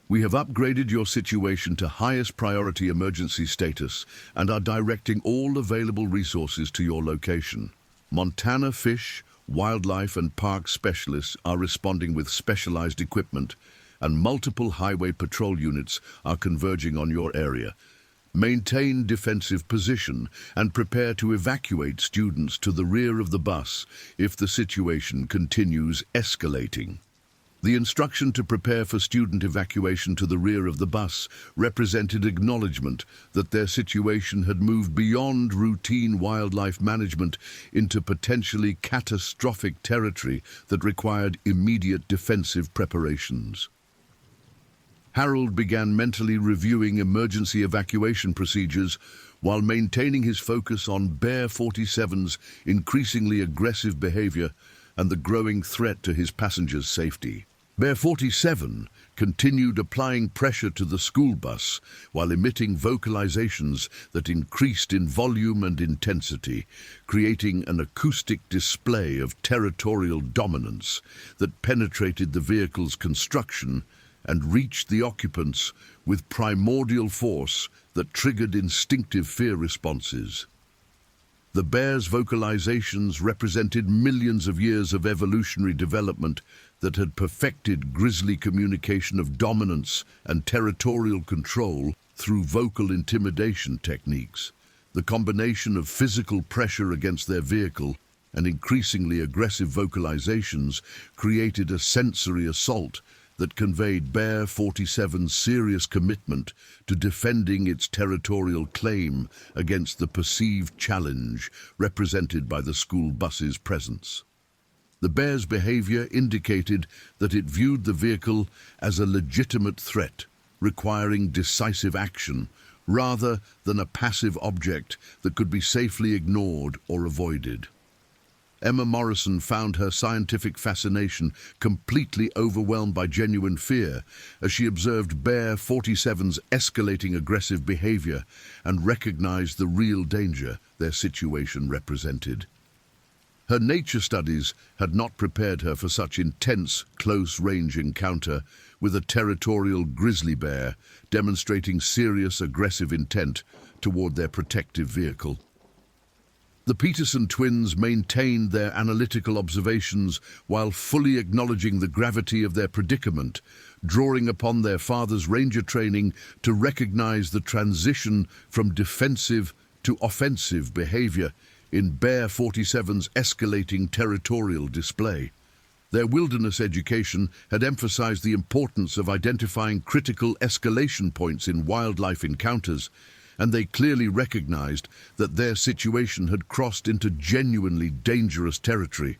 we have upgraded your situation to highest priority emergency status and are directing all available resources to your location. Montana Fish, Wildlife and Park specialists are responding with specialized equipment, and multiple highway patrol units are converging on your area. Maintain defensive position and prepare to evacuate students to the rear of the bus if the situation continues escalating. The instruction to prepare for student evacuation to the rear of the bus represented acknowledgement that their situation had moved beyond routine wildlife management into potentially catastrophic territory that required immediate defensive preparations. Harold began mentally reviewing emergency evacuation procedures while maintaining his focus on Bear 47's increasingly aggressive behavior and the growing threat to his passengers' safety. Bear 47 continued applying pressure to the school bus while emitting vocalizations that increased in volume and intensity, creating an acoustic display of territorial dominance that penetrated the vehicle's construction and reached the occupants with primordial force that triggered instinctive fear responses. The bear's vocalizations represented millions of years of evolutionary development that had perfected grisly communication of dominance and territorial control through vocal intimidation techniques. The combination of physical pressure against their vehicle and increasingly aggressive vocalizations created a sensory assault that conveyed Bear 47's serious commitment to defending its territorial claim against the perceived challenge represented by the school bus's presence. The bear's behavior indicated that it viewed the vehicle as a legitimate threat, requiring decisive action, rather than a passive object that could be safely ignored or avoided. Emma Morrison found her scientific fascination completely overwhelmed by genuine fear as she observed Bear 47's escalating aggressive behavior and recognized the real danger their situation represented. Her nature studies had not prepared her for such intense, close-range encounter with a territorial grizzly bear demonstrating serious aggressive intent toward their protective vehicle. The Peterson twins maintained their analytical observations while fully acknowledging the gravity of their predicament, drawing upon their father's ranger training to recognize the transition from defensive to offensive behavior in Bear 47's escalating territorial display. Their wilderness education had emphasized the importance of identifying critical escalation points in wildlife encounters, and they clearly recognized that their situation had crossed into genuinely dangerous territory.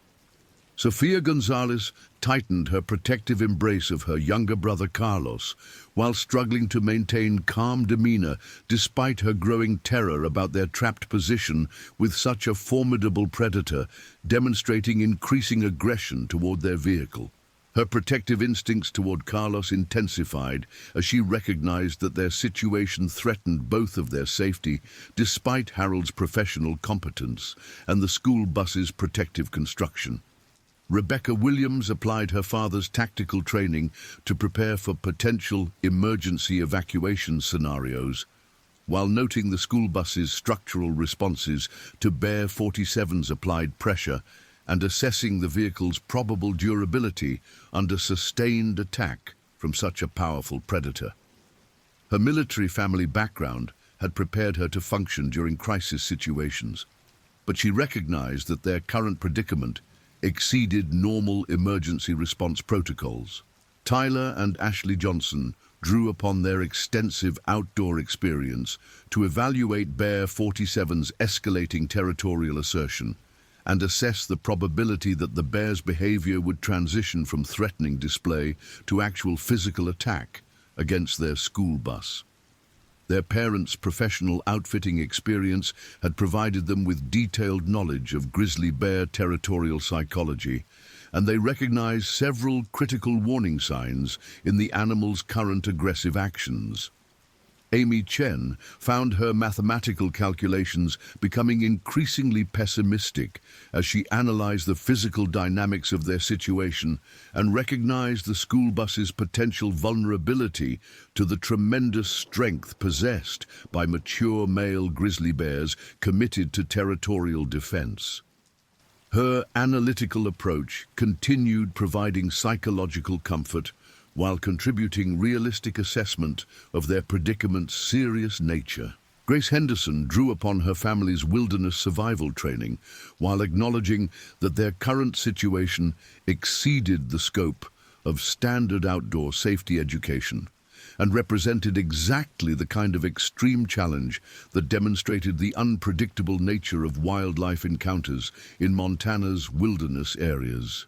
Sofia Gonzalez tightened her protective embrace of her younger brother Carlos, while struggling to maintain calm demeanor despite her growing terror about their trapped position with such a formidable predator, demonstrating increasing aggression toward their vehicle. Her protective instincts toward Carlos intensified as she recognized that their situation threatened both of their safety, despite Harold's professional competence and the school bus's protective construction. Rebecca Williams applied her father's tactical training to prepare for potential emergency evacuation scenarios, while noting the school bus's structural responses to Bear 47's applied pressure and assessing the vehicle's probable durability under sustained attack from such a powerful predator. Her military family background had prepared her to function during crisis situations, but she recognized that their current predicament exceeded normal emergency response protocols. Tyler and Ashley Johnson drew upon their extensive outdoor experience to evaluate Bear 47's escalating territorial assertion and assess the probability that the bear's behavior would transition from threatening display to actual physical attack against their school bus. Their parents' professional outfitting experience had provided them with detailed knowledge of grizzly bear territorial psychology, and they recognized several critical warning signs in the animal's current aggressive actions. Amy Chen found her mathematical calculations becoming increasingly pessimistic as she analyzed the physical dynamics of their situation and recognized the school bus's potential vulnerability to the tremendous strength possessed by mature male grizzly bears committed to territorial defense. Her analytical approach continued providing psychological comfort while contributing realistic assessment of their predicament's serious nature. Grace Henderson drew upon her family's wilderness survival training while acknowledging that their current situation exceeded the scope of standard outdoor safety education and represented exactly the kind of extreme challenge that demonstrated the unpredictable nature of wildlife encounters in Montana's wilderness areas.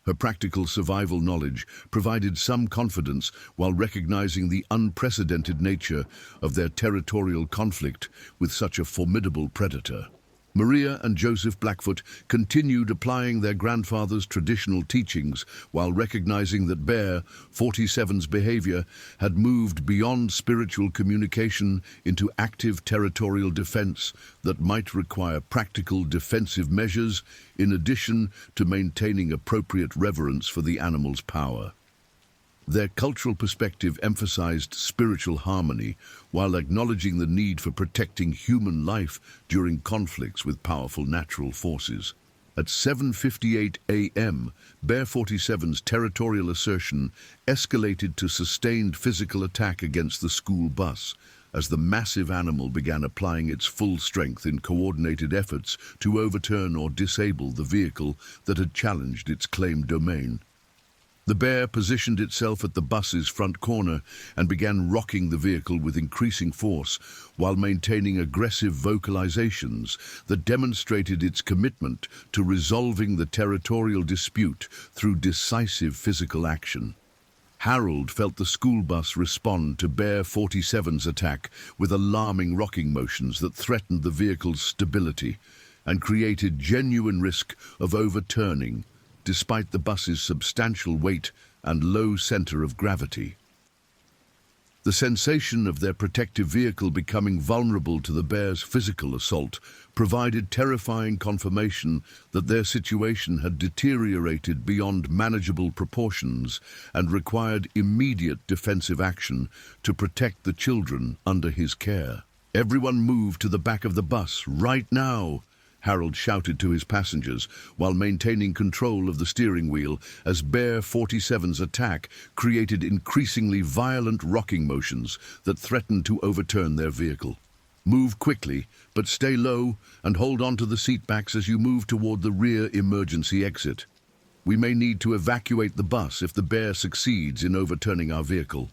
Her practical survival knowledge provided some confidence while recognizing the unprecedented nature of their territorial conflict with such a formidable predator. Maria and Joseph Blackfoot continued applying their grandfather's traditional teachings while recognizing that Bear 47's behavior had moved beyond spiritual communication into active territorial defense that might require practical defensive measures in addition to maintaining appropriate reverence for the animal's power. Their cultural perspective emphasized spiritual harmony while acknowledging the need for protecting human life during conflicts with powerful natural forces. At 7:58 a.m., Bear 47's territorial assertion escalated to sustained physical attack against the school bus as the massive animal began applying its full strength in coordinated efforts to overturn or disable the vehicle that had challenged its claimed domain. The bear positioned itself at the bus's front corner and began rocking the vehicle with increasing force while maintaining aggressive vocalizations that demonstrated its commitment to resolving the territorial dispute through decisive physical action. Harold felt the school bus respond to Bear 47's attack with alarming rocking motions that threatened the vehicle's stability and created genuine risk of overturning despite the bus's substantial weight and low center of gravity. The sensation of their protective vehicle becoming vulnerable to the bear's physical assault provided terrifying confirmation that their situation had deteriorated beyond manageable proportions and required immediate defensive action to protect the children under his care. "Everyone move to the back of the bus, right now!" Harold shouted to his passengers while maintaining control of the steering wheel as Bear 47's attack created increasingly violent rocking motions that threatened to overturn their vehicle. "Move quickly, but stay low and hold on to the seat backs as you move toward the rear emergency exit. We may need to evacuate the bus if the bear succeeds in overturning our vehicle."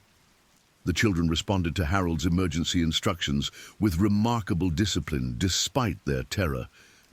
The children responded to Harold's emergency instructions with remarkable discipline despite their terror,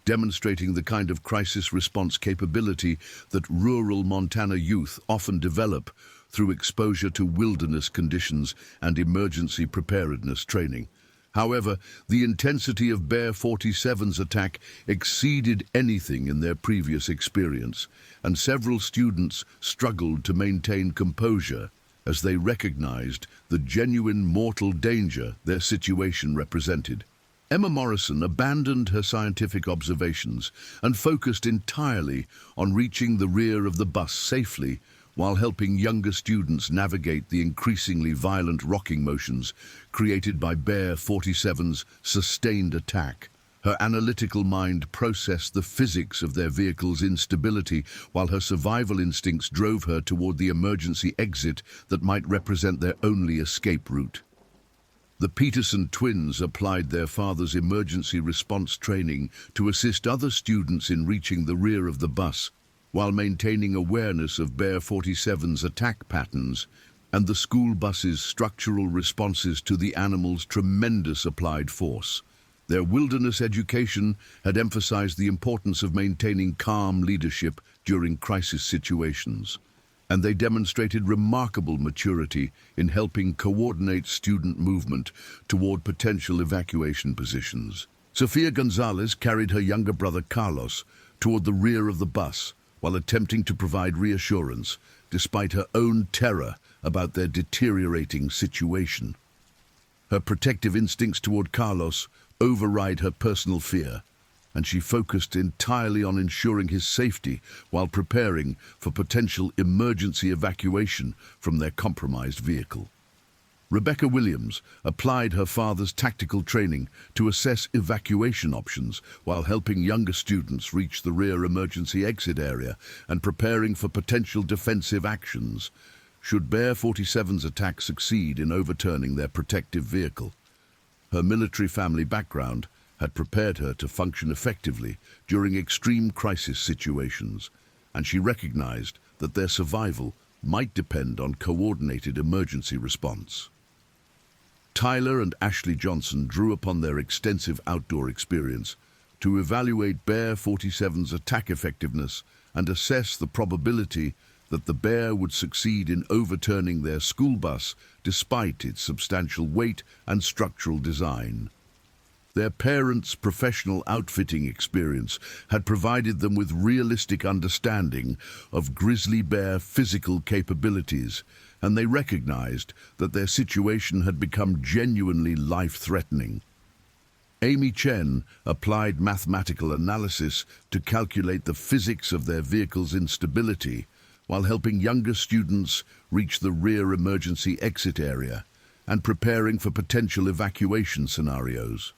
demonstrating the kind of crisis response capability that rural Montana youth often develop through exposure to wilderness conditions and emergency preparedness training. However, the intensity of Bear 47's attack exceeded anything in their previous experience, and several students struggled to maintain composure as they recognized the genuine mortal danger their situation represented. Emma Morrison abandoned her scientific observations and focused entirely on reaching the rear of the bus safely while helping younger students navigate the increasingly violent rocking motions created by Bear 47's sustained attack. Her analytical mind processed the physics of their vehicle's instability, while her survival instincts drove her toward the emergency exit that might represent their only escape route. The Peterson twins applied their father's emergency response training to assist other students in reaching the rear of the bus, while maintaining awareness of Bear 47's attack patterns and the school bus's structural responses to the animal's tremendous applied force. Their wilderness education had emphasized the importance of maintaining calm leadership during crisis situations, and they demonstrated remarkable maturity in helping coordinate student movement toward potential evacuation positions. Sofia Gonzalez carried her younger brother Carlos toward the rear of the bus, while attempting to provide reassurance, despite her own terror about their deteriorating situation. Her protective instincts toward Carlos override her personal fear, and she focused entirely on ensuring his safety while preparing for potential emergency evacuation from their compromised vehicle. Rebecca Williams applied her father's tactical training to assess evacuation options while helping younger students reach the rear emergency exit area and preparing for potential defensive actions should Bear 47's attack succeed in overturning their protective vehicle. Her military family background had prepared her to function effectively during extreme crisis situations, and she recognized that their survival might depend on coordinated emergency response. Tyler and Ashley Johnson drew upon their extensive outdoor experience to evaluate Bear 47's attack effectiveness and assess the probability that the Bear would succeed in overturning their school bus despite its substantial weight and structural design. Their parents' professional outfitting experience had provided them with realistic understanding of grizzly bear physical capabilities, and they recognized that their situation had become genuinely life-threatening. Amy Chen applied mathematical analysis to calculate the physics of their vehicle's instability, while helping younger students reach the rear emergency exit area and preparing for potential evacuation scenarios.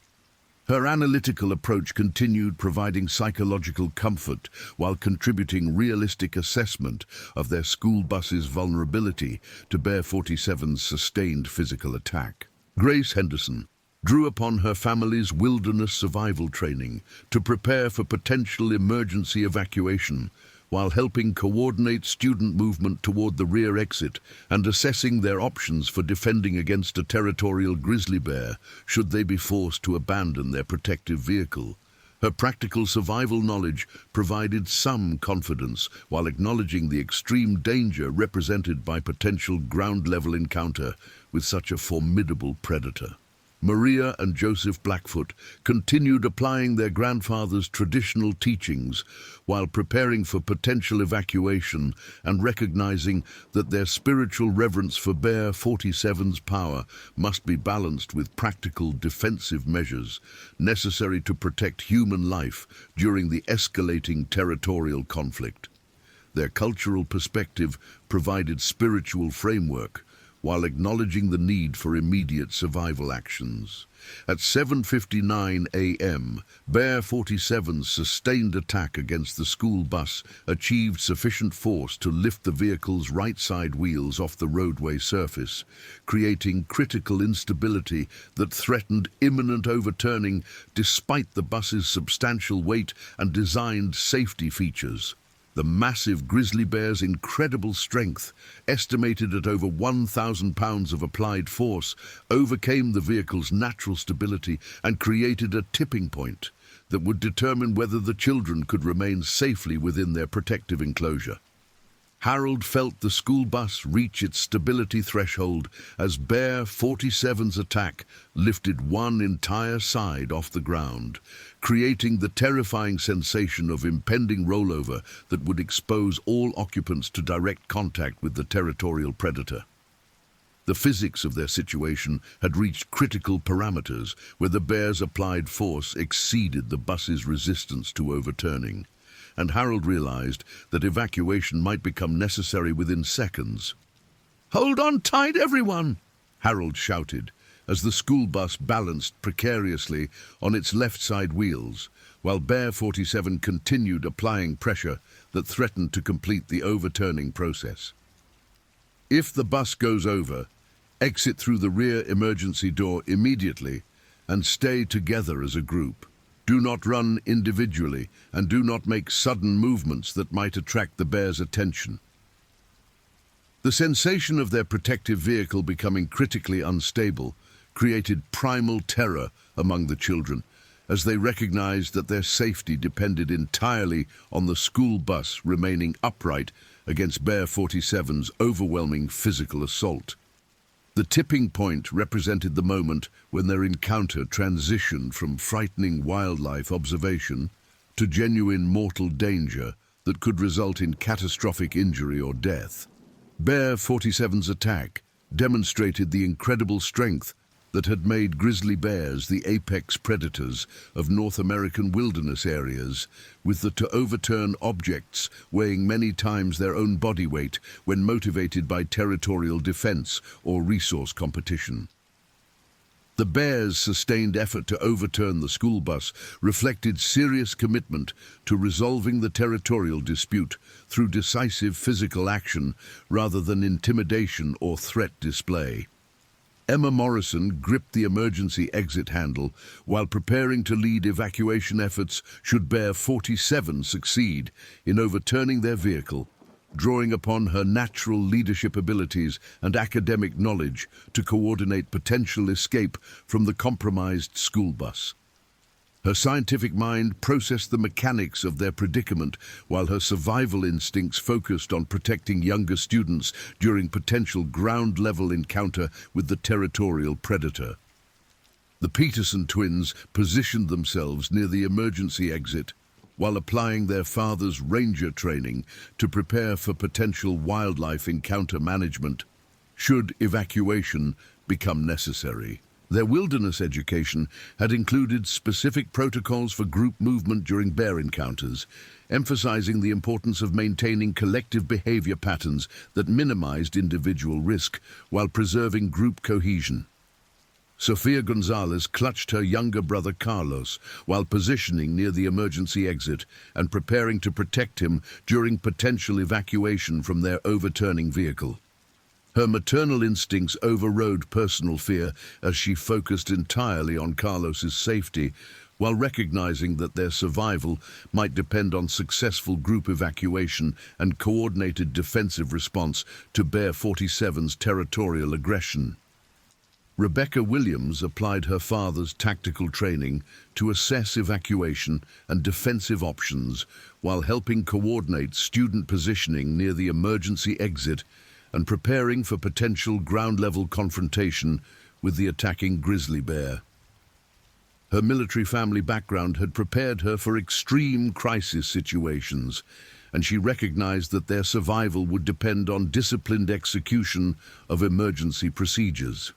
Her analytical approach continued providing psychological comfort while contributing realistic assessment of their school bus's vulnerability to Bear 47's sustained physical attack. Grace Henderson drew upon her family's wilderness survival training to prepare for potential emergency evacuation, while helping coordinate student movement toward the rear exit and assessing their options for defending against a territorial grizzly bear should they be forced to abandon their protective vehicle. Her practical survival knowledge provided some confidence while acknowledging the extreme danger represented by potential ground-level encounter with such a formidable predator. Maria and Joseph Blackfoot continued applying their grandfather's traditional teachings while preparing for potential evacuation and recognizing that their spiritual reverence for Bear 47's power must be balanced with practical defensive measures necessary to protect human life during the escalating territorial conflict. Their cultural perspective provided spiritual framework while acknowledging the need for immediate survival actions. At 7:59 a.m., Bear 47's sustained attack against the school bus achieved sufficient force to lift the vehicle's right side wheels off the roadway surface, creating critical instability that threatened imminent overturning despite the bus's substantial weight and designed safety features. The massive grizzly bear's incredible strength, estimated at over 1,000 pounds of applied force, overcame the vehicle's natural stability and created a tipping point that would determine whether the children could remain safely within their protective enclosure. Harold felt the school bus reach its stability threshold as Bear 47's attack lifted one entire side off the ground, creating the terrifying sensation of impending rollover that would expose all occupants to direct contact with the territorial predator. The physics of their situation had reached critical parameters where the bear's applied force exceeded the bus's resistance to overturning, and Harold realized that evacuation might become necessary within seconds. "Hold on tight, everyone!" Harold shouted as the school bus balanced precariously on its left side wheels, while Bear 47 continued applying pressure that threatened to complete the overturning process. "If the bus goes over, exit through the rear emergency door immediately and stay together as a group. Do not run individually and do not make sudden movements that might attract the bear's attention." The sensation of their protective vehicle becoming critically unstable created primal terror among the children as they recognized that their safety depended entirely on the school bus remaining upright against Bear 47's overwhelming physical assault. The tipping point represented the moment when their encounter transitioned from frightening wildlife observation to genuine mortal danger that could result in catastrophic injury or death. Bear 47's attack demonstrated the incredible strength that had made grizzly bears the apex predators of North American wilderness areas, with the to overturn objects weighing many times their own body weight when motivated by territorial defense or resource competition. The bears' sustained effort to overturn the school bus reflected serious commitment to resolving the territorial dispute through decisive physical action rather than intimidation or threat display. Emma Morrison gripped the emergency exit handle while preparing to lead evacuation efforts should Bear 47 succeed in overturning their vehicle, drawing upon her natural leadership abilities and academic knowledge to coordinate potential escape from the compromised school bus. Her scientific mind processed the mechanics of their predicament, while her survival instincts focused on protecting younger students during potential ground-level encounter with the territorial predator. The Peterson twins positioned themselves near the emergency exit, while applying their father's ranger training to prepare for potential wildlife encounter management, should evacuation become necessary. Their wilderness education had included specific protocols for group movement during bear encounters, emphasizing the importance of maintaining collective behavior patterns that minimized individual risk while preserving group cohesion. Sofia Gonzalez clutched her younger brother Carlos while positioning near the emergency exit and preparing to protect him during potential evacuation from their overturning vehicle. Her maternal instincts overrode personal fear as she focused entirely on Carlos's safety, while recognizing that their survival might depend on successful group evacuation and coordinated defensive response to Bear 47's territorial aggression. Rebecca Williams applied her father's tactical training to assess evacuation and defensive options while helping coordinate student positioning near the emergency exit and preparing for potential ground-level confrontation with the attacking grizzly bear. Her military family background had prepared her for extreme crisis situations, and she recognized that their survival would depend on disciplined execution of emergency procedures.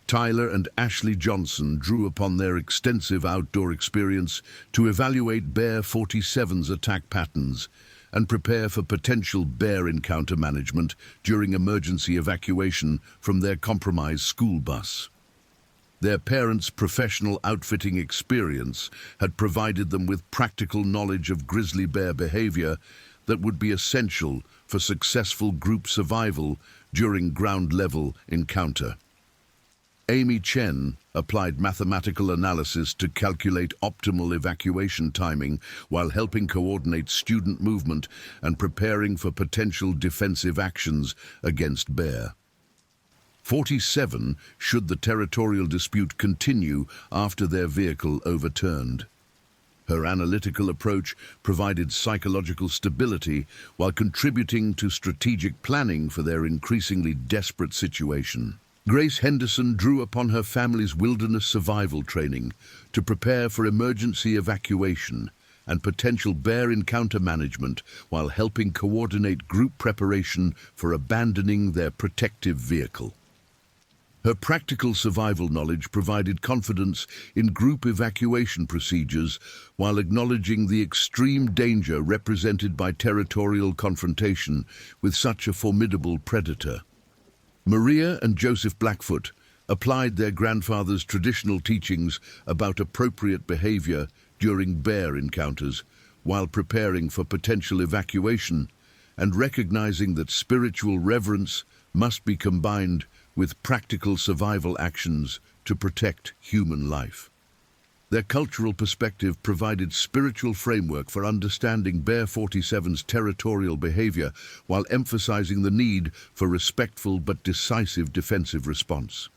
Tyler and Ashley Johnson drew upon their extensive outdoor experience to evaluate Bear 47's attack patterns and prepare for potential bear encounter management during emergency evacuation from their compromised school bus. Their parents' professional outfitting experience had provided them with practical knowledge of grizzly bear behavior that would be essential for successful group survival during ground-level encounter. Amy Chen applied mathematical analysis to calculate optimal evacuation timing while helping coordinate student movement and preparing for potential defensive actions against Bear 47 should the territorial dispute continue after their vehicle overturned. Her analytical approach provided psychological stability while contributing to strategic planning for their increasingly desperate situation. Grace Henderson drew upon her family's wilderness survival training to prepare for emergency evacuation and potential bear encounter management while helping coordinate group preparation for abandoning their protective vehicle. Her practical survival knowledge provided confidence in group evacuation procedures while acknowledging the extreme danger represented by territorial confrontation with such a formidable predator. Maria and Joseph Blackfoot applied their grandfather's traditional teachings about appropriate behavior during bear encounters while preparing for potential evacuation and recognizing that spiritual reverence must be combined with practical survival actions to protect human life. Their cultural perspective provided spiritual framework for understanding Bear 47's territorial behavior while emphasizing the need for respectful but decisive defensive response.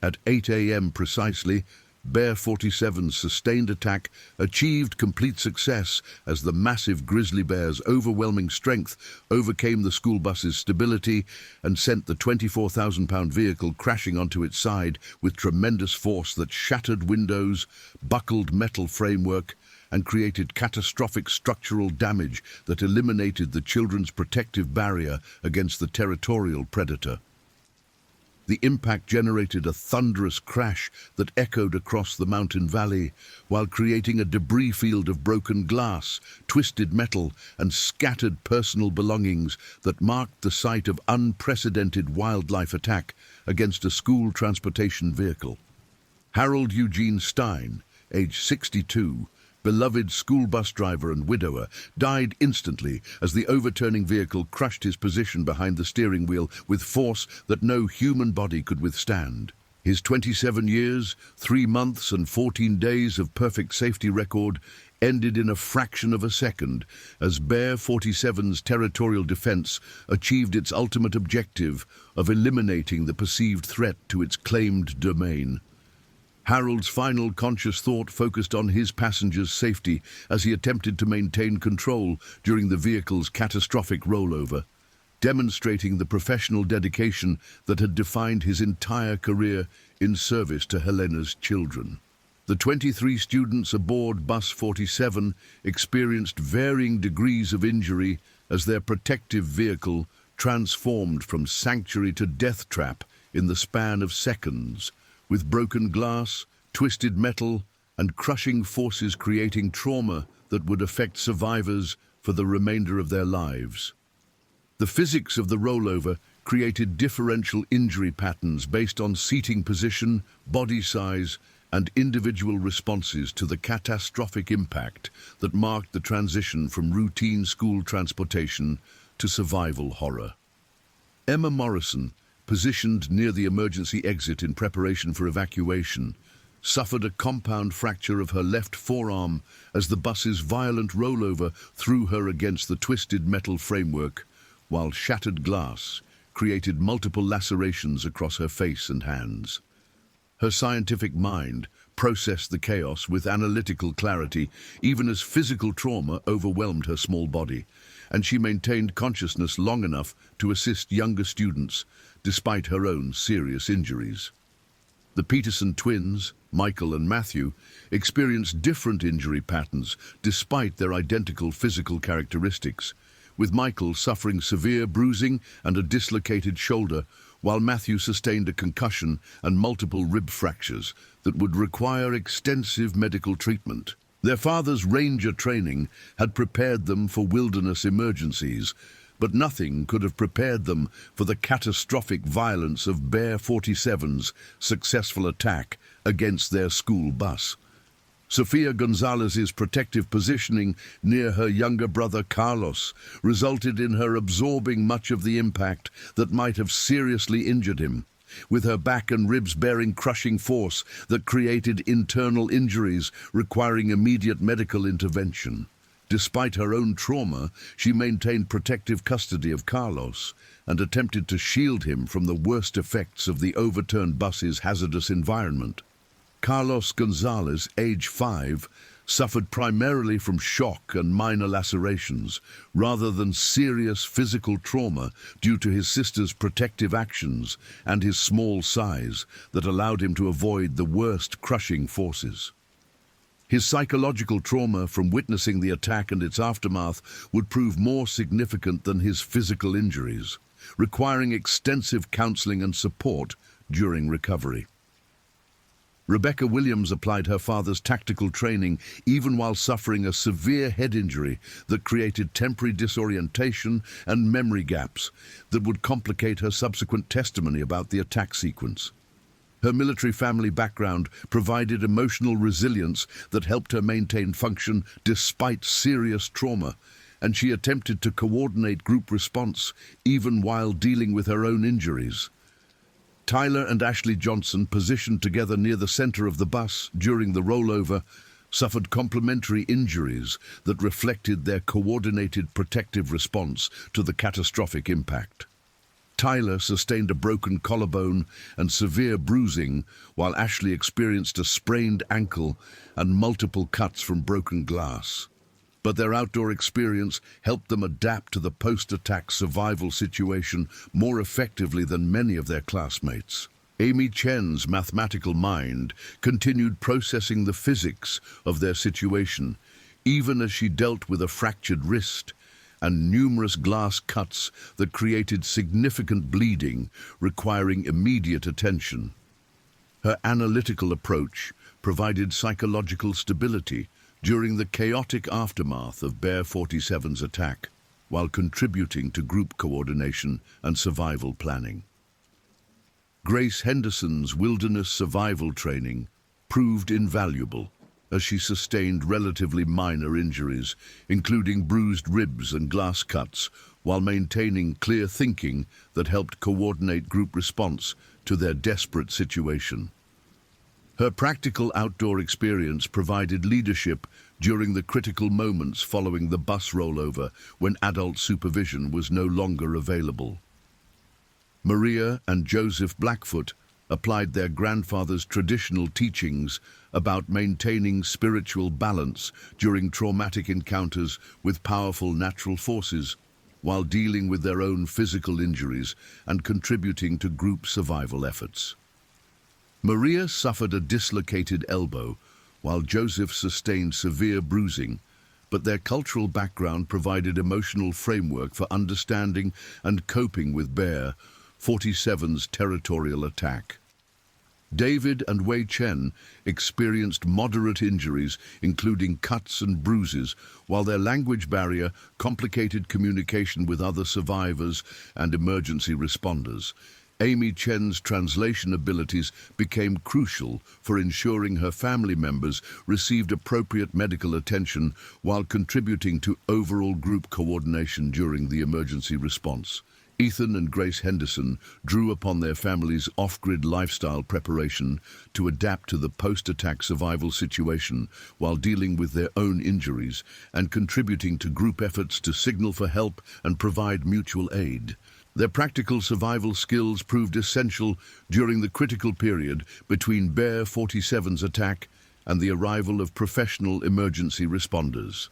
At 8 a.m. precisely, Bear 47's sustained attack achieved complete success as the massive grizzly bear's overwhelming strength overcame the school bus's stability and sent the 24,000-pound vehicle crashing onto its side with tremendous force that shattered windows, buckled metal framework, and created catastrophic structural damage that eliminated the children's protective barrier against the territorial predator. The impact generated a thunderous crash that echoed across the mountain valley, while creating a debris field of broken glass, twisted metal, and scattered personal belongings that marked the site of unprecedented wildlife attack against a school transportation vehicle. Harold Eugene Stein, age 62, beloved school bus driver and widower, died instantly as the overturning vehicle crushed his position behind the steering wheel with force that no human body could withstand. His 27 years, 3 months and 14 days of perfect safety record ended in a fraction of a second as Bear 47's territorial defense achieved its ultimate objective of eliminating the perceived threat to its claimed domain. Harold's final conscious thought focused on his passengers' safety as he attempted to maintain control during the vehicle's catastrophic rollover, demonstrating the professional dedication that had defined his entire career in service to Helena's children. The 23 students aboard Bus 47 experienced varying degrees of injury as their protective vehicle transformed from sanctuary to death trap in the span of seconds, with broken glass, twisted metal, and crushing forces creating trauma that would affect survivors for the remainder of their lives. The physics of the rollover created differential injury patterns based on seating position, body size, and individual responses to the catastrophic impact that marked the transition from routine school transportation to survival horror. Emma Morrison, positioned near the emergency exit in preparation for evacuation, suffered a compound fracture of her left forearm as the bus's violent rollover threw her against the twisted metal framework, while shattered glass created multiple lacerations across her face and hands. Her scientific mind processed the chaos with analytical clarity, even as physical trauma overwhelmed her small body, and she maintained consciousness long enough to assist younger students, despite her own serious injuries. The Peterson twins, Michael and Matthew, experienced different injury patterns despite their identical physical characteristics, with Michael suffering severe bruising and a dislocated shoulder, while Matthew sustained a concussion and multiple rib fractures that would require extensive medical treatment. Their father's ranger training had prepared them for wilderness emergencies, but nothing could have prepared them for the catastrophic violence of Bear 47's successful attack against their school bus. Sofia Gonzalez's protective positioning near her younger brother Carlos resulted in her absorbing much of the impact that might have seriously injured him, with her back and ribs bearing crushing force that created internal injuries requiring immediate medical intervention. Despite her own trauma, she maintained protective custody of Carlos and attempted to shield him from the worst effects of the overturned bus's hazardous environment. Carlos Gonzalez, age 5, suffered primarily from shock and minor lacerations, rather than serious physical trauma due to his sister's protective actions and his small size that allowed him to avoid the worst crushing forces. His psychological trauma from witnessing the attack and its aftermath would prove more significant than his physical injuries, requiring extensive counseling and support during recovery. Rebecca Williams applied her father's tactical training even while suffering a severe head injury that created temporary disorientation and memory gaps that would complicate her subsequent testimony about the attack sequence. Her military family background provided emotional resilience that helped her maintain function despite serious trauma, and she attempted to coordinate group response even while dealing with her own injuries. Tyler and Ashley Johnson, positioned together near the center of the bus during the rollover, suffered complementary injuries that reflected their coordinated protective response to the catastrophic impact. Tyler sustained a broken collarbone and severe bruising, while Ashley experienced a sprained ankle and multiple cuts from broken glass. But their outdoor experience helped them adapt to the post-attack survival situation more effectively than many of their classmates. Amy Chen's mathematical mind continued processing the physics of their situation, even as she dealt with a fractured wrist and numerous glass cuts that created significant bleeding, requiring immediate attention. Her analytical approach provided psychological stability during the chaotic aftermath of Bear 47's attack, while contributing to group coordination and survival planning. Grace Henderson's wilderness survival training proved invaluable as she sustained relatively minor injuries, including bruised ribs and glass cuts, while maintaining clear thinking that helped coordinate group response to their desperate situation. Her practical outdoor experience provided leadership during the critical moments following the bus rollover when adult supervision was no longer available. Maria and Joseph Blackfoot applied their grandfather's traditional teachings about maintaining spiritual balance during traumatic encounters with powerful natural forces, while dealing with their own physical injuries and contributing to group survival efforts. Maria suffered a dislocated elbow, while Joseph sustained severe bruising, but their cultural background provided emotional framework for understanding and coping with Bear 47's territorial attack. David and Wei Chen experienced moderate injuries, including cuts and bruises, while their language barrier complicated communication with other survivors and emergency responders. Amy Chen's translation abilities became crucial for ensuring her family members received appropriate medical attention while contributing to overall group coordination during the emergency response. Ethan and Grace Henderson drew upon their family's off-grid lifestyle preparation to adapt to the post-attack survival situation while dealing with their own injuries and contributing to group efforts to signal for help and provide mutual aid. Their practical survival skills proved essential during the critical period between Bear 47's attack and the arrival of professional emergency responders.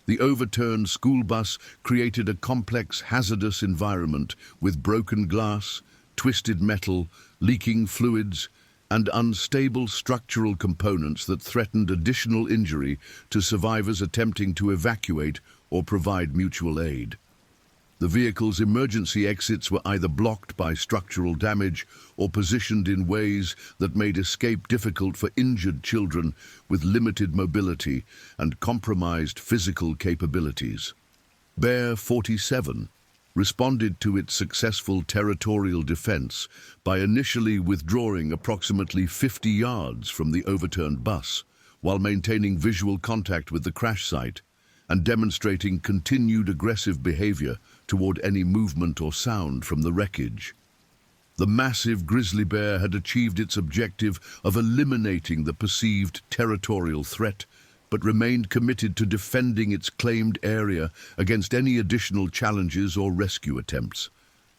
The overturned school bus created a complex, hazardous environment with broken glass, twisted metal, leaking fluids, and unstable structural components that threatened additional injury to survivors attempting to evacuate or provide mutual aid. The vehicle's emergency exits were either blocked by structural damage or positioned in ways that made escape difficult for injured children with limited mobility and compromised physical capabilities. Bear 47 responded to its successful territorial defense by initially withdrawing approximately 50 yards from the overturned bus, while maintaining visual contact with the crash site and demonstrating continued aggressive behavior toward any movement or sound from the wreckage. The massive grizzly bear had achieved its objective of eliminating the perceived territorial threat, but remained committed to defending its claimed area against any additional challenges or rescue attempts.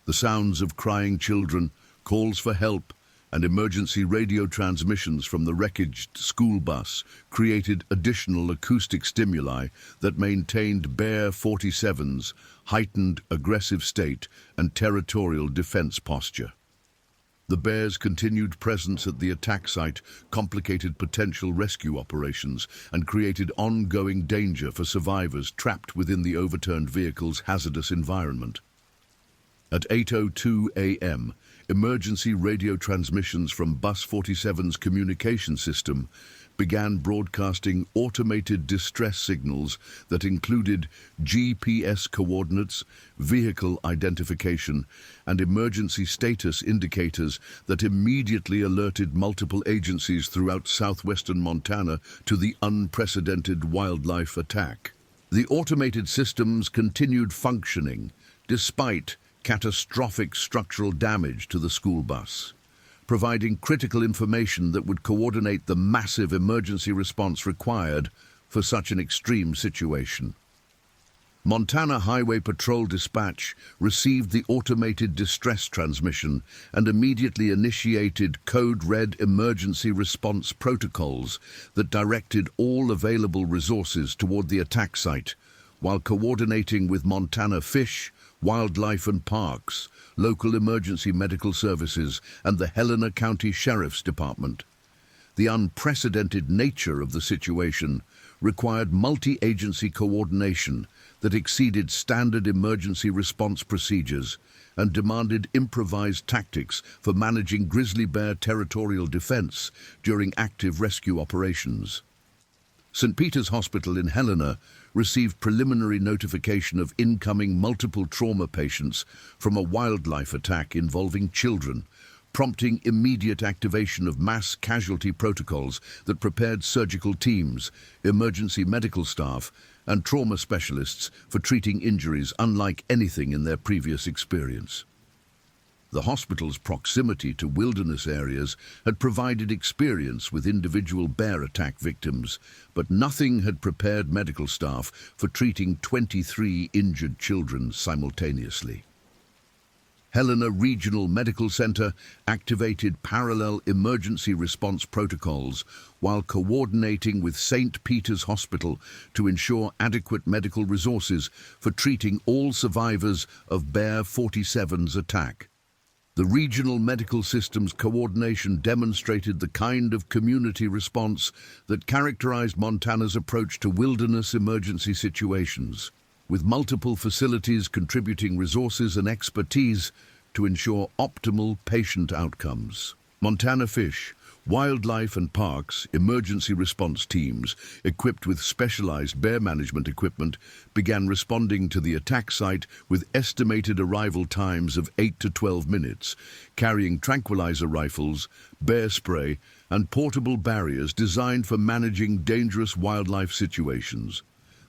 The sounds of crying children, calls for help, and emergency radio transmissions from the wreckaged school bus created additional acoustic stimuli that maintained Bear 47's heightened aggressive state and territorial defense posture. The Bears' continued presence at the attack site complicated potential rescue operations and created ongoing danger for survivors trapped within the overturned vehicle's hazardous environment. At 8:02 a.m., emergency radio transmissions from Bus 47's communication system began broadcasting automated distress signals that included GPS coordinates, vehicle identification, and emergency status indicators that immediately alerted multiple agencies throughout southwestern Montana to the unprecedented wildlife attack. The automated systems continued functioning despite catastrophic structural damage to the school bus, providing critical information that would coordinate the massive emergency response required for such an extreme situation. Montana Highway Patrol Dispatch received the automated distress transmission and immediately initiated code-red emergency response protocols that directed all available resources toward the attack site, while coordinating with Montana Fish, Wildlife and Parks, local emergency medical services, and the Helena County Sheriff's Department. The unprecedented nature of the situation required multi-agency coordination that exceeded standard emergency response procedures and demanded improvised tactics for managing grizzly bear territorial defense during active rescue operations. St. Peter's Hospital in Helena received preliminary notification of incoming multiple trauma patients from a wildlife attack involving children, prompting immediate activation of mass casualty protocols that prepared surgical teams, emergency medical staff, and trauma specialists for treating injuries unlike anything in their previous experience. The hospital's proximity to wilderness areas had provided experience with individual bear attack victims, but nothing had prepared medical staff for treating 23 injured children simultaneously. Helena Regional Medical Center activated parallel emergency response protocols while coordinating with St. Peter's Hospital to ensure adequate medical resources for treating all survivors of Bear 47's attack. The regional medical system's coordination demonstrated the kind of community response that characterized Montana's approach to wilderness emergency situations, with multiple facilities contributing resources and expertise to ensure optimal patient outcomes. Montana Fish, Wildlife and Parks emergency response teams, equipped with specialized bear management equipment, began responding to the attack site with estimated arrival times of 8 to 12 minutes, carrying tranquilizer rifles, bear spray, and portable barriers designed for managing dangerous wildlife situations.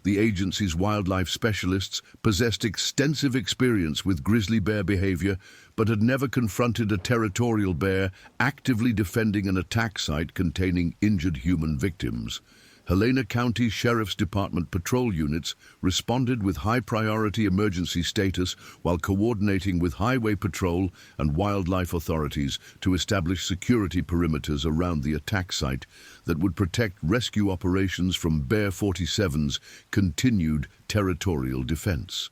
The agency's wildlife specialists possessed extensive experience with grizzly bear behavior, but had never confronted a territorial bear actively defending an attack site containing injured human victims. Helena County Sheriff's Department patrol units responded with high-priority emergency status while coordinating with Highway Patrol and wildlife authorities to establish security perimeters around the attack site that would protect rescue operations from Bear 47's continued territorial defense.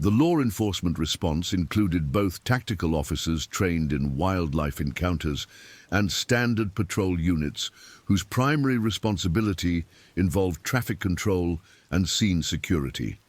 The law enforcement response included both tactical officers trained in wildlife encounters and standard patrol units whose primary responsibility involved traffic control and scene security.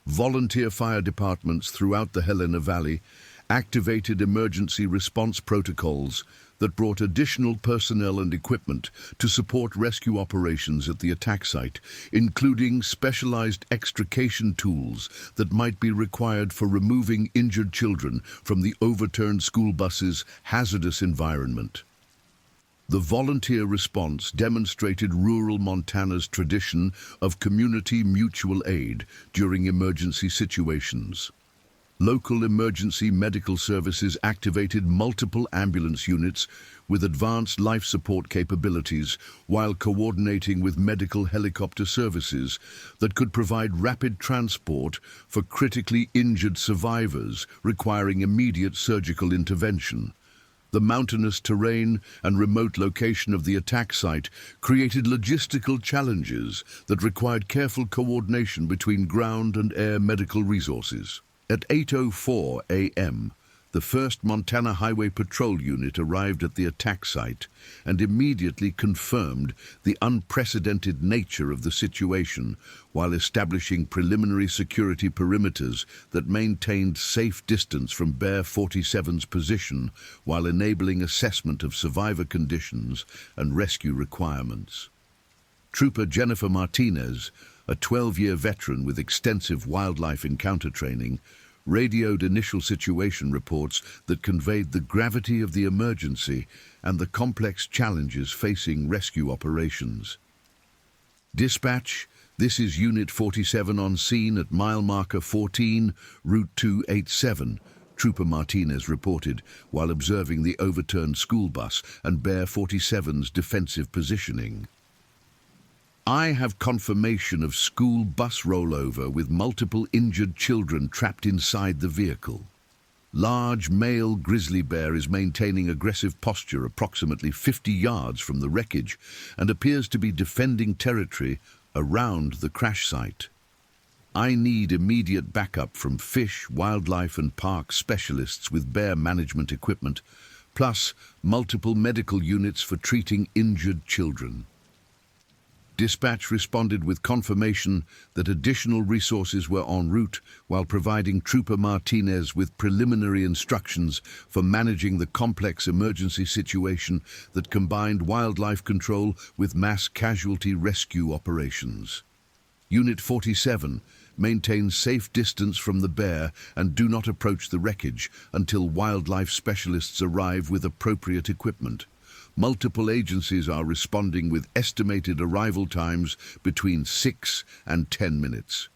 Volunteer fire departments throughout the Helena Valley activated emergency response protocols that brought additional personnel and equipment to support rescue operations at the attack site, including specialized extrication tools that might be required for removing injured children from the overturned school bus's hazardous environment. The volunteer response demonstrated rural Montana's tradition of community mutual aid during emergency situations. Local emergency medical services activated multiple ambulance units with advanced life support capabilities while coordinating with medical helicopter services that could provide rapid transport for critically injured survivors requiring immediate surgical intervention. The mountainous terrain and remote location of the attack site created logistical challenges that required careful coordination between ground and air medical resources. At 8:04 a.m., the 1st Montana Highway Patrol Unit arrived at the attack site and immediately confirmed the unprecedented nature of the situation while establishing preliminary security perimeters that maintained safe distance from Bear 47's position while enabling assessment of survivor conditions and rescue requirements. Trooper Jennifer Martinez, a 12-year veteran with extensive wildlife encounter training, radioed initial situation reports that conveyed the gravity of the emergency and the complex challenges facing rescue operations. Dispatch, this is Unit 47 on scene at mile marker 14, Route 287, Trooper Martinez reported while observing the overturned school bus and Bear 47's defensive positioning. I have confirmation of school bus rollover with multiple injured children trapped inside the vehicle. Large male grizzly bear is maintaining aggressive posture approximately 50 yards from the wreckage and appears to be defending territory around the crash site. I need immediate backup from fish, wildlife and park specialists with bear management equipment, plus multiple medical units for treating injured children. Dispatch responded with confirmation that additional resources were en route while providing Trooper Martinez with preliminary instructions for managing the complex emergency situation that combined wildlife control with mass casualty rescue operations. Unit 47 maintain safe distance from the bear and do not approach the wreckage until wildlife specialists arrive with appropriate equipment. Multiple agencies are responding with estimated arrival times between 6 and 10 minutes.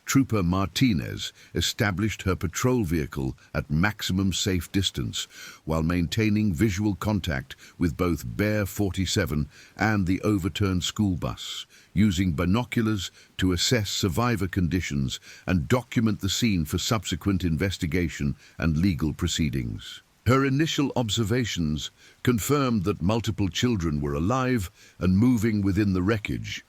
Trooper Martinez established her patrol vehicle at maximum safe distance while maintaining visual contact with both Bear 47 and the overturned school bus, using binoculars to assess survivor conditions and document the scene for subsequent investigation and legal proceedings. Her initial observations confirmed that multiple children were alive and moving within the wreckage,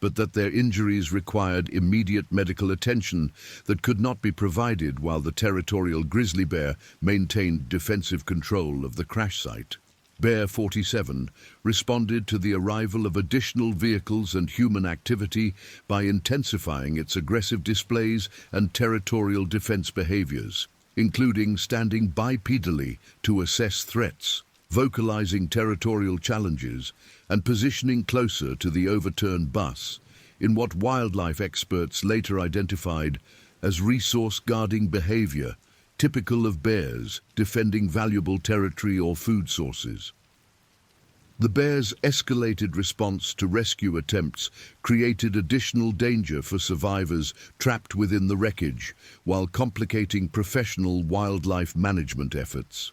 but that their injuries required immediate medical attention that could not be provided while the territorial grizzly bear maintained defensive control of the crash site. Bear 47 responded to the arrival of additional vehicles and human activity by intensifying its aggressive displays and territorial defense behaviors, including standing bipedally to assess threats, vocalizing territorial challenges, and positioning closer to the overturned bus in what wildlife experts later identified as resource-guarding behavior, typical of bears defending valuable territory or food sources. The bears' escalated response to rescue attempts created additional danger for survivors trapped within the wreckage, while complicating professional wildlife management efforts.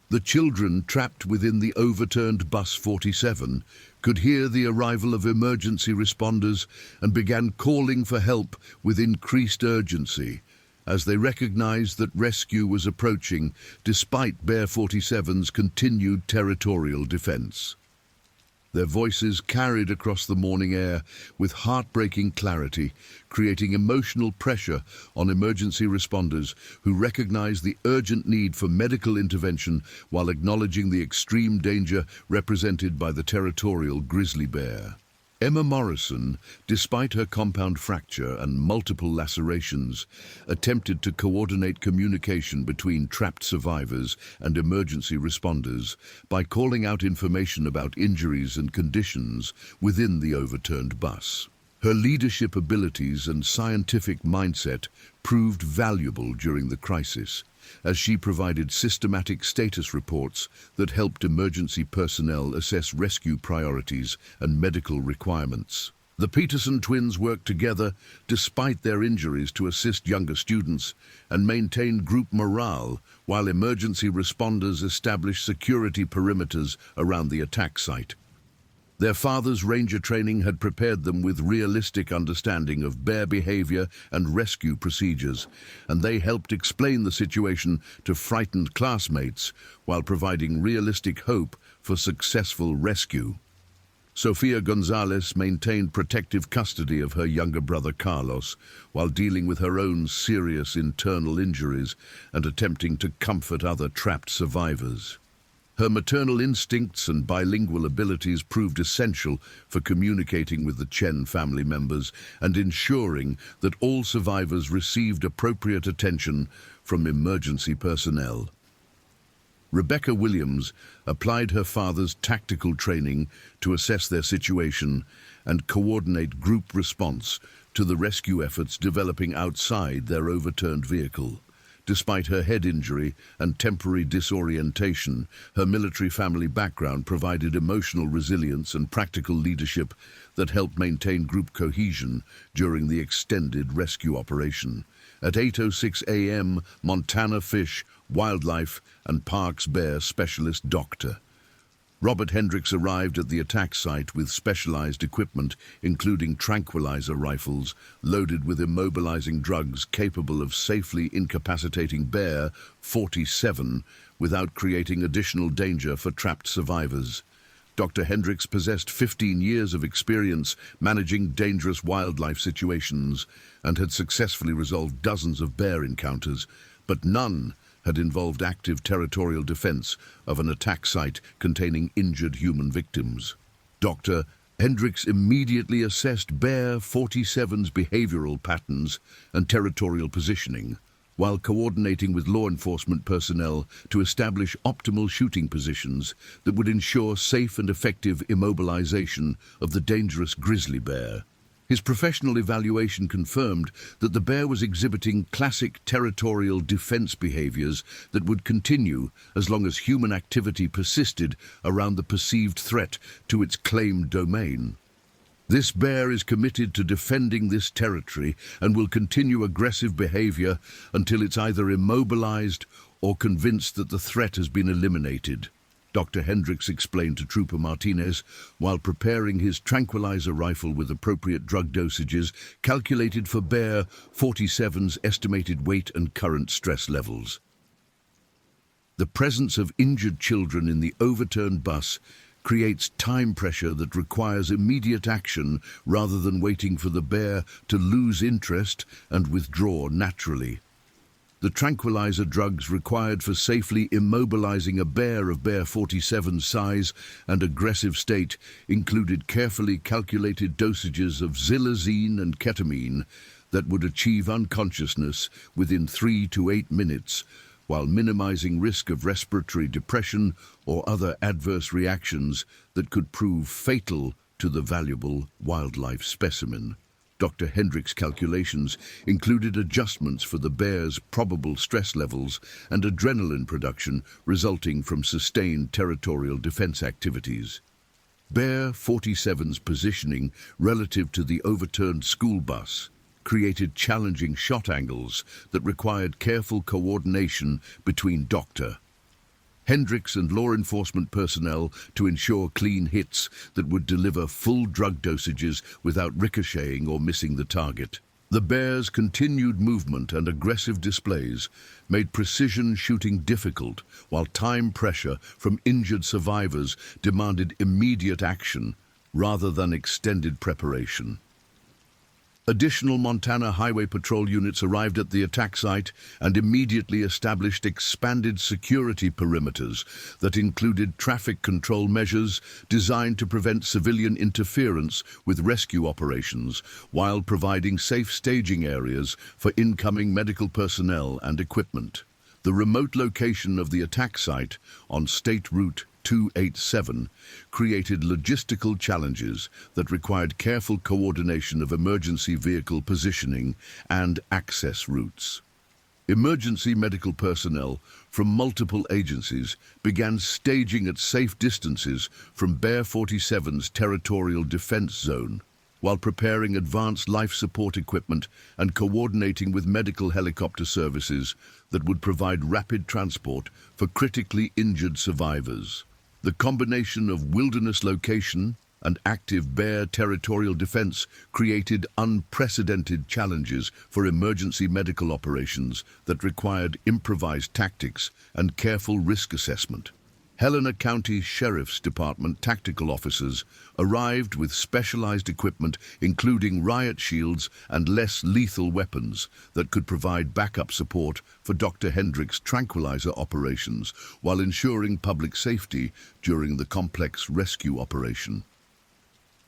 The children trapped within the overturned Bus 47 could hear the arrival of emergency responders and began calling for help with increased urgency, as they recognized that rescue was approaching despite Bear 47's continued territorial defense. Their voices carried across the morning air with heartbreaking clarity, creating emotional pressure on emergency responders who recognized the urgent need for medical intervention while acknowledging the extreme danger represented by the territorial grizzly bear. Emma Morrison, despite her compound fracture and multiple lacerations, attempted to coordinate communication between trapped survivors and emergency responders by calling out information about injuries and conditions within the overturned bus. Her leadership abilities and scientific mindset proved valuable during the crisis, as she provided systematic status reports that helped emergency personnel assess rescue priorities and medical requirements. The Peterson twins worked together despite their injuries to assist younger students and maintain group morale while emergency responders established security perimeters around the attack site. Their father's ranger training had prepared them with realistic understanding of bear behavior and rescue procedures, and they helped explain the situation to frightened classmates while providing realistic hope for successful rescue. Sofia Gonzalez maintained protective custody of her younger brother Carlos while dealing with her own serious internal injuries and attempting to comfort other trapped survivors. Her maternal instincts and bilingual abilities proved essential for communicating with the Chen family members and ensuring that all survivors received appropriate attention from emergency personnel. Rebecca Williams applied her father's tactical training to assess their situation and coordinate group response to the rescue efforts developing outside their overturned vehicle. Despite her head injury and temporary disorientation, her military family background provided emotional resilience and practical leadership that helped maintain group cohesion during the extended rescue operation. At 8:06 a.m., Montana Fish, Wildlife and Parks Bear Specialist Dr. Robert Hendricks arrived at the attack site with specialized equipment, including tranquilizer rifles loaded with immobilizing drugs capable of safely incapacitating Bear 47 without creating additional danger for trapped survivors. Dr. Hendricks possessed 15 years of experience managing dangerous wildlife situations and had successfully resolved dozens of bear encounters, but none had involved active territorial defense of an attack site containing injured human victims. Dr. Hendricks immediately assessed Bear 47's behavioral patterns and territorial positioning, while coordinating with law enforcement personnel to establish optimal shooting positions that would ensure safe and effective immobilization of the dangerous grizzly bear. His professional evaluation confirmed that the bear was exhibiting classic territorial defense behaviors that would continue as long as human activity persisted around the perceived threat to its claimed domain. This bear is committed to defending this territory and will continue aggressive behavior until it's either immobilized or convinced that the threat has been eliminated, Dr. Hendricks explained to Trooper Martinez while preparing his tranquilizer rifle with appropriate drug dosages calculated for Bear 47's estimated weight and current stress levels. The presence of injured children in the overturned bus creates time pressure that requires immediate action rather than waiting for the bear to lose interest and withdraw naturally. The tranquilizer drugs required for safely immobilizing a bear of Bear 47's size and aggressive state included carefully calculated dosages of xylazine and ketamine that would achieve unconsciousness within 3 to 8 minutes, while minimizing risk of respiratory depression or other adverse reactions that could prove fatal to the valuable wildlife specimen. Dr. Hendricks' calculations included adjustments for the bear's probable stress levels and adrenaline production resulting from sustained territorial defense activities. Bear 47's positioning relative to the overturned school bus created challenging shot angles that required careful coordination between Dr. Hendricks and law enforcement personnel to ensure clean hits that would deliver full drug dosages without ricocheting or missing the target. The bear's continued movement and aggressive displays made precision shooting difficult, while time pressure from injured survivors demanded immediate action rather than extended preparation. Additional Montana Highway Patrol units arrived at the attack site and immediately established expanded security perimeters that included traffic control measures designed to prevent civilian interference with rescue operations while providing safe staging areas for incoming medical personnel and equipment. The remote location of the attack site on State Route 287 created logistical challenges that required careful coordination of emergency vehicle positioning and access routes. Emergency medical personnel from multiple agencies began staging at safe distances from Bear 47's territorial defense zone, while preparing advanced life support equipment and coordinating with medical helicopter services that would provide rapid transport for critically injured survivors. The combination of wilderness location, and active bear territorial defense created unprecedented challenges for emergency medical operations that required improvised tactics and careful risk assessment. Helena County Sheriff's Department tactical officers arrived with specialized equipment, including riot shields and less lethal weapons that could provide backup support for Dr. Hendricks' tranquilizer operations while ensuring public safety during the complex rescue operation.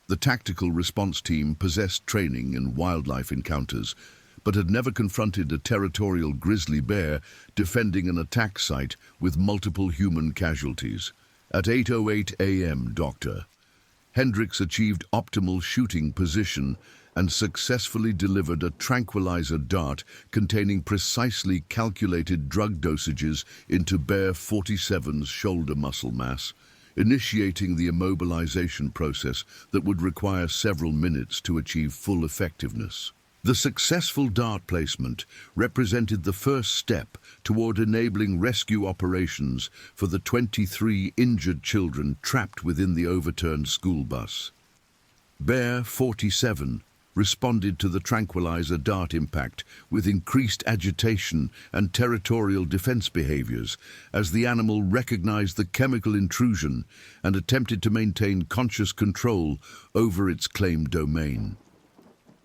The tactical response team possessed training in wildlife encounters, but had never confronted a territorial grizzly bear defending an attack site with multiple human casualties. At 8:08 a.m., Dr. Hendricks achieved optimal shooting position and successfully delivered a tranquilizer dart containing precisely calculated drug dosages into Bear 47's shoulder muscle mass, initiating the immobilization process that would require several minutes to achieve full effectiveness. The successful dart placement represented the first step toward enabling rescue operations for the 23 injured children trapped within the overturned school bus. Bear 47 responded to the tranquilizer dart impact with increased agitation and territorial defense behaviors as the animal recognized the chemical intrusion and attempted to maintain conscious control over its claimed domain.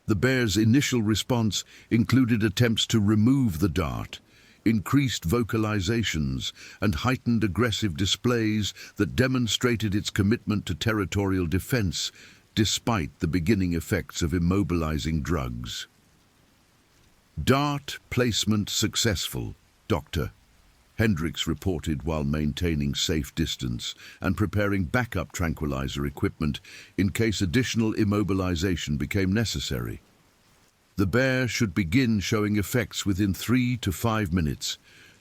The bear's initial response included attempts to remove the dart, increased vocalizations, and heightened aggressive displays that demonstrated its commitment to territorial defense despite the beginning effects of immobilizing drugs. Dart placement successful, Dr. Hendricks reported while maintaining safe distance and preparing backup tranquilizer equipment in case additional immobilization became necessary. The bear should begin showing effects within 3 to 5 minutes,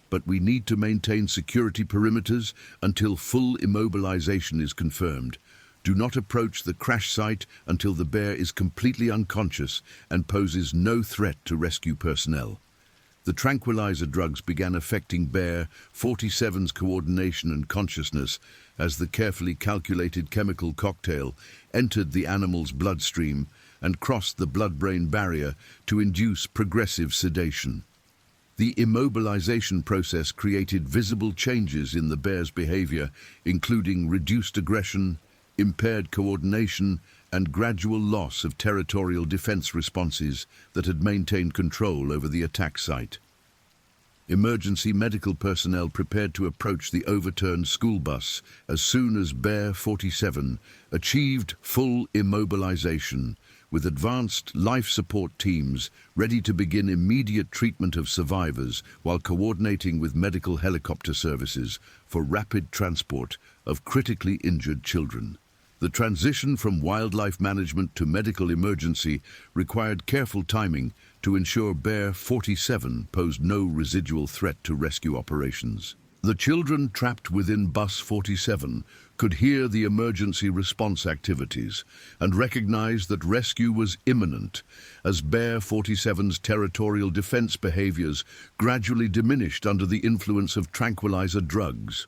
but we need to maintain security perimeters until full immobilization is confirmed. Do not approach the crash site until the bear is completely unconscious and poses no threat to rescue personnel. The tranquilizer drugs began affecting Bear 47's coordination and consciousness as the carefully calculated chemical cocktail entered the animal's bloodstream and crossed the blood-brain barrier to induce progressive sedation. The immobilization process created visible changes in the bear's behavior, including reduced aggression, impaired coordination, and gradual loss of territorial defense responses that had maintained control over the attack site. Emergency medical personnel prepared to approach the overturned school bus as soon as Bear 47 achieved full immobilization, with advanced life support teams ready to begin immediate treatment of survivors while coordinating with medical helicopter services for rapid transport of critically injured children. The transition from wildlife management to medical emergency required careful timing to ensure Bear 47 posed no residual threat to rescue operations. The children trapped within Bus 47 could hear the emergency response activities and recognize that rescue was imminent as Bear 47's territorial defense behaviors gradually diminished under the influence of tranquilizer drugs.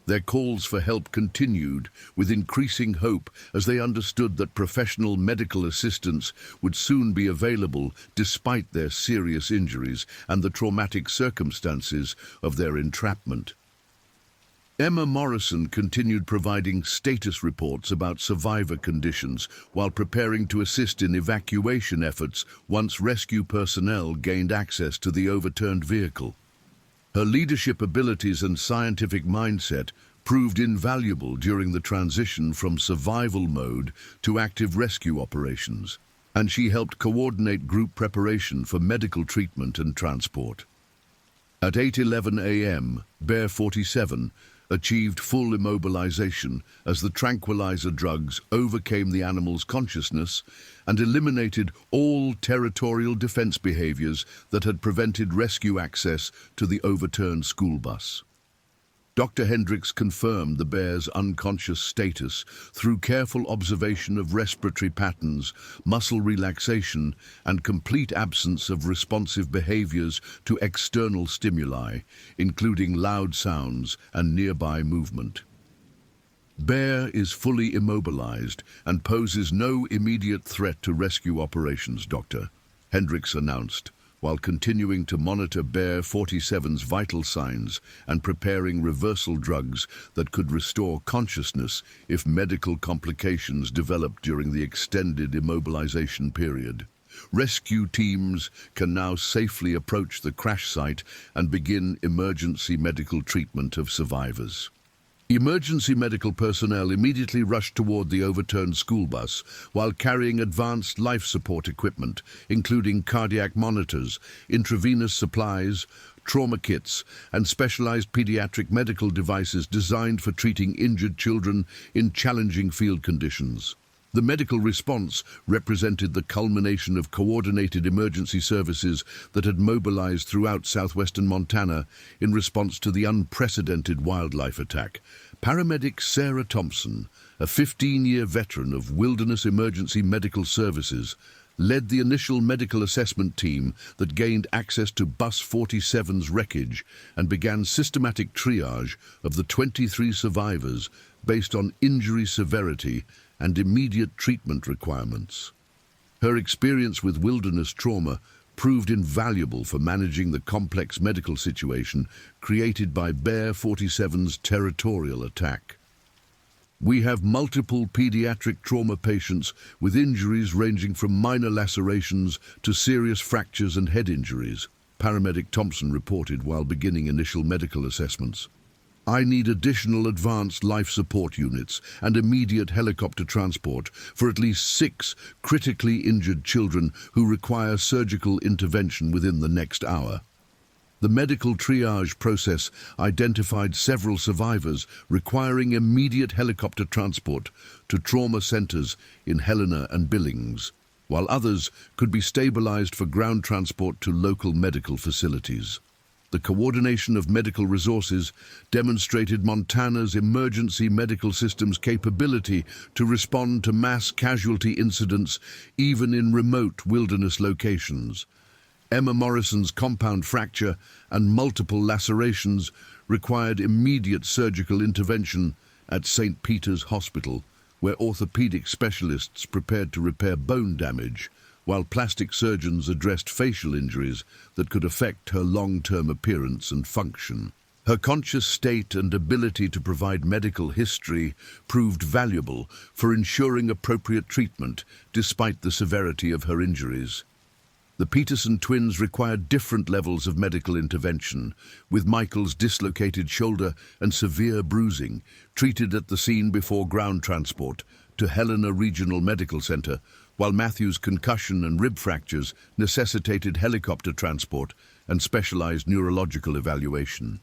Their calls for help continued with increasing hope as they understood that professional medical assistance would soon be available despite their serious injuries and the traumatic circumstances of their entrapment. Emma Morrison continued providing status reports about survivor conditions while preparing to assist in evacuation efforts once rescue personnel gained access to the overturned vehicle. Her leadership abilities and scientific mindset proved invaluable during the transition from survival mode to active rescue operations, and she helped coordinate group preparation for medical treatment and transport. At 8:11 a.m., Bear 47 achieved full immobilization as the tranquilizer drugs overcame the animal's consciousness and eliminated all territorial defense behaviors that had prevented rescue access to the overturned school bus. Dr. Hendricks confirmed the bear's unconscious status through careful observation of respiratory patterns, muscle relaxation, and complete absence of responsive behaviors to external stimuli, including loud sounds and nearby movement. Bear is fully immobilized and poses no immediate threat to rescue operations, Doctor, Hendricks announced, while continuing to monitor Bear 47's vital signs and preparing reversal drugs that could restore consciousness if medical complications developed during the extended immobilization period. Rescue teams can now safely approach the crash site and begin emergency medical treatment of survivors. Emergency medical personnel immediately rushed toward the overturned school bus while carrying advanced life support equipment, including cardiac monitors, intravenous supplies, trauma kits, and specialized pediatric medical devices designed for treating injured children in challenging field conditions. The medical response represented the culmination of coordinated emergency services that had mobilized throughout southwestern Montana in response to the unprecedented wildlife attack. Paramedic Sarah Thompson, a 15-year veteran of Wilderness Emergency Medical Services, led the initial medical assessment team that gained access to Bus 47's wreckage and began systematic triage of the 23 survivors based on injury severity and immediate treatment requirements. Her experience with wilderness trauma proved invaluable for managing the complex medical situation created by Bear 47's territorial attack. We have multiple pediatric trauma patients with injuries ranging from minor lacerations to serious fractures and head injuries, Paramedic Thompson reported while beginning initial medical assessments. I need additional advanced life support units and immediate helicopter transport for at least 6 critically injured children who require surgical intervention within the next hour. The medical triage process identified several survivors requiring immediate helicopter transport to trauma centers in Helena and Billings, while others could be stabilized for ground transport to local medical facilities. The coordination of medical resources demonstrated Montana's emergency medical system's capability to respond to mass casualty incidents even in remote wilderness locations. Emma Morrison's compound fracture and multiple lacerations required immediate surgical intervention at St. Peter's Hospital, where orthopedic specialists prepared to repair bone damage, while plastic surgeons addressed facial injuries that could affect her long-term appearance and function. Her conscious state and ability to provide medical history proved valuable for ensuring appropriate treatment despite the severity of her injuries. The Peterson twins required different levels of medical intervention, with Michael's dislocated shoulder and severe bruising treated at the scene before ground transport to Helena Regional Medical Center, while Matthew's concussion and rib fractures necessitated helicopter transport and specialized neurological evaluation.